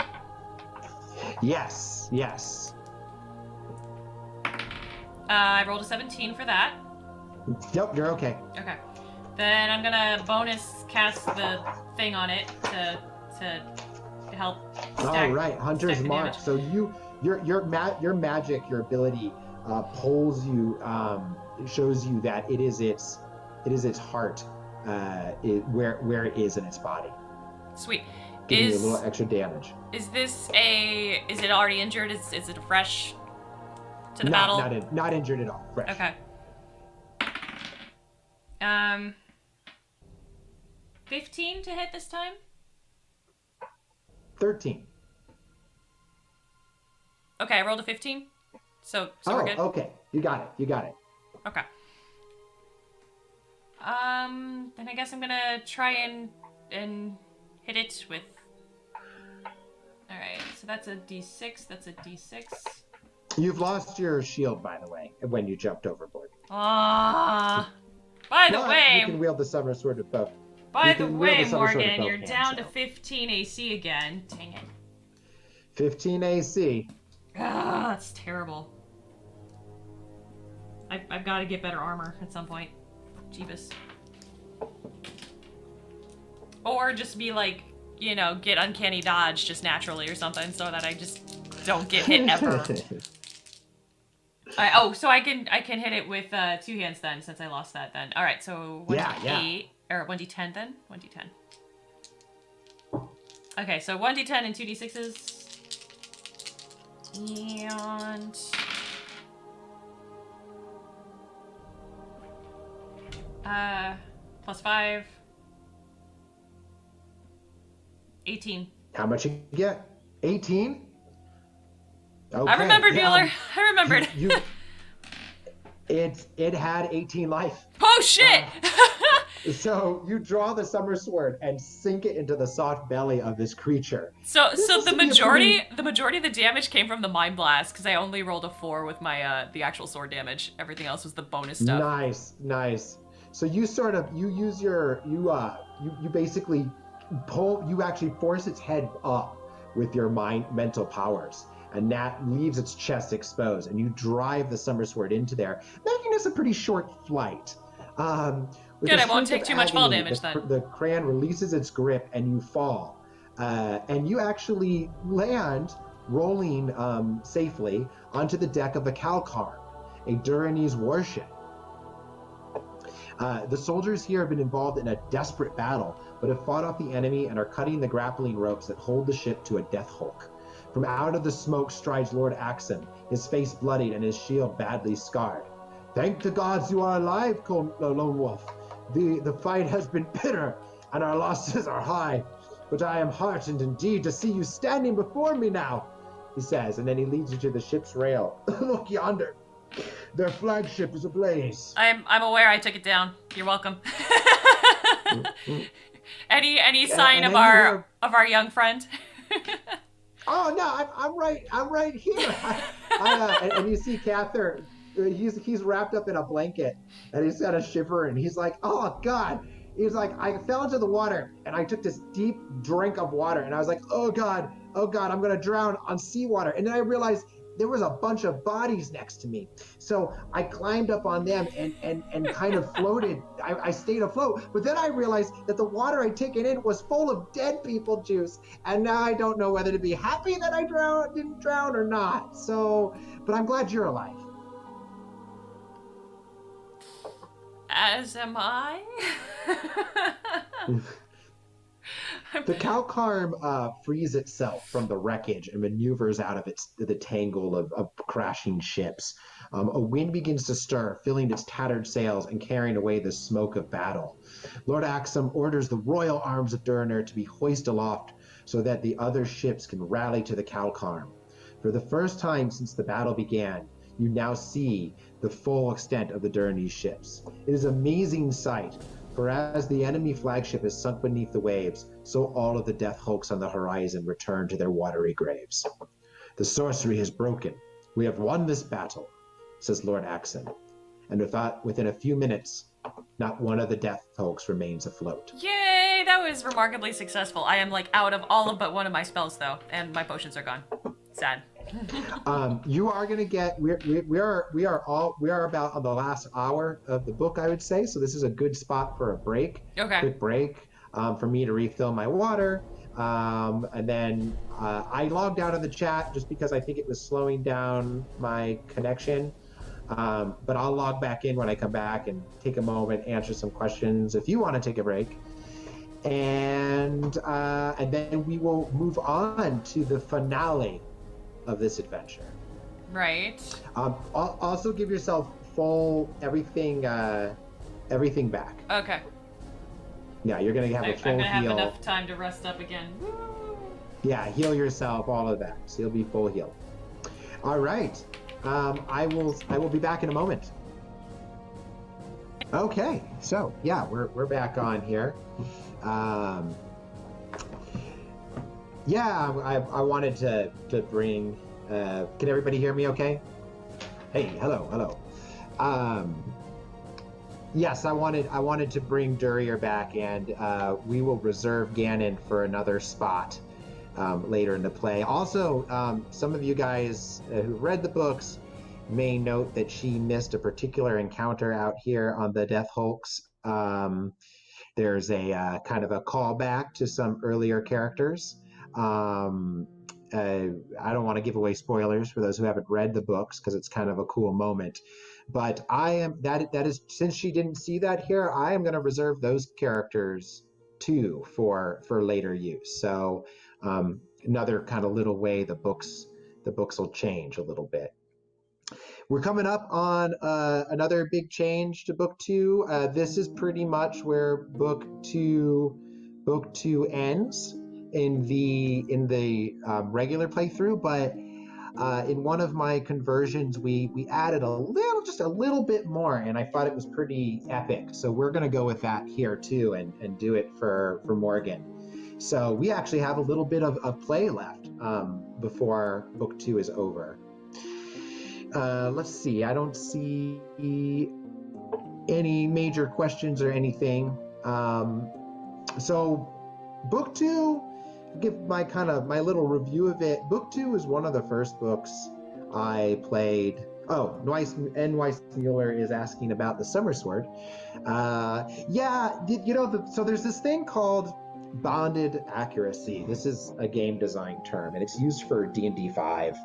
Yes, yes. I rolled a 17 for that. Yep, you're okay. Okay. Then I'm gonna bonus cast the thing on it to help stack, All right, Hunter's stack the Mark. damage. So your magic, your ability pulls you, shows you that it is its heart, where it is in its body. Sweet. Giving you a little extra damage. Is it already injured? Is it fresh to the battle? Not injured at all. Fresh. Okay. 15 to hit this time? 13. Okay, I rolled a 15. So we're good. Okay. You got it. Okay. Then I guess I'm gonna try and hit it with... Alright, so that's a D6, that's a D6. You've lost your shield, by the way, when you jumped overboard. By the way... You can wield the summer sword of both. By the way, Morgan, you're down to 15 AC again. Dang it. 15 AC. That's terrible. I've got to get better armor at some point. Jeebus. Or just be like, get uncanny dodge just naturally or something so that I just don't get hit ever. So I can hit it with 2 hands then, since I lost that then. All right, so 1d8 or 1d10 then. 1d10. Okay, so 1d10 and 2d6s. And +5. 18. How much you get? 18? Okay. I remembered, Bueller. I remembered. It had 18 life. Oh shit! So you draw the summer sword and sink it into the soft belly of this creature. So the majority of the damage came from the mind blast because I only rolled a 4 with my the actual sword damage. Everything else was the bonus stuff. Nice. So you basically you actually force its head up with your mental powers, and that leaves its chest exposed, and you drive the summer sword into there, making this a pretty short flight. Good, I won't take too much fall damage then. The crayon releases its grip and you fall. And you actually land, rolling safely, onto the deck of the Calcar, a Duranese warship. The soldiers here have been involved in a desperate battle, but have fought off the enemy and are cutting the grappling ropes that hold the ship to a death hulk. From out of the smoke strides Lord Axum, his face bloodied and his shield badly scarred. "Thank the gods you are alive, Lone Wolf. The fight has been bitter, and our losses are high. But I am heartened indeed to see you standing before me now," he says, and then he leads you to the ship's rail. "Look yonder. Their flagship is ablaze." I'm aware I took it down. You're welcome. Any sign of our young friend? Oh no, I'm right here. And you see Cather. He's wrapped up in a blanket, and he's got a shiver, and he's like, "Oh God." He's like, "I fell into the water, and I took this deep drink of water, and I was like, oh God, I'm gonna drown on seawater." And then I realized there was a bunch of bodies next to me. So I climbed up on them and kind of floated. I stayed afloat, but then I realized that the water I'd taken in was full of dead people juice, and now I don't know whether to be happy that I didn't drown or not. So, but I'm glad you're alive. As am I. The Calcarm frees itself from the wreckage and maneuvers out of the tangle of crashing ships. A wind begins to stir, filling its tattered sails and carrying away the smoke of battle. Lord Axum orders the royal arms of Durinur to be hoisted aloft so that the other ships can rally to the Calcarm. For the first time since the battle began, you now see the full extent of the Durinese ships. It is an amazing sight, for as the enemy flagship is sunk beneath the waves, so all of the death hulks on the horizon return to their watery graves. "The sorcery is broken. We have won this battle," says Lord Axum. And within a few minutes, not one of the death hulks remains afloat. Yay! That was remarkably successful. I am out of all but one of my spells though, and my potions are gone. Sad. You are going to get. We are about on the last hour of the book, I would say. So this is a good spot for a break. Okay. Quick break for me to refill my water, and then I logged out of the chat just because I think it was slowing down my connection. But I'll log back in when I come back and take a moment, answer some questions if you want to take a break. And then we will move on to the finale of this adventure. Right. Also give yourself full everything back. Okay. Yeah, you're gonna have a full I'm gonna have heal. enough time to rest up again. Woo! Yeah, heal yourself, all of that. So you'll be full heal. All right. I will be back in a moment. Okay, so yeah, we're back on here. Yeah, I wanted to bring. Can everybody hear me? Okay. Hey, hello. Yes, I wanted to bring Durinur back, and we will reserve Ganon for another spot later in the play. Also, some of you guys who read the books may note that she missed a particular encounter out here on the Death Hulks. There's a kind of a callback to some earlier characters. I don't want to give away spoilers for those who haven't read the books because it's kind of a cool moment. But that is since she didn't see that here, I am going to reserve those characters too for later use. So another kind of little way the books will change a little bit. We're coming up on another big change to book two. This is pretty much where book two ends in the regular playthrough, but in one of my conversions, we added just a little bit more, and I thought it was pretty epic. So we're gonna go with that here too, and do it for Morgan. So we actually have a little bit of play left before book two is over. Let's see. I don't see any major questions or anything. So book two, give my little review of it. Book two is one of the first books I played. Oh, N.Y. Mueller is asking about the Summer Sword. So there's this thing called bonded accuracy. This is a game design term, and it's used for D&D 5.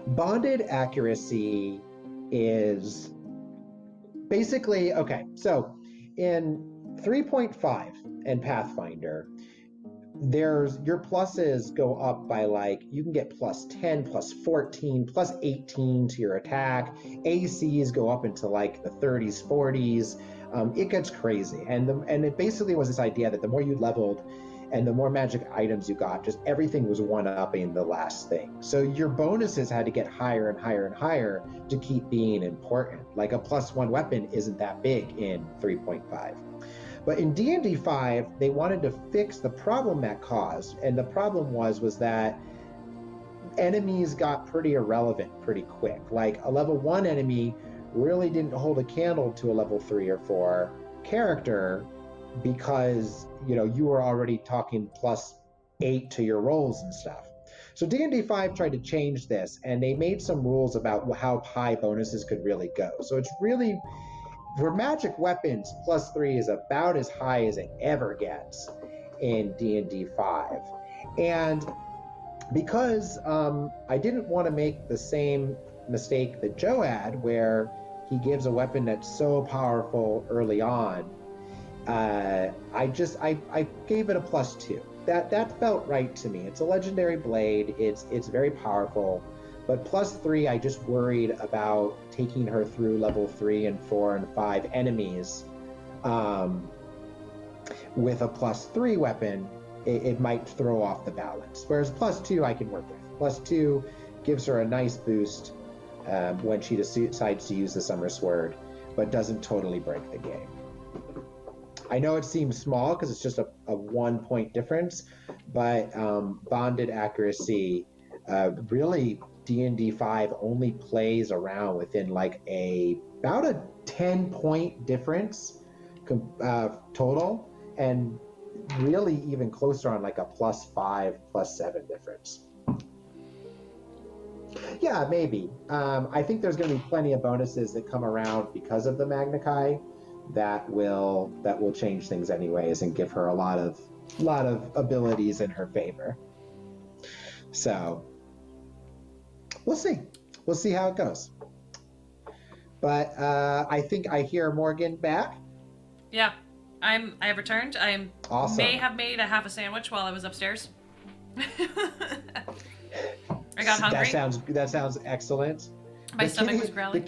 Bonded accuracy is basically, okay, so in 3.5 and Pathfinder, your pluses go up by you can get plus 10, plus 14, plus 18 to your attack. ACs go up into the 30s, 40s. It gets crazy. And it basically was this idea that the more you leveled and the more magic items you got, just everything was one-upping the last thing. So your bonuses had to get higher and higher and higher to keep being important. Like a +1 weapon isn't that big in 3.5. But in D&D 5, they wanted to fix the problem that caused. And the problem was that enemies got pretty irrelevant pretty quick. Like a level 1 enemy really didn't hold a candle to a level 3 or 4 character, because you were already talking +8 to your rolls and stuff. So D&D 5 tried to change this, and they made some rules about how high bonuses could really go. So it's really, for magic weapons, +3 is about as high as it ever gets in D&D 5. And because I didn't want to make the same mistake that Joe had, where he gives a weapon that's so powerful early on, I gave it a +2. That felt right to me. It's a legendary blade. It's very powerful, but +3, I just worried about taking her through level 3 and 4 and 5 enemies. With a +3 weapon, it might throw off the balance. Whereas +2 I can work with. +2 gives her a nice boost when she decides to use the Summer Sword, but doesn't totally break the game. I know it seems small because it's just a 1-point difference, but bonded accuracy, really D&D 5 only plays around within about a 10-point difference total, and really even closer on a +5, +7 difference. Yeah, maybe. I think there's going to be plenty of bonuses that come around because of the Magna Chi that will change things anyways and give her a lot of abilities in her favor. So we'll see how it goes. But I think I hear Morgan back. Yeah, I have returned. Awesome. May have made a half a sandwich while I was upstairs. I got hungry. That sounds excellent. My stomach was growling.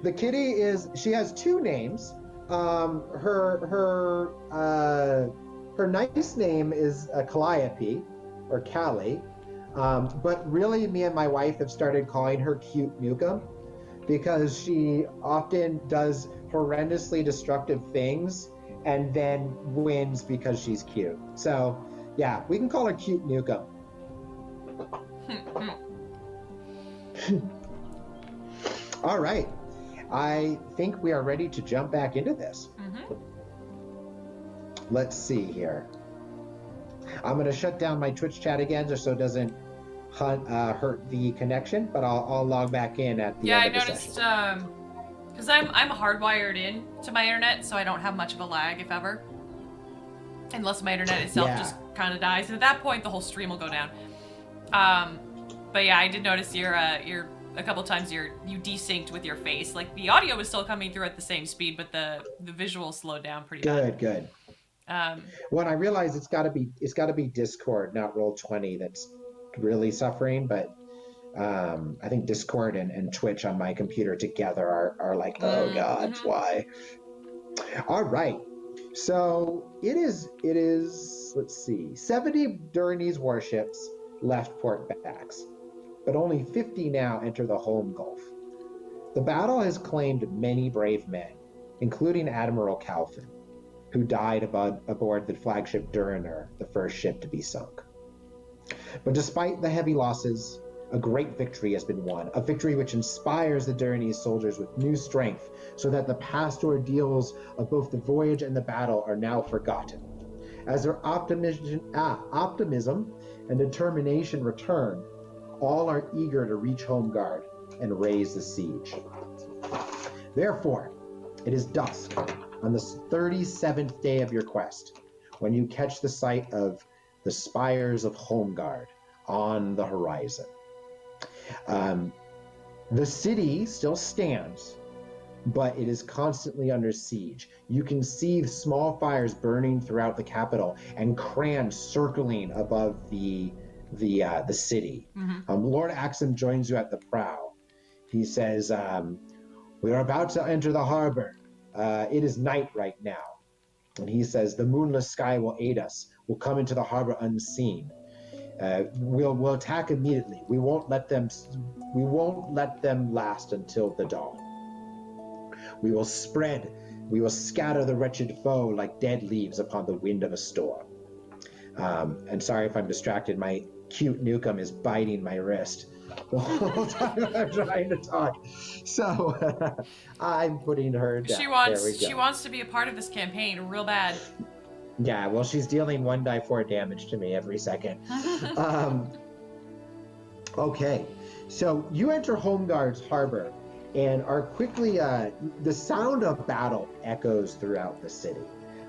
The kitty she has 2 names. Her nice name is Calliope, or Callie. But really, me and my wife have started calling her Cute Nukem, because she often does horrendously destructive things and then wins because she's cute. So yeah, we can call her Cute Nukem. All right. I think we are ready to jump back into this. Mm-hmm. Let's see here. I'm going to shut down my Twitch chat again just so it doesn't hurt the connection, but I'll log back in at the end of the session. Yeah, I noticed, because I'm hardwired in to my internet, so I don't have much of a lag, if ever. Unless my internet itself just kind of dies. And at that point, the whole stream will go down. But yeah, I did notice you're a couple times you desynced with your face. Like the audio was still coming through at the same speed, but the visual slowed down pretty bad. Good. When I realized it's got to be Discord, not Roll20, that's really suffering. But I think Discord and Twitch on my computer together are like, oh God, why? All right. So it is, let's see, 70 Durnese warships left Port Bax, but only 50 now enter the home Gulf. The battle has claimed many brave men, including Admiral Calfin, who died aboard the flagship Duriner, the first ship to be sunk. But despite the heavy losses, a great victory has been won, a victory which inspires the Durnese soldiers with new strength, so that the past ordeals of both the voyage and the battle are now forgotten. As their optimism and determination return, all are eager to reach Homeguard and raise the siege. Therefore, it is dusk on the 37th day of your quest when you catch the sight of the spires of Homeguard on the horizon. The city still stands, but it is constantly under siege. You can see small fires burning throughout the capital and Cran circling above the city. Lord Axum joins you at the prow. He says, we are about to enter the harbor. It is night right now. And he says, the moonless sky will aid us. We'll come into the harbor unseen. We'll attack immediately. We won't let them last until the dawn. We will scatter the wretched foe like dead leaves upon the wind of a storm. And sorry if I'm distracted, my cute Nukem is biting my wrist the whole time I'm trying to talk. So I'm putting her down. She wants to be a part of this campaign real bad. Yeah, well, she's dealing 1d4 damage to me every second. Okay, so you enter Homeguard's harbor and are quickly, the sound of battle echoes throughout the city.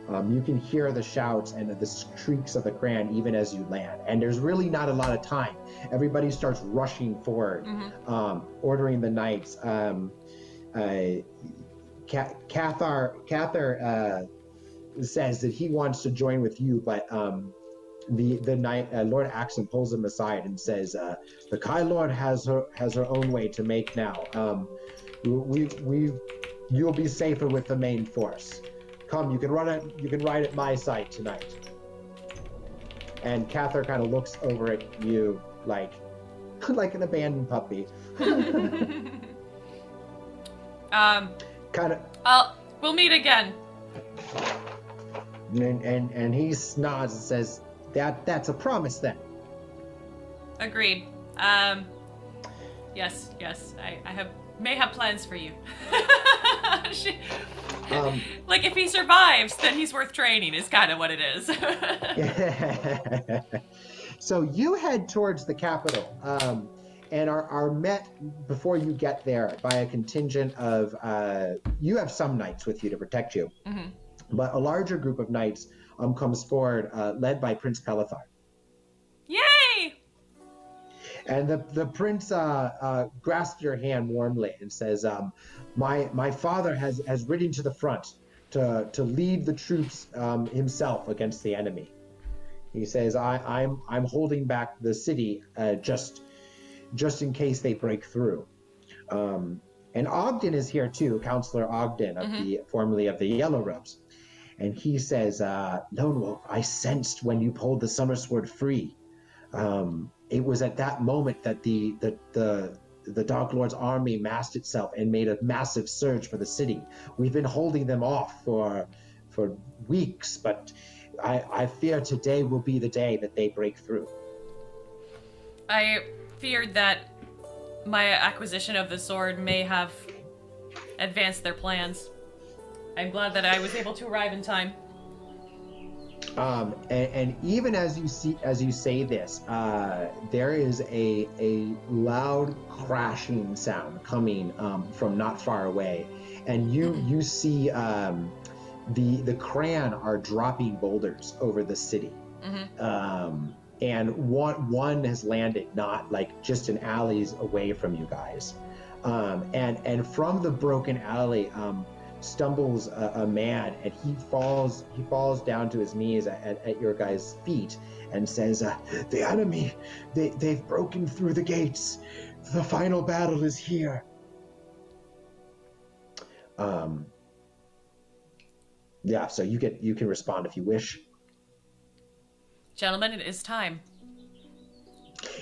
You can hear the shouts and the shrieks of the Cran even as you land. And there's really not a lot of time. Everybody starts rushing forward, ordering the knights. Cathar says that he wants to join with you, but the knight, Lord Axum, pulls him aside and says, the Kai Lord has her own way to make now. You'll be safer with the main force. Come, you can ride at my side tonight. And Cathar kind of looks over at you like an abandoned puppy. We'll meet again. And he nods and says, that's a promise then. Agreed. Yes, I may have plans for you. Like, if he survives, then he's worth training, is kind of what it is. So you head towards the capital, and are met before you get there by a contingent of, you have some knights with you to protect you, but a larger group of knights comes forward, led by Prince Pelethar. Yay! And the prince grasps your hand warmly and says, my father has ridden to the front to lead the troops himself against the enemy. He says, I'm holding back the city just in case they break through. And Ogden is here too, Counselor Ogden, formerly of the Yellow Robes. And he says, Lone Wolf, I sensed when you pulled the Summersword free. It was at that moment that the Dark Lord's army massed itself and made a massive surge for the city. We've been holding them off for weeks, but I fear today will be the day that they break through. I feared that my acquisition of the sword may have advanced their plans. I'm glad that I was able to arrive in time. And even as you say this, there is a loud crashing sound coming from not far away, and you see the Cran are dropping boulders over the city, and one has landed not like just in alleys away from you guys, and from the broken alley stumbles a man, and he falls down to his knees at your guys' feet and says, the enemy, they've broken through the gates. The final battle is here. Yeah, so you can respond if you wish. Gentlemen, it is time.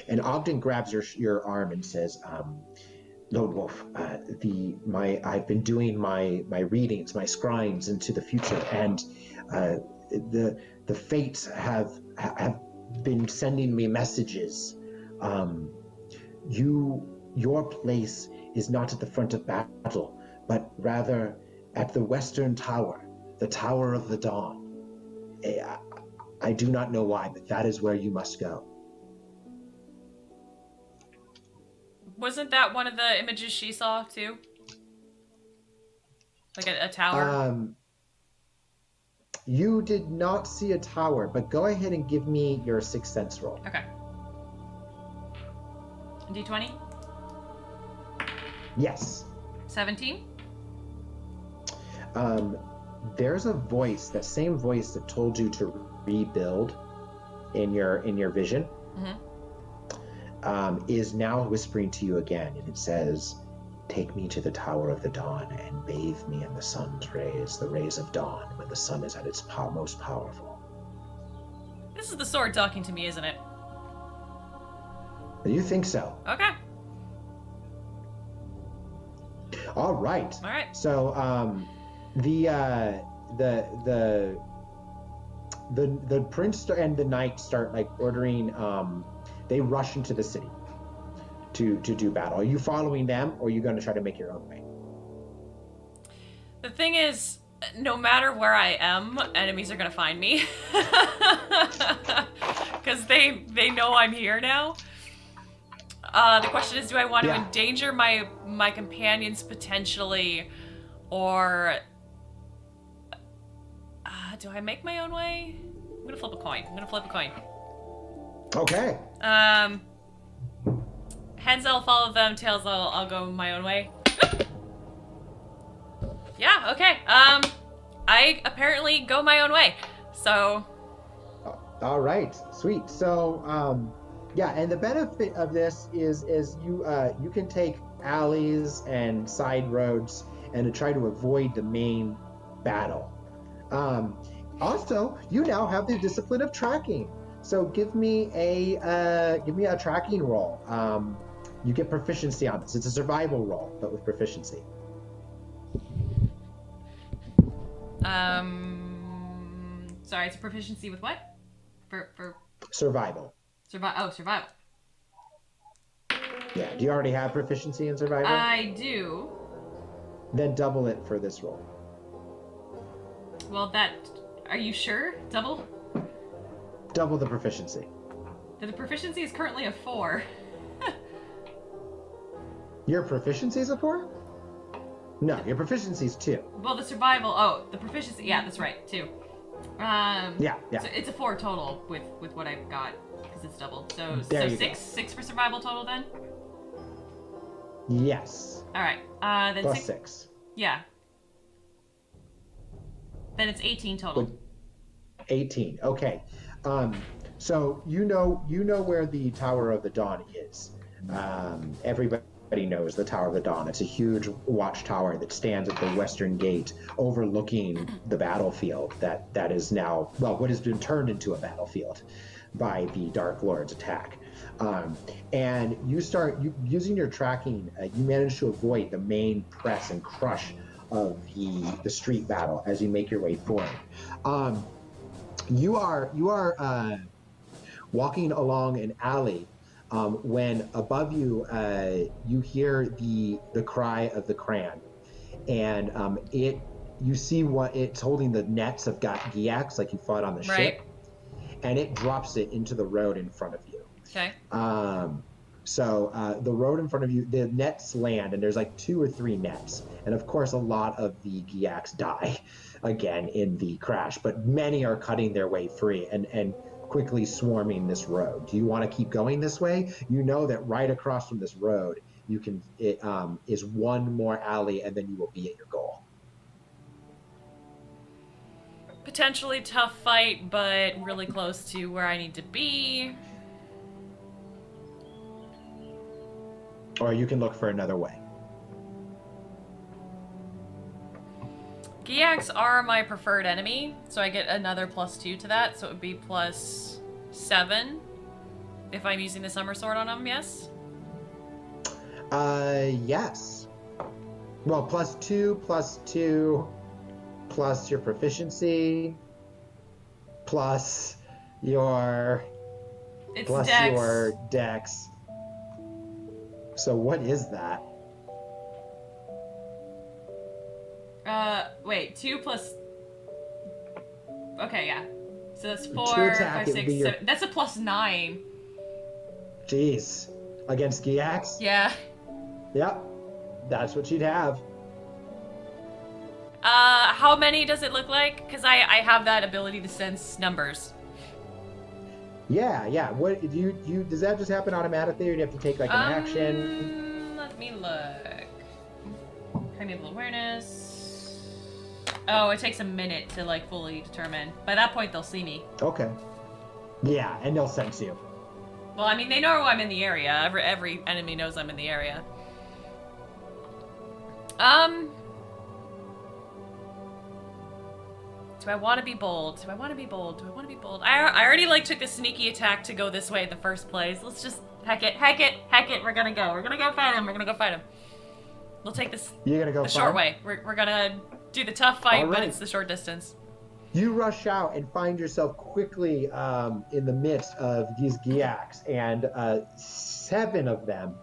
And Ogden grabs your arm and says, Lord Wolf, I've been doing my readings, my scryings into the future, and the fates have been sending me messages. Your place is not at the front of battle, but rather at the Western Tower, the Tower of the Dawn. I do not know why, but that is where you must go. Wasn't that one of the images she saw, too? Like a tower? You did not see a tower, but go ahead and give me your Sixth Sense roll. Okay. D20? Yes. 17? There's a voice, that same voice that told you to rebuild in your vision, is now whispering to you again, and it says, "Take me to the Tower of the Dawn and bathe me in the sun's rays, the rays of dawn, when the sun is at its most powerful." This is the sword talking to me, isn't it? You think so? Okay. All right. All right. So, the prince and the knight start like ordering. They rush into the city to do battle. Are you following them, or are you going to try to make your own way? The thing is, no matter where I am, enemies are gonna find me. Because they know I'm here now. The question is, do I want to endanger my companions potentially, or do I make my own way? I'm gonna flip a coin. Okay. Heads I'll follow them, tails I'll go my own way. Yeah, okay. I apparently go my own way. So all right, sweet. So yeah, and the benefit of this is you can take alleys and side roads and to try to avoid the main battle. Also, you now have the discipline of tracking. So give me a tracking roll. You get proficiency on this. It's a survival roll, but with proficiency. Sorry, it's a proficiency with what? For survival. Survival. Yeah. Do you already have proficiency in survival? I do. Then double it for this roll. Well, are you sure? Double the proficiency. The proficiency is currently a 4. Your proficiency is a 4? No, your proficiency is 2. Well, the proficiency, yeah, that's right, 2. Yeah. So it's a 4 total with what I've got, because it's doubled. So there you 6 for survival total then? Yes. Alright, then plus 6. Yeah. Then it's 18 total. 18, okay. So you know where the Tower of the Dawn is. Everybody knows the Tower of the Dawn. It's a huge watchtower that stands at the western gate overlooking the battlefield that is now, well, what has been turned into a battlefield by the Dark Lord's attack. And using your tracking, you manage to avoid the main press and crush of the street battle as you make your way forward. You are walking along an alley when above you you hear the cry of the Cran, and you see what it's holding, the nets of Giax like you fought on the ship, and it drops it into the road in front of you. Okay. So the road in front of you, the nets land, and there's like 2 or 3 nets, and of course a lot of the Giax die again in the crash, but many are cutting their way free and quickly swarming this road. Do you want to keep going this way? You know that right across from this road is one more alley, and then you will be at your goal. Potentially tough fight, but really close to where I need to be. Or you can look for another way. Giacs are my preferred enemy, so I get another +2 to that, so it would be +7 if I'm using the Summer Sword on them, yes? Yes. Well, +2, +2, plus your proficiency, plus your... It's plus Dex. your dex. So what is that? Wait, 2 plus... Okay, yeah. So that's 4, To attack, 5, it would 6, be your- 7... That's a +9. Jeez. Against Giacs? Yeah. Yep. That's what she'd have. How many does it look like? Because I have that ability to sense numbers. Yeah. What do you does that just happen automatically, or do you have to take like an action? Let me look. Primeval awareness. Oh, it takes a minute to like fully determine. By that point, they'll see me. Okay. Yeah, and they'll sense you. Well, I mean, they know I'm in the area. Every enemy knows I'm in the area. Do I want to be bold? Do I want to be bold? Do I want to be bold? I already like took the sneaky attack to go this way in the first place. Let's just heck it. We're gonna go. We're gonna go fight him. We'll take this. You're gonna go the short way. We're gonna do the tough fight, All but right. it's the short distance. You rush out and find yourself quickly in the midst of these Giacs, and 7 of them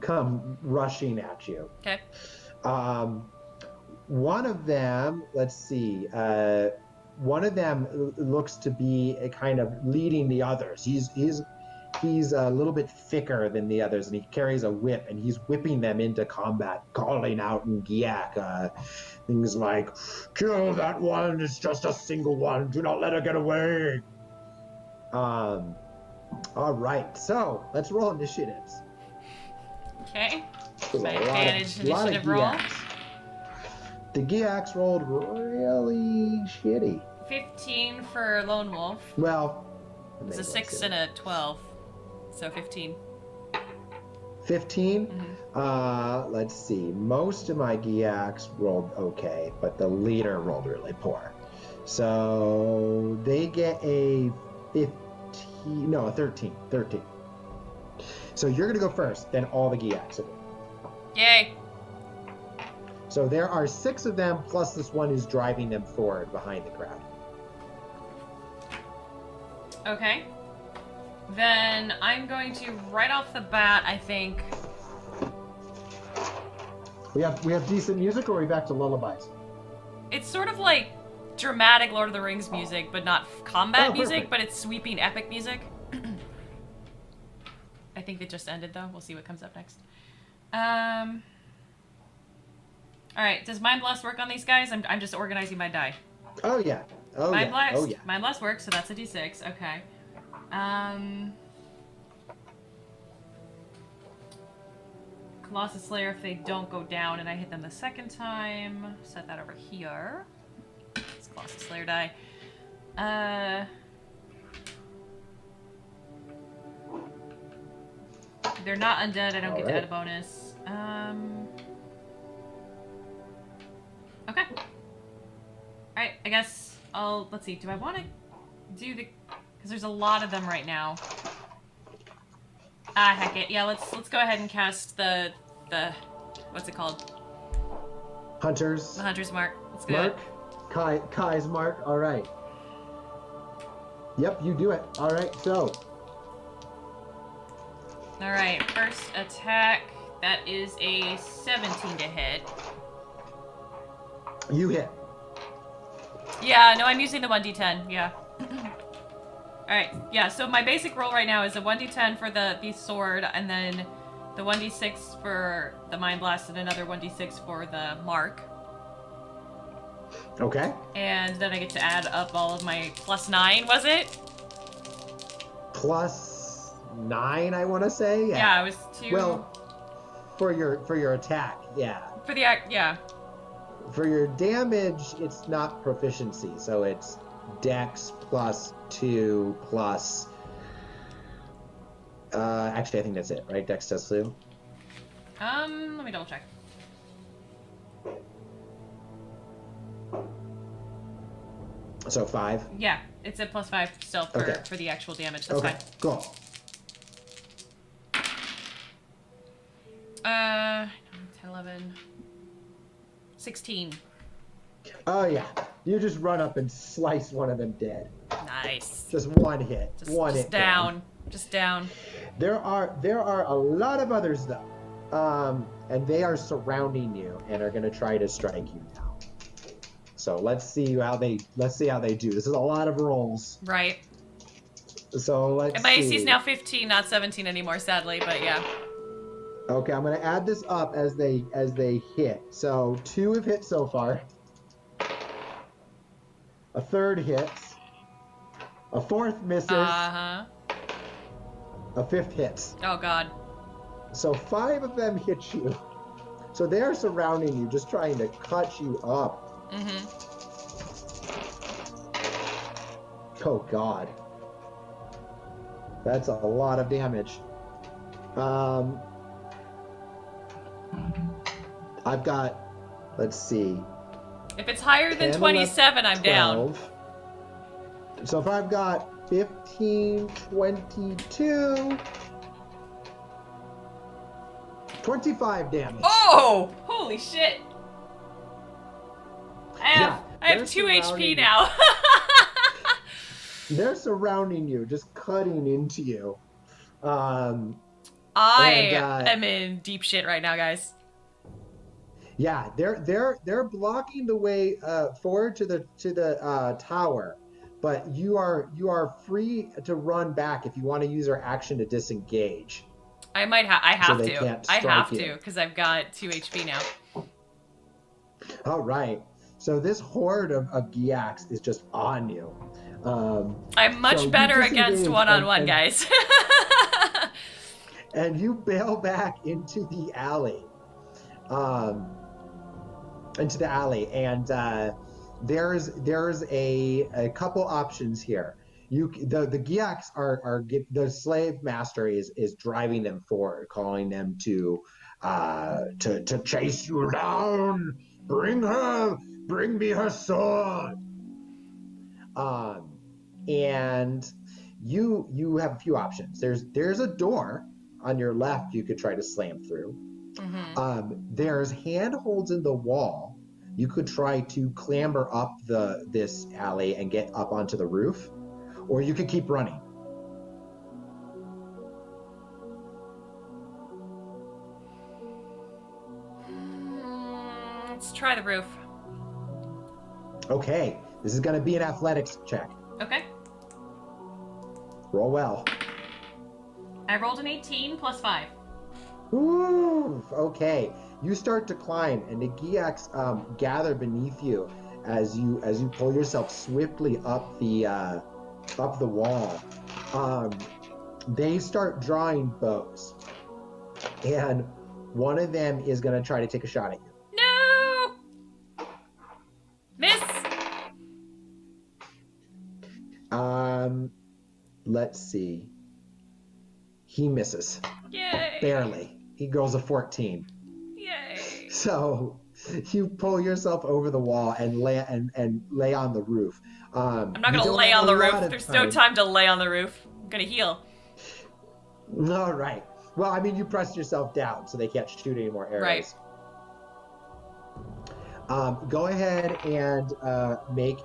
come rushing at you. Okay. One of them, let's see, one of them looks to be a kind of leading the others. He's a little bit thicker than the others, and he carries a whip, and he's whipping them into combat, calling out in Giac things like, "Kill that one, it's just a single one, do not let her get away." All right, so let's roll initiatives. Okay. There's My a lot advantage of initiative roll. Giacs. The Giacs rolled really shitty. 15 for Lone Wolf. Well, It's a 6 and a 12. So 15. 15? Mm-hmm. Let's see. Most of my Giacs rolled okay, but the leader rolled really poor. So they get a 13. So you're going to go first, then all the Giacs. Yay. So there are 6 of them, plus this one who's driving them forward behind the crowd. Okay. Then I'm going to, right off the bat, I think... We have decent music, or are we back to lullabies? It's sort of like dramatic Lord of the Rings music, but not combat music, perfect. but it's sweeping epic music. I think it just ended, though. We'll see what comes up next. Alright, does Mind Blast work on these guys? I'm just organizing my die. Oh, yeah. Oh, Mind yeah. Blast? Oh, yeah. Mind Blast works, so that's a d6. Okay. Colossus Slayer, if they don't go down and I hit them the second time, set that over here. It's Colossus Slayer die. They're not undead, I don't get to add a bonus. Okay. Alright, I guess let's see, do I want to do the, because there's a lot of them right now. Ah, heck it. Yeah, let's go ahead and cast the what's it called? Hunters. The Hunter's Mark. Let's do Mark. it. Kai's mark. All right. Yep, you do it. All right, so. Alright, first attack. That is a 17 to hit. You hit. Yeah, no, I'm using the 1d10. Yeah. Alright, yeah, so my basic roll right now is a 1d10 for the sword, and then the 1d6 for the Mind Blast, and another 1d6 for the Mark. Okay. And then I get to add up all of my +9, was it? +9, I want to say. Yeah, it was 2. Well, for your attack, yeah. For the yeah. For your damage, it's not proficiency, so it's Dex +2 plus. Actually, I think that's it, right? Dex does flu. Let me double check. So 5? Yeah, it's a +5 still for the actual damage. That's fine. Cool. 10, 11, 16. Oh yeah, you just run up and slice one of them dead. Nice. Just one hit. Just down. Just down. There are a lot of others though, and they are surrounding you and are going to try to strike you now. So let's see how they do. This is a lot of rolls. Right. So let's and my see. AC is now 15, not 17 anymore, sadly. But yeah. Okay, I'm going to add this up as they hit. So 2 have hit so far. A 3rd hits. A 4th misses. Uh-huh. A 5th hits. Oh, God. So 5 of them hit you. So they're surrounding you, just trying to cut you up. Mm-hmm. Oh, God. That's a lot of damage. I've got, let's see. If it's higher than 27, I'm down. So if I've got 15, 22, 25 damage. Oh! Holy shit! I have 2 HP now. They're surrounding you, just cutting into you. I am in deep shit right now, guys. Yeah, they're blocking the way forward to the tower, but you are free to run back if you want to use your action to disengage. I have to you. because I've got 2 HP now. All right. So this horde of Giacs is just on you. I'm much better against one-on-one, guys. And you bail back into the alley. And there's a couple options here. The Giacs are the slave master is driving them forward, calling them to chase you down. Bring me her sword. And you have a few options. There's a door on your left you could try to slam through. Mm-hmm. There's handholds in the wall. You could try to clamber up this alley and get up onto the roof, or you could keep running. Let's try the roof. Okay, this is going to be an athletics check. Okay. Roll well. I rolled an 18 plus 5. Ooh, okay. You start to climb, and the Giacs gather beneath you as you pull yourself swiftly up the wall. They start drawing bows, and one of them is going to try to take a shot at you. No! Miss! Let's see. He misses. Yay! Barely. He rolls a 14. Yay! So you pull yourself over the wall and lay on the roof. I'm not gonna lay on the roof. There's no time to lay on the roof. I'm gonna heal. All right. Well, I mean, you pressed yourself down, so they can't shoot any more arrows. Right. Go ahead and make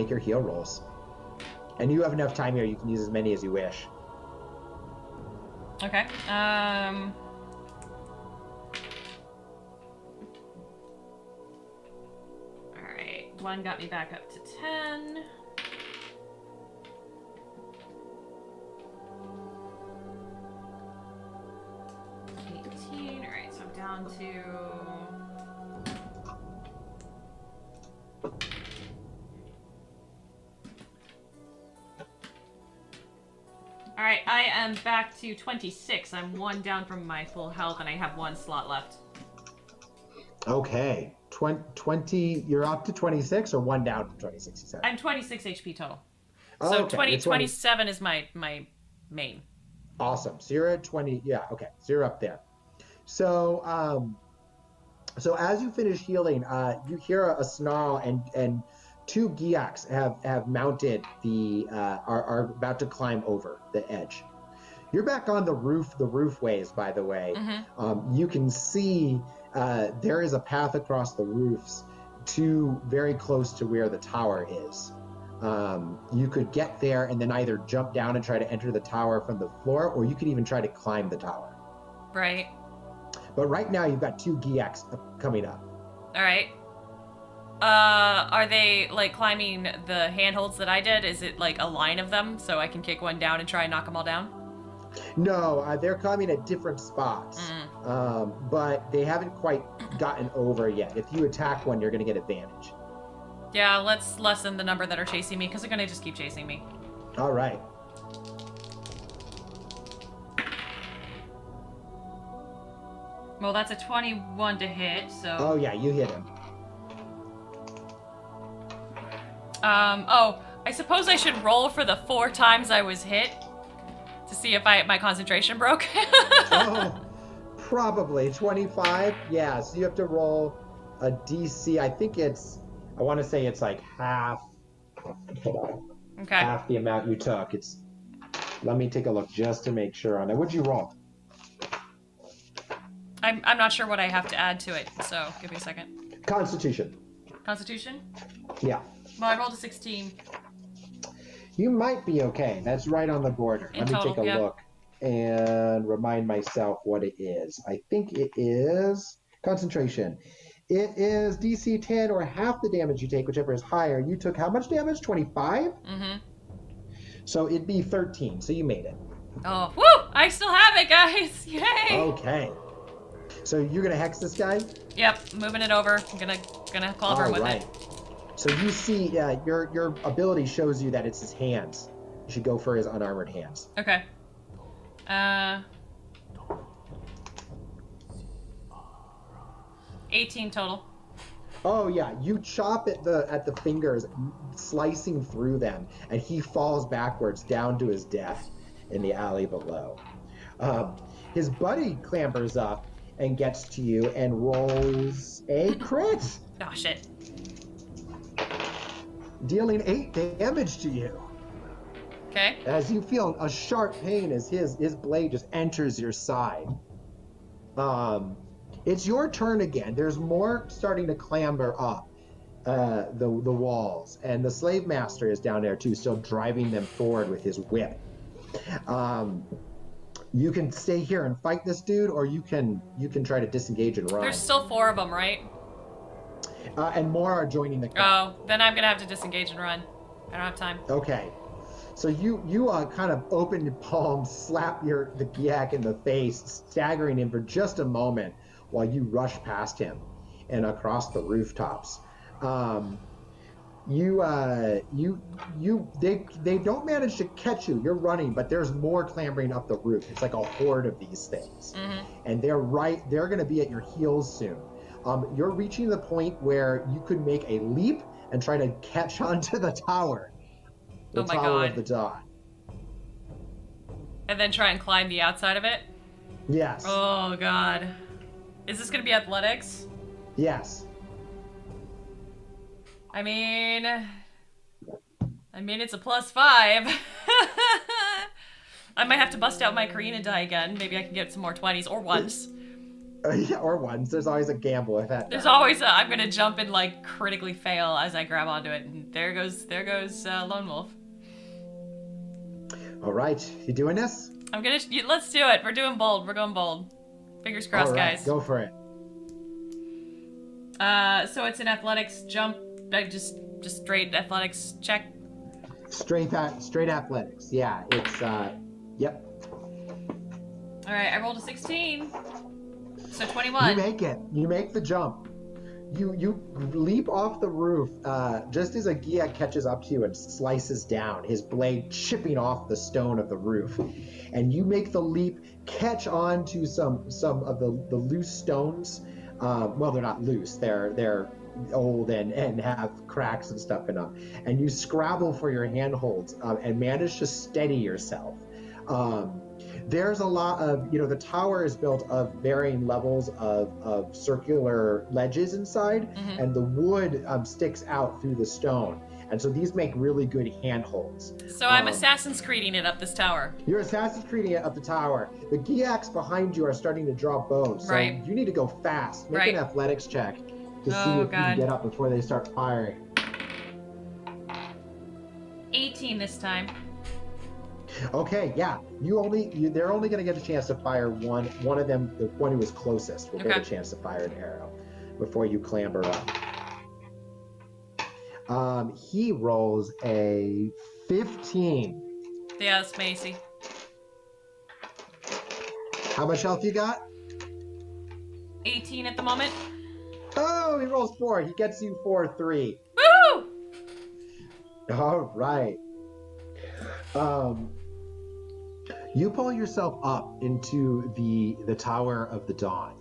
your heal rolls. And you have enough time here. You can use as many as you wish. Okay. Alright. 1 got me back up to 10. 18. Alright, so I'm down to... Alright, I am back to 26. I'm 1 down from my full health, and I have 1 slot left. Okay. 20, you're up to 26 or 1 down from 26, you said? I'm 26 HP total. So okay. 27 is my main. Awesome. So you're at 20. Yeah, okay. So you're up there. So so as you finish healing, you hear a snarl, and two Giaks have mounted are about to climb over the edge. You're back on the roofways, by the way. Mm-hmm. You can see there is a path across the roofs to very close to where the tower is. You could get there and then either jump down and try to enter the tower from the floor, or you could even try to climb the tower. Right. But right now you've got two Giaks coming up. All right. Are they like climbing the handholds that I did? Is it like a line of them so I can kick one down and try and knock them all down? No, they're climbing at different spots, but they haven't quite gotten over yet. If you attack one, you're going to get advantage. Yeah, let's lessen the number that are chasing me because they're going to just keep chasing me. All right. Well, that's a 21 to hit, so... Oh, yeah, you hit him. Oh, I suppose I should roll for the 4 times I was hit to see if my concentration broke. Oh, probably. 25? Yeah, so you have to roll a DC. I want to say it's like half. Hold on. Okay. Half the amount you took. Let me take a look just to make sure on that. What'd you roll? I'm not sure what I have to add to it, so give me a second. Constitution. Constitution? Yeah. Well, I rolled a 16. You might be okay. That's right on the border. Let me take a look and remind myself what it is. I think it is concentration. It is DC 10 or half the damage you take, whichever is higher. You took how much damage? 25? Mm-hmm. So it'd be 13. So you made it. Oh, woo! I still have it, guys! Yay! Okay. So you're gonna hex this guy? Yep, moving it over. I'm gonna clobber him with it. So you see, your ability shows you that it's his hands. You should go for his unarmored hands. Okay. 18 total. Oh yeah, you chop at the fingers, slicing through them, and he falls backwards down to his death in the alley below. His buddy clambers up and gets to you and rolls a crit. Oh shit. Dealing 8 damage to you. Okay. As you feel a sharp pain as his blade just enters your side. It's your turn again. There's more starting to clamber up the walls, and the slave master is down there too, still driving them forward with his whip. You can stay here and fight this dude, or you can try to disengage and run. There's still 4 of them, right? And more are joining the crowd. Oh, then I'm gonna have to disengage and run. I don't have time. Okay. So you kind of open your palm, slap the Giak in the face, staggering him for just a moment while you rush past him and across the rooftops. They don't manage to catch you. You're running, but there's more clambering up the roof. It's like a horde of these things. Mm-hmm. And they're going to be at your heels soon. You're reaching the point where you could make a leap and try to catch onto the tower. The Tower of the Dawn. And then try and climb the outside of it? Yes. Oh god. Is this gonna be athletics? Yes. I mean it's a +5. I might have to bust out my Karina die again. Maybe I can get some more 20s or 1s. Yeah, or 1s. There's always a gamble with that. There's always I'm gonna jump and like critically fail as I grab onto it, and there goes Lone Wolf. All right, you doing this? Let's do it. We're doing bold. We're going bold. Fingers crossed, all right, guys. Go for it. So it's an athletics jump. Just straight athletics check. Straight athletics. Yeah, it's yep. All right, I rolled a 16. So 21. You make it. You make the jump. You leap off the roof just as a Giak catches up to you and slices down, his blade chipping off the stone of the roof. And you make the leap, catch on to some of the loose stones. Well, they're not loose. They're old and have cracks and stuff in them. And you scrabble for your handholds and manage to steady yourself. There's a lot of, the tower is built of varying levels of circular ledges inside, and the wood sticks out through the stone. And so these make really good handholds. So I'm Assassin's Creeding it up this tower. You're Assassin's Creeding it up the tower. The Giaks behind you are starting to draw bows. So you need to go fast. Make an athletics check to see if you can get up before they start firing. 18 this time. Okay, yeah. They're only going to get a chance to fire one. One of them, the one who was closest, will get a chance to fire an arrow before you clamber up. He rolls a 15. Yeah, it's Macy. How much health you got? 18 at the moment. Oh, he rolls 4. He gets you 4-3. Woo! All right. You pull yourself up into the Tower of the Dawn.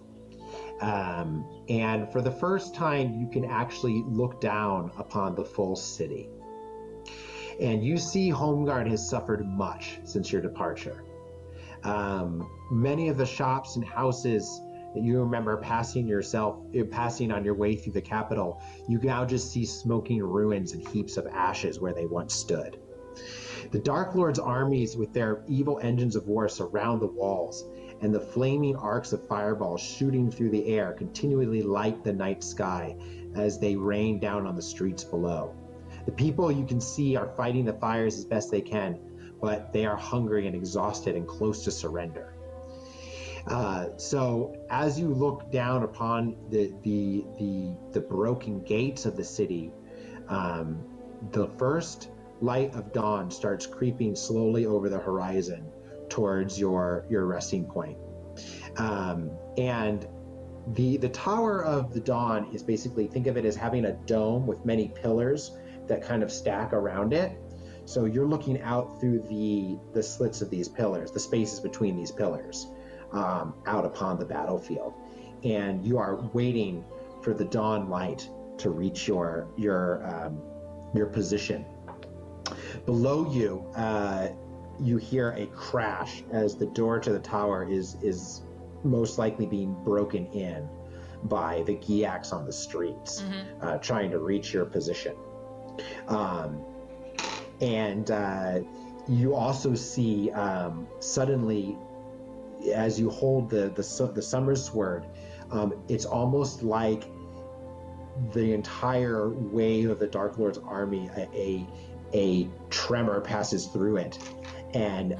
And for the first time, you can actually look down upon the full city. And you see Homeguard has suffered much since your departure. Many of the shops and houses that you remember passing on your way through the capital, you now just see smoking ruins and heaps of ashes where they once stood. The Dark Lord's armies with their evil engines of war surround the walls, and the flaming arcs of fireballs shooting through the air continually light the night sky as they rain down on the streets below. The people you can see are fighting the fires as best they can, but they are hungry and exhausted and close to surrender. So as you look down upon the broken gates of the city, the first light of dawn starts creeping slowly over the horizon towards your resting point. And the Tower of the Dawn is basically, think of it as having a dome with many pillars that kind of stack around it. So you're looking out through the slits of these pillars, the spaces between these pillars, out upon the battlefield. And you are waiting for the dawn light to reach your position. Below you, you hear a crash as the door to the tower is most likely being broken in by the Giaks on the streets, trying to reach your position. And you also see suddenly, as you hold the Summer's Sword, it's almost like the entire wave of the Dark Lord's army, a tremor passes through it, and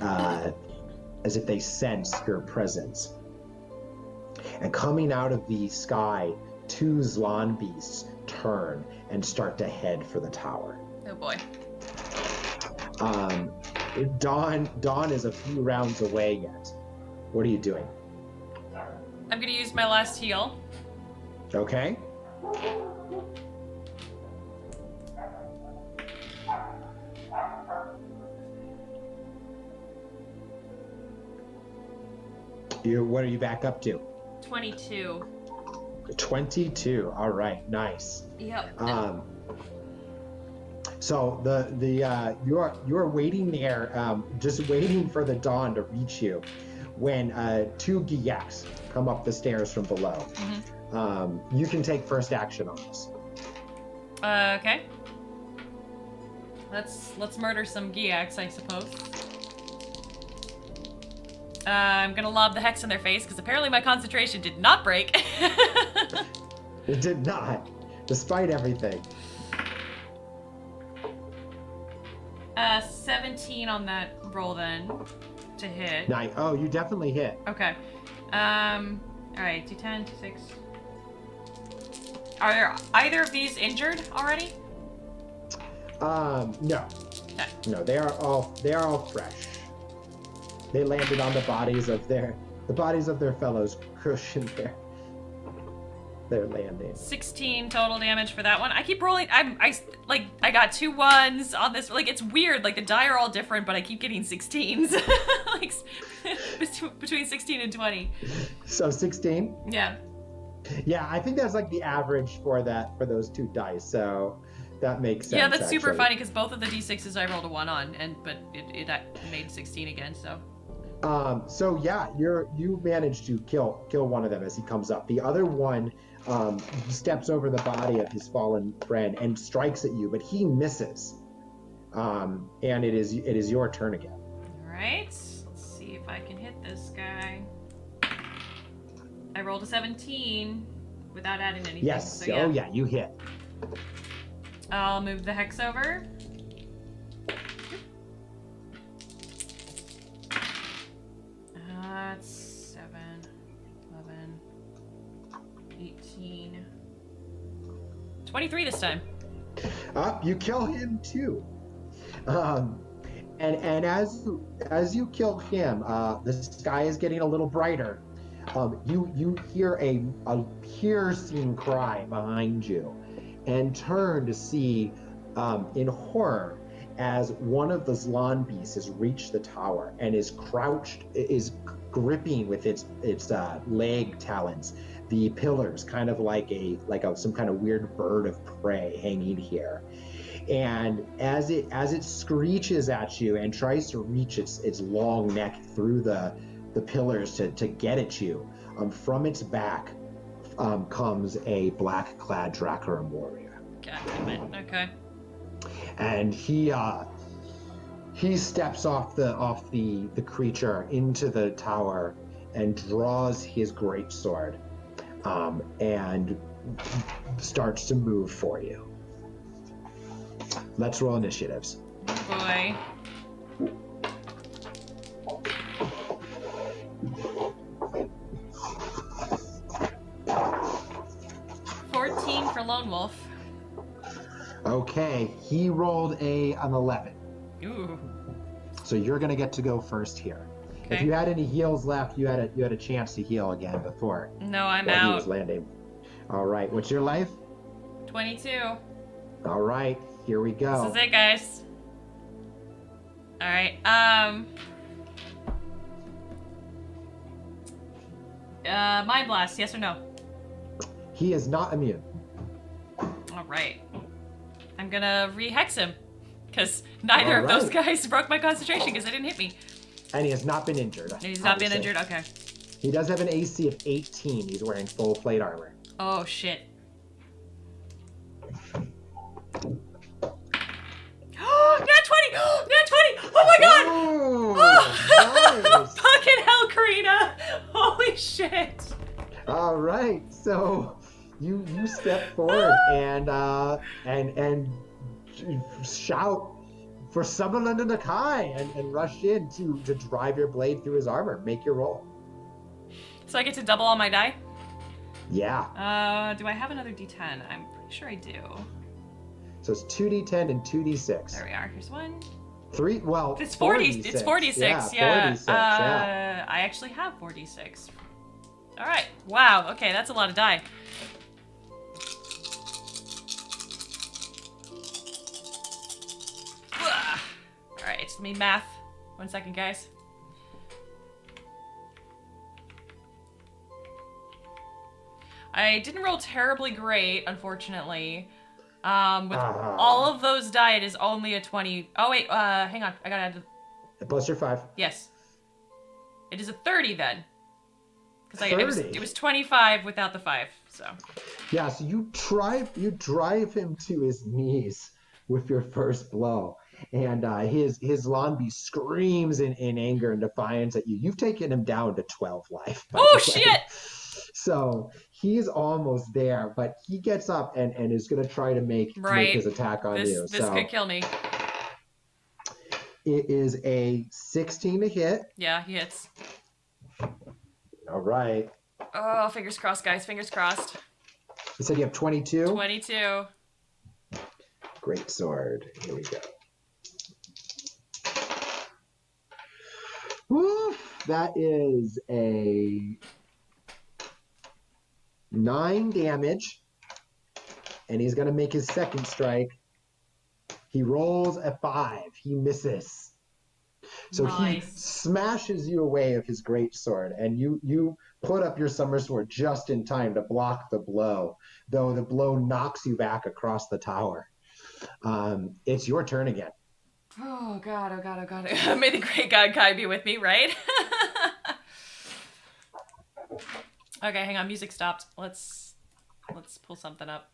as if they sense your presence. And coming out of the sky, 2 Zlan beasts turn and start to head for the tower. Oh boy. Dawn is a few rounds away yet. What are you doing? I'm gonna use my last heal. Okay. What are you back up to? 22. 22. All right. Nice. Yep. So you're waiting there, just waiting for the dawn to reach you, when 2 Giaks come up the stairs from below. You can take first action on this. Okay. Let's murder some Giaks, I suppose. I'm gonna lob the hex in their face because apparently my concentration did not break. It did not, despite everything. 17 on that roll then to hit. Nice. Oh, you definitely hit. Okay. All right. D10, D6. Are there either of these injured already? No. Okay. No, they are all fresh. They landed on the bodies of their fellows cushioned their landing. 16 total damage for that one. I keep rolling. I got 2 1s on this. Like, it's weird. Like, the die are all different, but I keep getting 16s. Like, between 16 and 20. So 16? Yeah. Yeah, I think that's like the average for those 2 dice. So that makes sense. Yeah, that's super actually. funny because both of the D6s I rolled a 1 on, but it made 16 again. So. So yeah, you managed to kill one of them as he comes up. The other one steps over the body of his fallen friend and strikes at you, but he misses. And it is your turn again. All right. Let's see if I can hit this guy. I rolled a 17 without adding anything. Yes. So, yeah. Oh yeah, you hit. I'll move the hex over. That's 7, 11, 18, 23 this time. You kill him too. And as you kill him, the sky is getting a little brighter. You hear a piercing cry behind you, and turn to see in horror as one of the Zlan beasts has reached the tower and is gripping with its leg talons the pillars, kind of like some kind of weird bird of prey hanging here. And as it screeches at you and tries to reach its long neck through the pillars to get at you, from its back comes a black-clad Dracarim warrior. God damn it. Okay. And he steps off the creature into the tower and draws his greatsword, and starts to move for you. Let's roll initiatives. Boy. For Lone Wolf. Okay, he rolled an 11. Ooh. So you're gonna get to go first here. Okay. If you had any heals left, you had a chance to heal again before. No, I'm while out. He was landing. All right, what's your life? 22. All right, here we go. This is it, guys. All right. Mind Blast, yes or no? He is not immune. All right. I'm gonna re-hex him, because neither of those guys broke my concentration because they didn't hit me. And he has not been injured. He's not been injured. Okay. He does have an AC of 18. He's wearing full plate armor. Oh shit. Nat 20! Nat 20! Oh my god! Oh, nice. Fucking hell, Karina! Holy shit! All right, so you step forward and shout for Summerland and Nakai and rush in to drive your blade through his armor. Make your roll. So I get to double all my die? Yeah. Do I have another D10? I'm pretty sure I do. So it's 2d10 and 2d6. There we are. Here's one. 3. Well, It's 40. It's 46. Yeah. 46. Yeah. I actually have 46. All right. Wow. Okay, that's a lot of die. All right. Let me math. 1 second, guys. I didn't roll terribly great, unfortunately. With all of those die, it is only a 20. Oh wait, hang on. I gotta add. Plus your 5. Yes. It is a 30 then. Because it was 25 without the 5. So. Yeah. So you drive him to his knees with your first blow, and his Lanbi screams in anger and defiance at you. You've taken him down to 12 life. Oh shit! So he's almost there, but he gets up and is going to try to make his attack on you. This could kill me. It is a 16 to hit. Yeah, he hits. All right. Oh, fingers crossed, guys. Fingers crossed. You said you have 22? 22. Great sword. Here we go. Woo! That is a 9 damage, and he's going to make his second strike. He rolls a 5. He misses. So nice. He smashes you away with his great sword, and you put up your summer sword just in time to block the blow, though the blow knocks you back across the tower. It's your turn again. Oh god, oh god, oh god. May the great god Kai be with me, right? Okay, hang on, music stopped. Let's pull something up.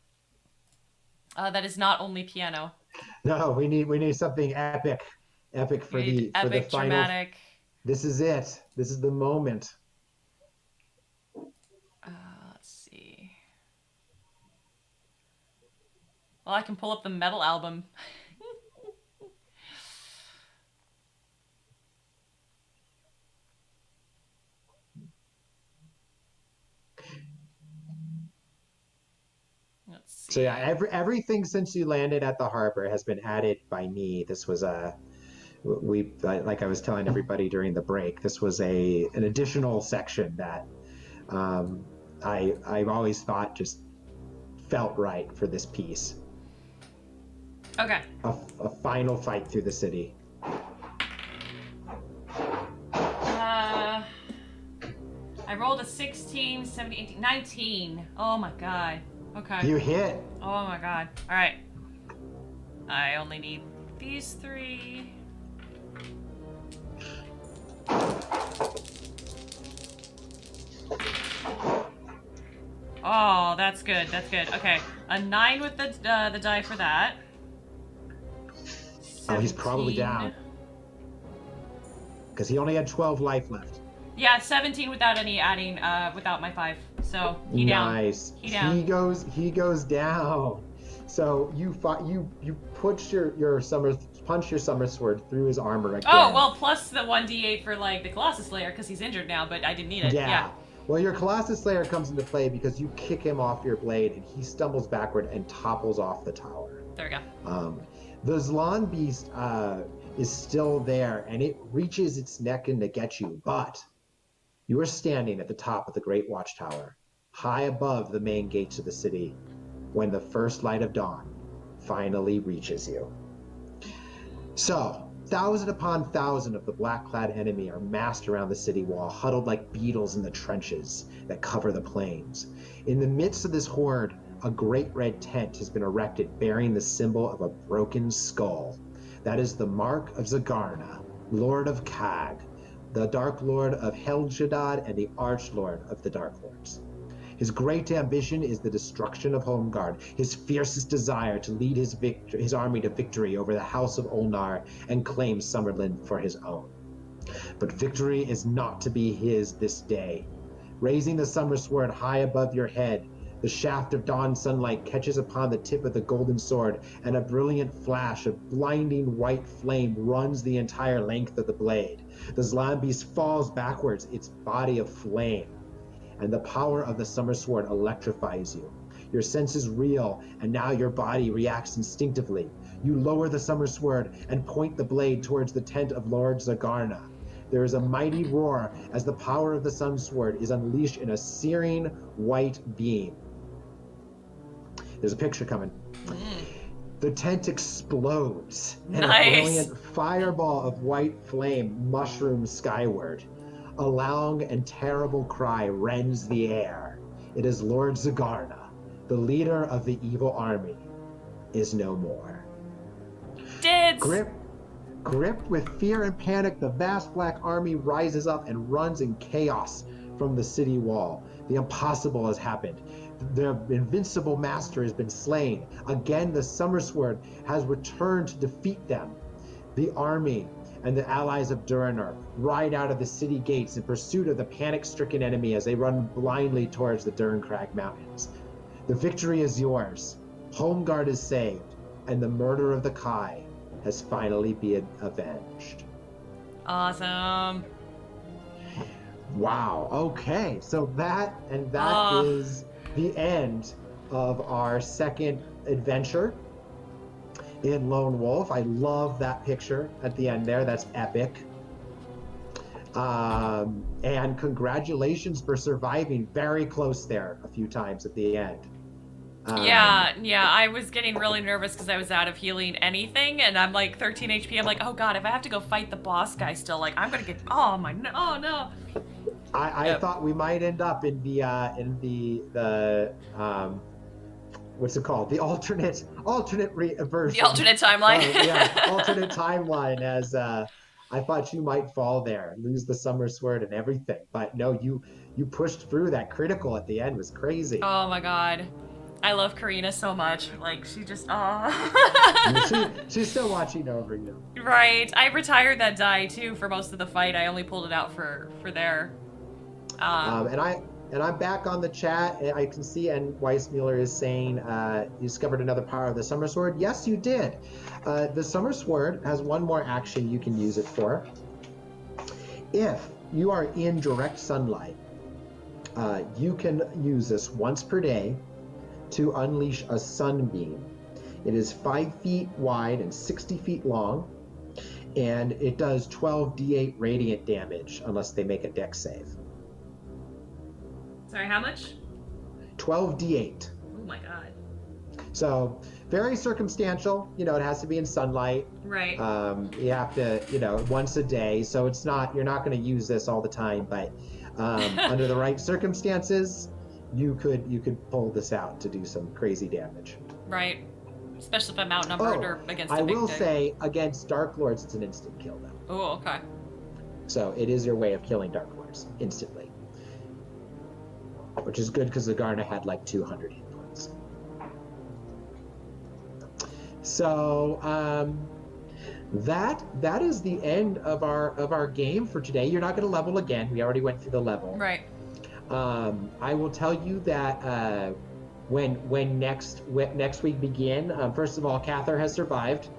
That is not only piano. No, we need something epic. Epic for the epic, final. dramatic. This is it. This is the moment. Let's see. Well, I can pull up the metal album. Let's see. So yeah, everything since you landed at the harbor has been added by me. This was like I was telling everybody during the break, this was an additional section that I've always thought just felt right for this piece. Okay. A final fight through the city. I rolled a 16, 17, 18, 19. Oh my god. Okay. You hit. Oh my god. Alright. I only need these 3. Oh, that's good. That's good. Okay. A 9 with the die for that. 17. Oh, he's probably down. Because he only had 12 life left. Yeah, 17 without any adding, without my 5. So he down. Nice. He down. He goes down. So you punch your summer sword through his armor again. Oh well, plus the 1d8 for like the Colossus Slayer because he's injured now, but I didn't need it. Yeah. Well, your Colossus Slayer comes into play because you kick him off your blade and he stumbles backward and topples off the tower. There we go. The Zlan beast is still there and it reaches its neck in to get you, but you are standing at the top of the Great Watchtower, high above the main gates of the city, when the first light of dawn finally reaches you. So, 1,000 upon 1,000 of the black-clad enemy are massed around the city wall, huddled like beetles in the trenches that cover the plains. In the midst of this horde, a great red tent has been erected bearing the symbol of a broken skull. That is the mark of Zagarna, Lord of Kag, the Dark Lord of Hel'Shadad and the Archlord of the Dark Lords. His great ambition is the destruction of Homeguard, his fiercest desire to lead his army to victory over the House of Ulnar and claim Summerlin for his own. But victory is not to be his this day. Raising the Summer Sword high above your head, the shaft of dawn sunlight catches upon the tip of the golden sword, and a brilliant flash of blinding white flame runs the entire length of the blade. The Zlan beast falls backwards, its body of flame, and the power of the Summer Sword electrifies you. Your senses reel, and now your body reacts instinctively. You lower the Summer Sword and point the blade towards the tent of Lord Zagarna. There is a mighty roar as the power of the Sun Sword is unleashed in a searing white beam. There's a picture coming. The tent explodes, and a brilliant fireball of white flame mushrooms skyward. A long and terrible cry rends the air. It is Lord Zagarna, the leader of the evil army, is no more. Gripped with fear and panic, the vast black army rises up and runs in chaos from the city wall. The impossible has happened. The invincible master has been slain. Again, the Summer Sword has returned to defeat them. The army and the allies of Durinur ride out of the city gates in pursuit of the panic-stricken enemy as they run blindly towards the Durncrag Mountains. The victory is yours. Homeguard is saved, and the murder of the Kai has finally been avenged. Awesome. Wow. Okay. So that is the end of our second adventure in Lone Wolf. I love that picture at the end there. That's epic. And congratulations for surviving very close there a few times at the end. Yeah, I was getting really nervous because I was out of healing anything, and I'm like 13 HP. I'm like, oh god, if I have to go fight the boss guy still, like I'm gonna get, oh no. I thought we might end up in the what's it called? The alternate version. The alternate timeline. Alternate timeline. As I thought you might fall there, lose the summer sword and everything, but no, you pushed through. That critical at the end was crazy. Oh my god. I love Karina so much. Like, she just, She's still watching over you. Right. I retired that die, too, for most of the fight. I only pulled it out for there. And I'm back on the chat. I can see, and Weissmuller is saying, you discovered another power of the Summer Sword. Yes, you did. The Summer Sword has one more action you can use it for. If you are in direct sunlight, you can use this once per day to unleash a sunbeam. It is 5 feet wide and 60 feet long, and it does 12d8 radiant damage unless they make a dex save. Sorry, how much? 12d8. Oh my god. So very circumstantial. You know, it has to be in sunlight. Right. You have to, once a day. So it's not, you're not going to use this all the time, but under the right circumstances, you could pull this out to do some crazy damage. Right. Especially if I'm outnumbered or against a big I will thing. say, against Dark Lords, it's an instant kill, though. Oh, okay. So it is your way of killing Dark Lords instantly. Which is good because Zagarna had like 200 hit points. So that is the end of our game for today. You're not going to level again. We already went through the level. Right. I will tell you that when next week begin, first of all, Cather has survived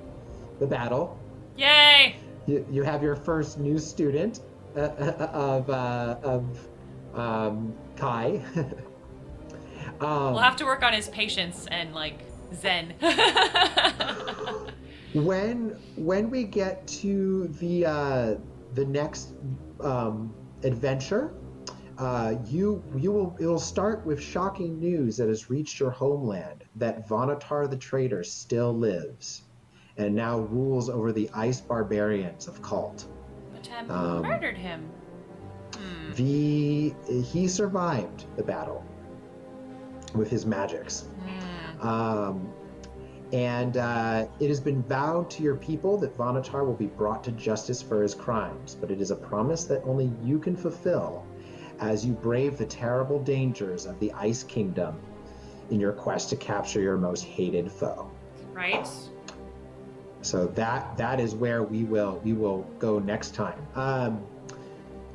the battle. Yay! You have your first new student of Kai. We'll have to work on his patience and like zen. When we get to the next adventure, it'll start with shocking news that has reached your homeland that Vonatar the traitor still lives and now rules over the ice barbarians of Khalt. But murdered him. He survived the battle with his magics. And it has been vowed to your people that Vonatar will be brought to justice for his crimes, but it is a promise that only you can fulfill as you brave the terrible dangers of the Ice Kingdom in your quest to capture your most hated foe. Right. So that is where we will go next time.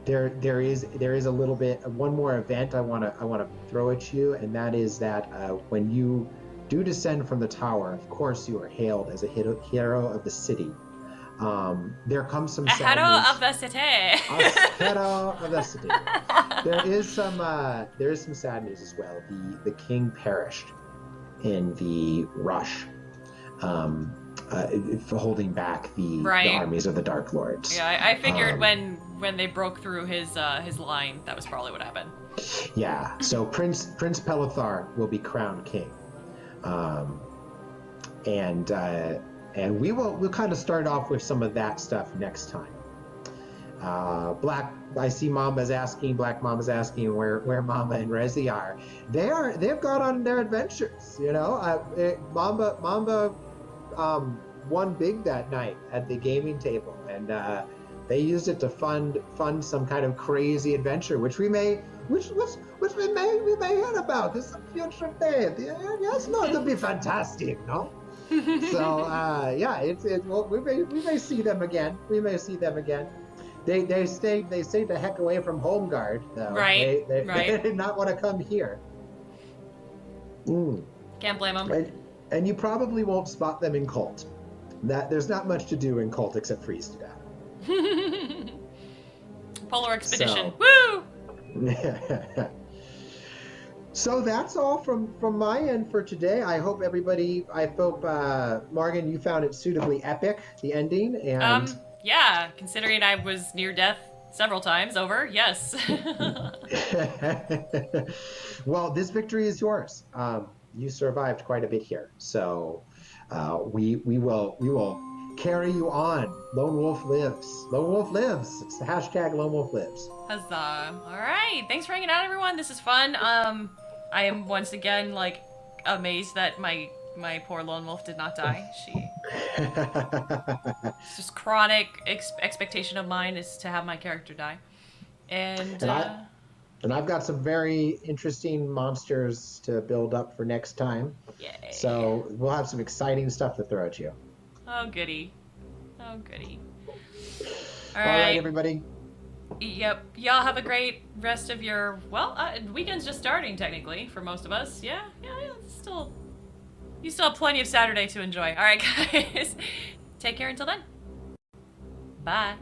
There is a little bit one more event I want to throw at you, and that is that when you do descend from the tower, of course you are hailed as a hero of the city. There comes some sad hero news. of the city. A hero of the city. There is some sad news as well. The king perished in the rush, holding back the armies of the Dark Lords. Yeah, I figured when they broke through his line, that was probably what happened. Yeah. So Prince Pelethar will be crowned king, and we'll kind of start off with some of that stuff next time. I see Black Mama's asking where Mama and Rezi are. They've gone on their adventures, Mamba won big that night at the gaming table, and they used it to fund some kind of crazy adventure, which we may hear about. This is a future day. Yes, no, it'll be fantastic, no? So we may see them again. They stayed the heck away from Home Guard, though. Right. They did not want to come here. Can't blame them. And you probably won't spot them in Khalt. There's not much to do in Khalt except freeze to death. Polar expedition. Woo! So that's all from my end for today. I hope Morgan, you found it suitably epic, the ending, and yeah, considering I was near death several times over, yes. Well, this victory is yours. You survived quite a bit here, so we will carry you on. Lone Wolf lives. Lone Wolf lives. It's the hashtag Lone Wolf lives. Huzzah! All right, thanks for hanging out, everyone. This is fun. I am once again amazed that my poor lone wolf did not die. It's just chronic expectation of mine is to have my character die. And I've got some very interesting monsters to build up for next time. Yay. So we'll have some exciting stuff to throw at you. Oh, goody. Oh, goody. All right, everybody. Yep. Y'all have a great rest of your, well, weekend's just starting, technically, for most of us. Yeah, still, you still have plenty of Saturday to enjoy. All right, guys. Take care until then. Bye.